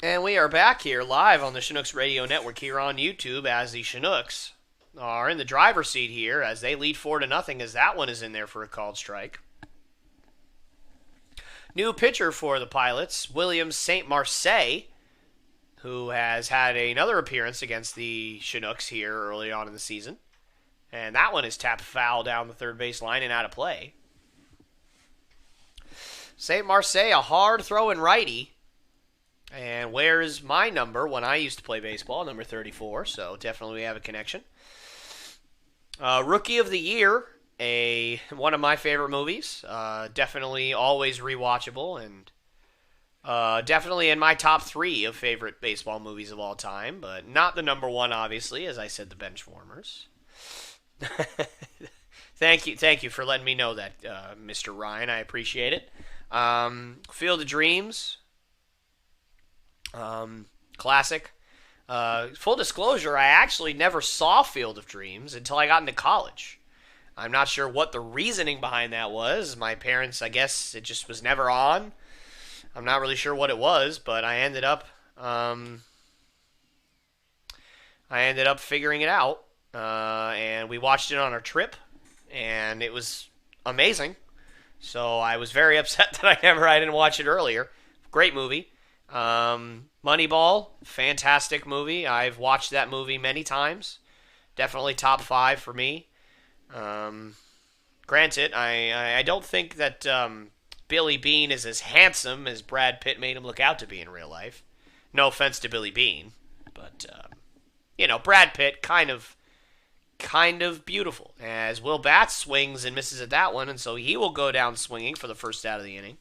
And we are back here live on the Chinooks Radio Network here on YouTube as the Chinooks are in the driver's seat here as they lead 4-0 as that one is in there for a called strike. New pitcher for the Pilots, William St. Marseille, who has had another appearance against the Chinooks here early on in the season. And that one is tapped foul down the third base line and out of play. St. Marseille, a hard throwing righty, and wears my number when I used to play baseball, number 34, so definitely we have a connection. Rookie of the Year, one of my favorite movies. Definitely always rewatchable, and definitely in my top 3 of favorite baseball movies of all time, but not the number 1, obviously, as I said, the Benchwarmers. Thank you for letting me know that, Mr. Ryan. I appreciate it. Field of Dreams, classic. Full disclosure, I actually never saw Field of Dreams until I got into college. I'm not sure what the reasoning behind that was. My parents, I guess, it just was never on. I'm not really sure what it was, but I ended up figuring it out, and we watched it on our trip, and it was amazing. So I was very upset that I didn't watch it earlier. Great movie. Moneyball, fantastic movie. I've watched that movie many times. Definitely top 5 for me. Granted, I don't think that Billy Bean is as handsome as Brad Pitt made him look out to be in real life. No offense to Billy Bean, but Brad Pitt kind of beautiful. As Will Batts swings and misses at that one, and so he will go down swinging for the first out of the inning.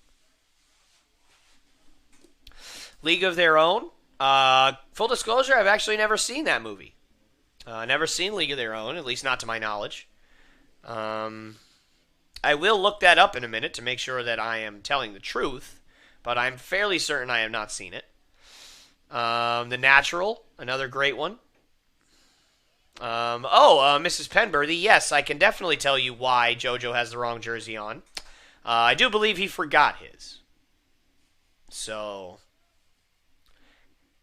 League of Their Own. Full disclosure, I've actually never seen that movie. Never seen League of Their Own, at least not to my knowledge. Um, I will look that up in a minute to make sure that I am telling the truth, but I'm fairly certain I have not seen it. The Natural, another great one. Mrs. Penberthy, yes, I can definitely tell you why JoJo has the wrong jersey on. I do believe he forgot his. So,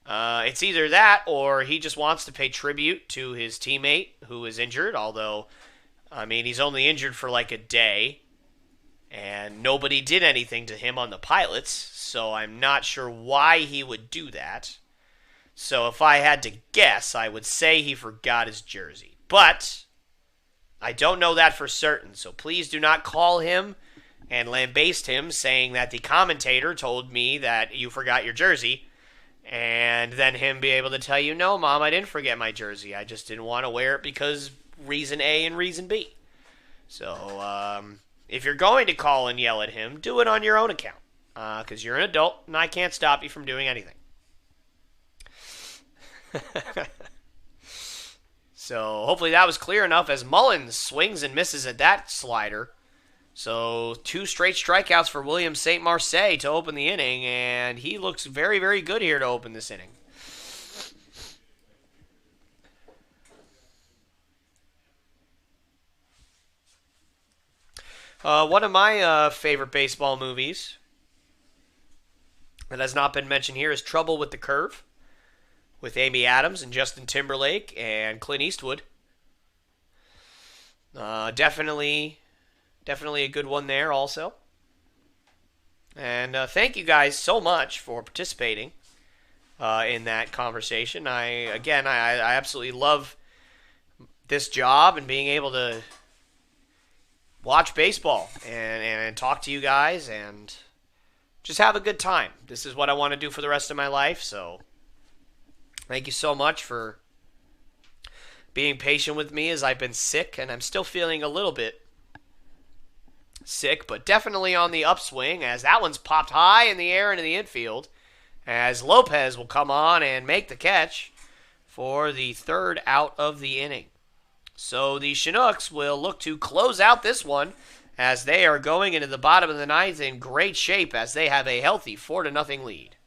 it's either that or he just wants to pay tribute to his teammate who is injured, although, I mean, he's only injured for like a day, and nobody did anything to him on the pilots, so I'm not sure why he would do that. So if I had to guess, I would say he forgot his jersey. But I don't know that for certain, so please do not call him and lambaste him saying that the commentator told me that you forgot your jersey, and then him be able to tell you, no, Mom, I didn't forget my jersey. I just didn't want to wear it because reason A and reason B. So if you're going to call and yell at him, do it on your own account, because you're an adult, and I can't stop you from doing anything. So hopefully that was clear enough as Mullins swings and misses at that slider. So 2 straight strikeouts for William St. Marseille to open the inning, and he looks very, very good here to open this inning. One of my favorite baseball movies that has not been mentioned here is Trouble with the Curve, with Amy Adams and Justin Timberlake and Clint Eastwood. Definitely a good one there also. And thank you guys so much for participating in that conversation. I absolutely love this job and being able to watch baseball and talk to you guys and just have a good time. This is what I want to do for the rest of my life, so thank you so much for being patient with me as I've been sick, and I'm still feeling a little bit sick, but definitely on the upswing as that one's popped high in the air into the infield as Lopez will come on and make the catch for the third out of the inning. So the Chinooks will look to close out this one as they are going into the bottom of the ninth in great shape as they have a healthy 4-0 lead.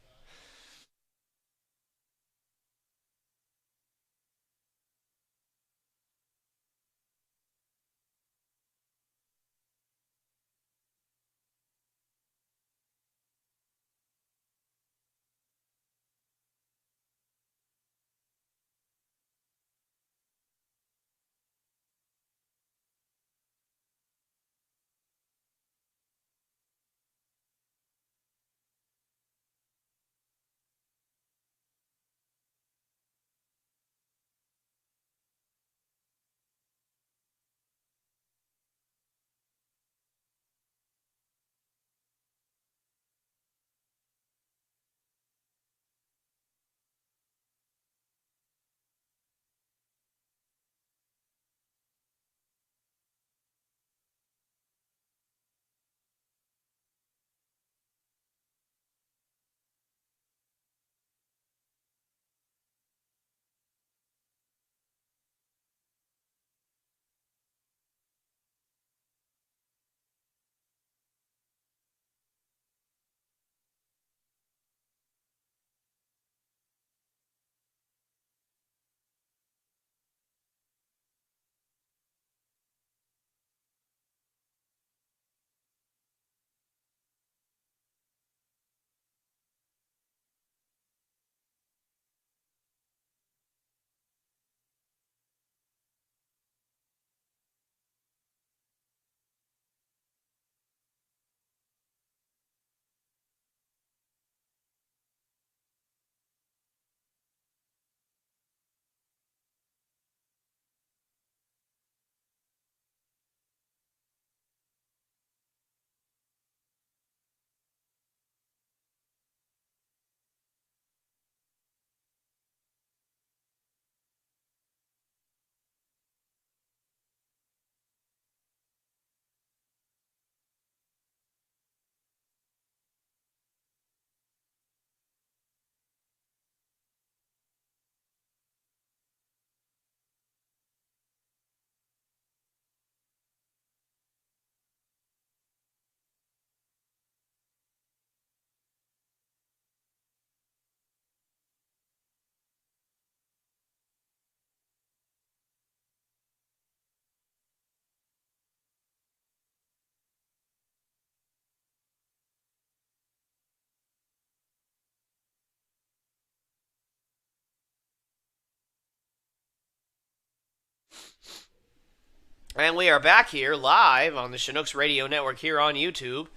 And we are back here live on the Chinooks Radio Network here on YouTube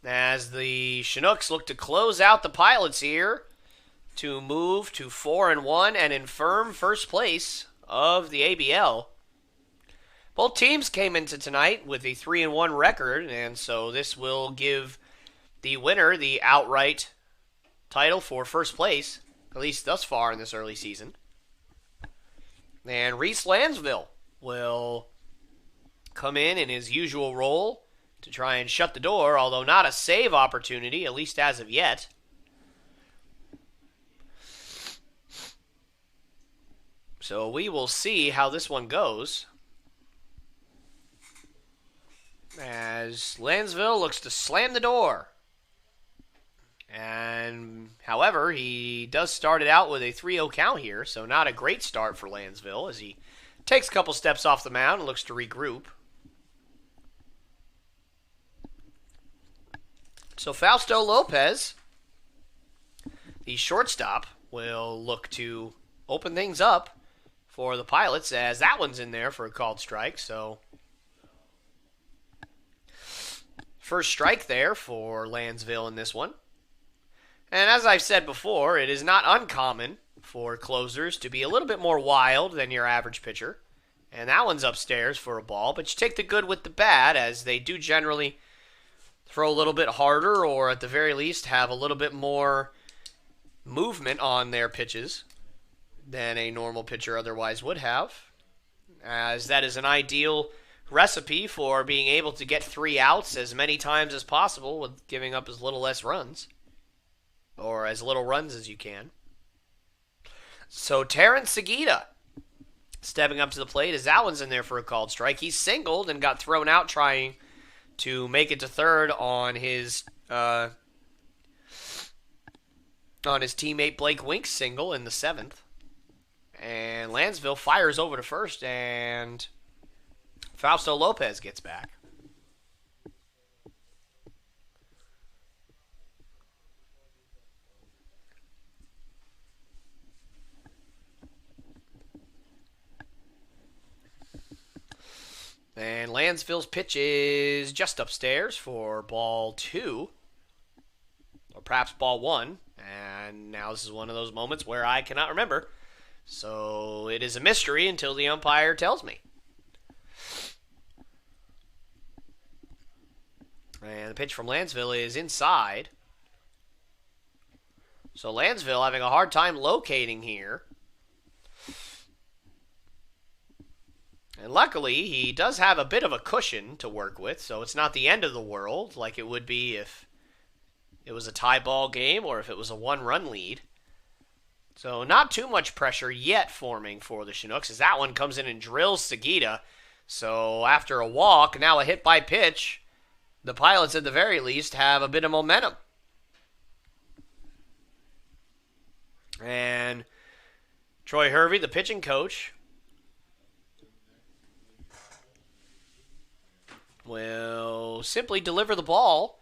as the Chinooks look to close out the Pilots here to move to 4-1 and in firm first place of the ABL. Both teams came into tonight with a 3-1 record, and so this will give the winner the outright title for first place, at least thus far in this early season. And Reese Lansville will come in his usual role to try and shut the door, although not a save opportunity, at least as of yet. So we will see how this one goes, as Lansville looks to slam the door. And, however, he does start it out with a 3-0 count here, so not a great start for Lansville as he takes a couple steps off the mound and looks to regroup. So Fausto Lopez, the shortstop, will look to open things up for the Pilots, as that one's in there for a called strike. So first strike there for Lansville in this one. And as I've said before, it is not uncommon for closers to be a little bit more wild than your average pitcher. And that one's upstairs for a ball, but you take the good with the bad, as they do generally throw a little bit harder, or at the very least have a little bit more movement on their pitches than a normal pitcher otherwise would have, as that is an ideal recipe for being able to get 3 outs as many times as possible with giving up as little less runs, or as little runs as you can. So Terrence Segita stepping up to the plate, as that one's in there for a called strike. He singled and got thrown out trying to make it to third on his teammate Blake Wink's single in the 7th. And Lansville fires over to first, and Fausto Lopez gets back. And Lansville's pitch is just upstairs for ball 2, or perhaps ball 1. And now this is one of those moments where I cannot remember. So it is a mystery until the umpire tells me. And the pitch from Lansville is inside. So Lansville having a hard time locating here. And luckily, he does have a bit of a cushion to work with, so it's not the end of the world like it would be if it was a tie ball game or if it was a 1-run lead. So not too much pressure yet forming for the Chinooks, as that one comes in and drills Segita. So after a walk, now a hit by pitch, the Pilots at the very least have a bit of momentum. And Troy Hervey, the pitching coach, will simply deliver the ball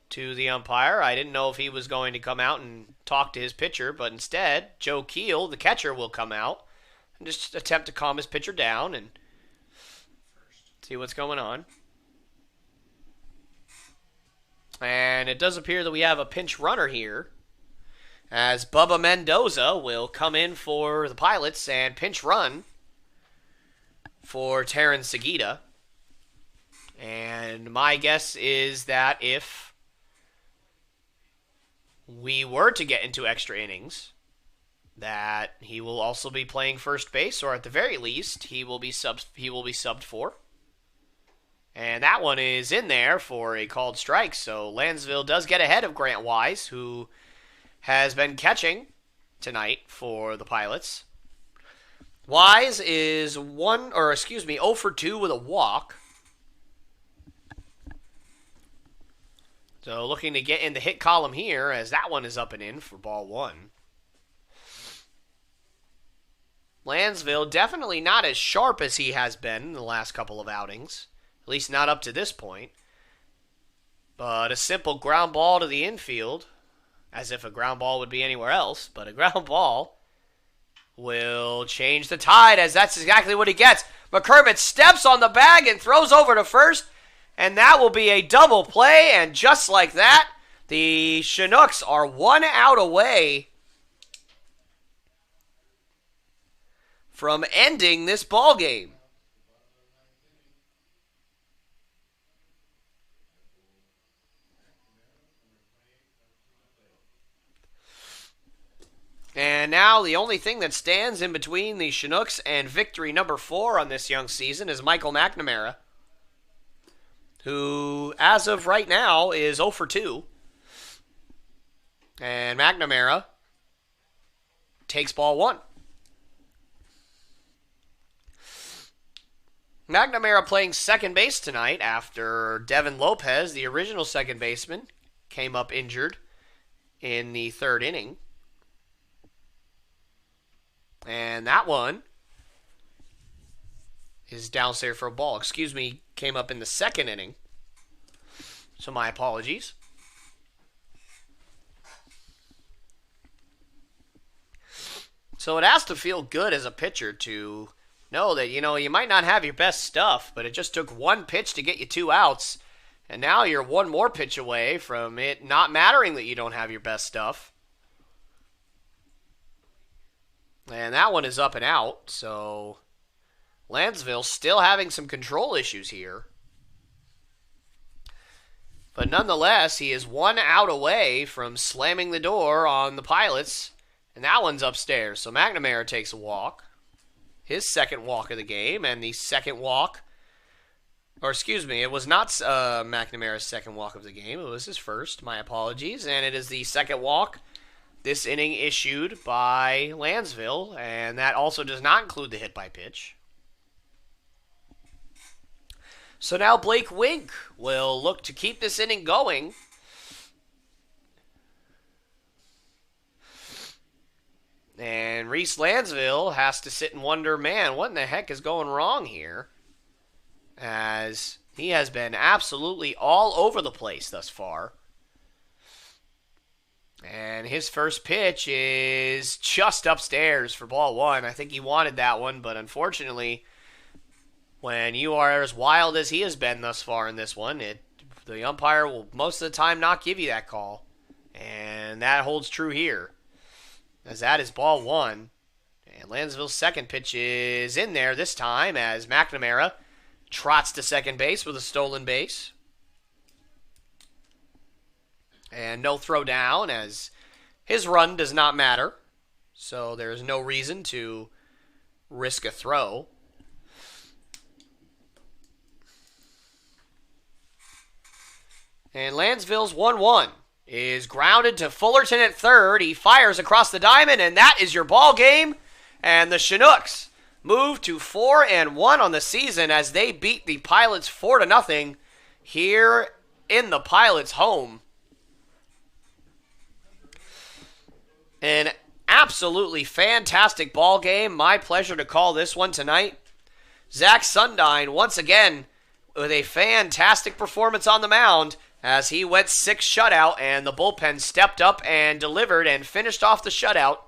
to the umpire. I didn't know if he was going to come out and talk to his pitcher, but instead, Joe Keel, the catcher, will come out and just attempt to calm his pitcher down and see what's going on. And it does appear that we have a pinch runner here, as Bubba Mendoza will come in for the Pilots and pinch run for Terrence Segita. And my guess is that if we were to get into extra innings, that he will also be playing first base, or at the very least, he will be subbed for. And that one is in there for a called strike, so Lansville does get ahead of Grant Wise, who has been catching tonight for the Pilots. Wise is 0 for 2 with a walk. So looking to get in the hit column here, as that one is up and in for ball 1. Lansville definitely not as sharp as he has been in the last couple of outings, at least not up to this point. But a simple ground ball to the infield, as if a ground ball would be anywhere else, but a ground ball will change the tide, as that's exactly what he gets. McCormick steps on the bag and throws over to first, and that will be a double play, and just like that, the Chinooks are 1 out away from ending this ball game. And now the only thing that stands in between the Chinooks and victory number 4 on this young season is Michael McNamara, who, as of right now, is 0 for 2. And McNamara takes ball 1. McNamara playing second base tonight after Devin Lopez, the original second baseman, came up injured in the 3rd inning. And that one is downstairs for a ball. Excuse me, came up in the 2nd inning. So my apologies. So it has to feel good as a pitcher to know that, you might not have your best stuff, but it just took 1 pitch to get you 2 outs. And now you're 1 more pitch away from it not mattering that you don't have your best stuff. And that one is up and out, so Lansville still having some control issues here. But nonetheless, he is 1 out away from slamming the door on the Pilots, and that one's upstairs. So McNamara takes a walk, his 2nd walk of the game, and the 2nd walk, or excuse me, it was not McNamara's 2nd walk of the game, it was his first, my apologies, and it is the 2nd walk this inning issued by Lansville, and that also does not include the hit by pitch. So now Blake Wink will look to keep this inning going. And Reese Lansville has to sit and wonder, man, what in the heck is going wrong here? As he has been absolutely all over the place thus far. And his first pitch is just upstairs for ball 1. I think he wanted that one, but unfortunately, when you are as wild as he has been thus far in this one, the umpire will most of the time not give you that call. And that holds true here, as that is ball 1. And Lansville's 2nd pitch is in there this time as McNamara trots to second base with a stolen base. And no throw down, as his run does not matter. So there is no reason to risk a throw. And Lansville's 1-1 is grounded to Fullerton at 3rd. He fires across the diamond, and that is your ball game. And the Chinooks move to 4-1 on the season as they beat the Pilots 4-0 here in the Pilots' home. An absolutely fantastic ball game. My pleasure to call this one tonight. Zach Sundine, once again, with a fantastic performance on the mound as he went 6 shutout, and the bullpen stepped up and delivered and finished off the shutout.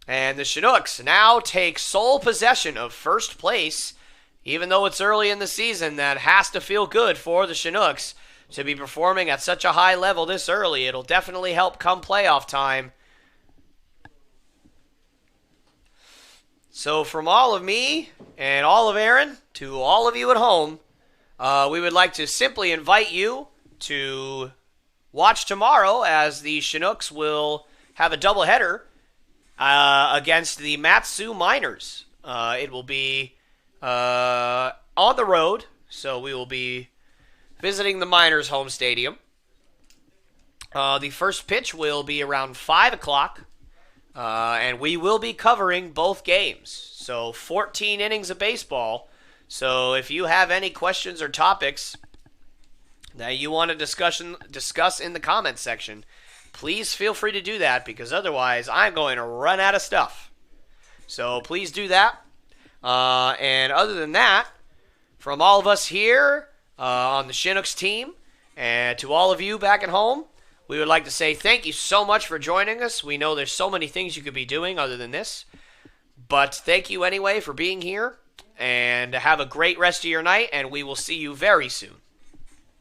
And the Chinooks now take sole possession of first place. Even though it's early in the season, that has to feel good for the Chinooks to be performing at such a high level this early. It'll definitely help come playoff time. So from all of me and all of Aaron to all of you at home, we would like to simply invite you to watch tomorrow as the Chinooks will have a doubleheader against the Matsu Miners. It will be on the road, so we will be visiting the Miners' home stadium. The first pitch will be around 5 o'clock, and we will be covering both games. So 14 innings of baseball. So if you have any questions or topics that you want to discuss in the comments section, please feel free to do that, because otherwise I'm going to run out of stuff. So please do that. And other than that, from all of us here on the Chinooks team, and to all of you back at home, we would like to say thank you so much for joining us. We know there's so many things you could be doing other than this, but thank you anyway for being here. And have a great rest of your night, and we will see you very soon.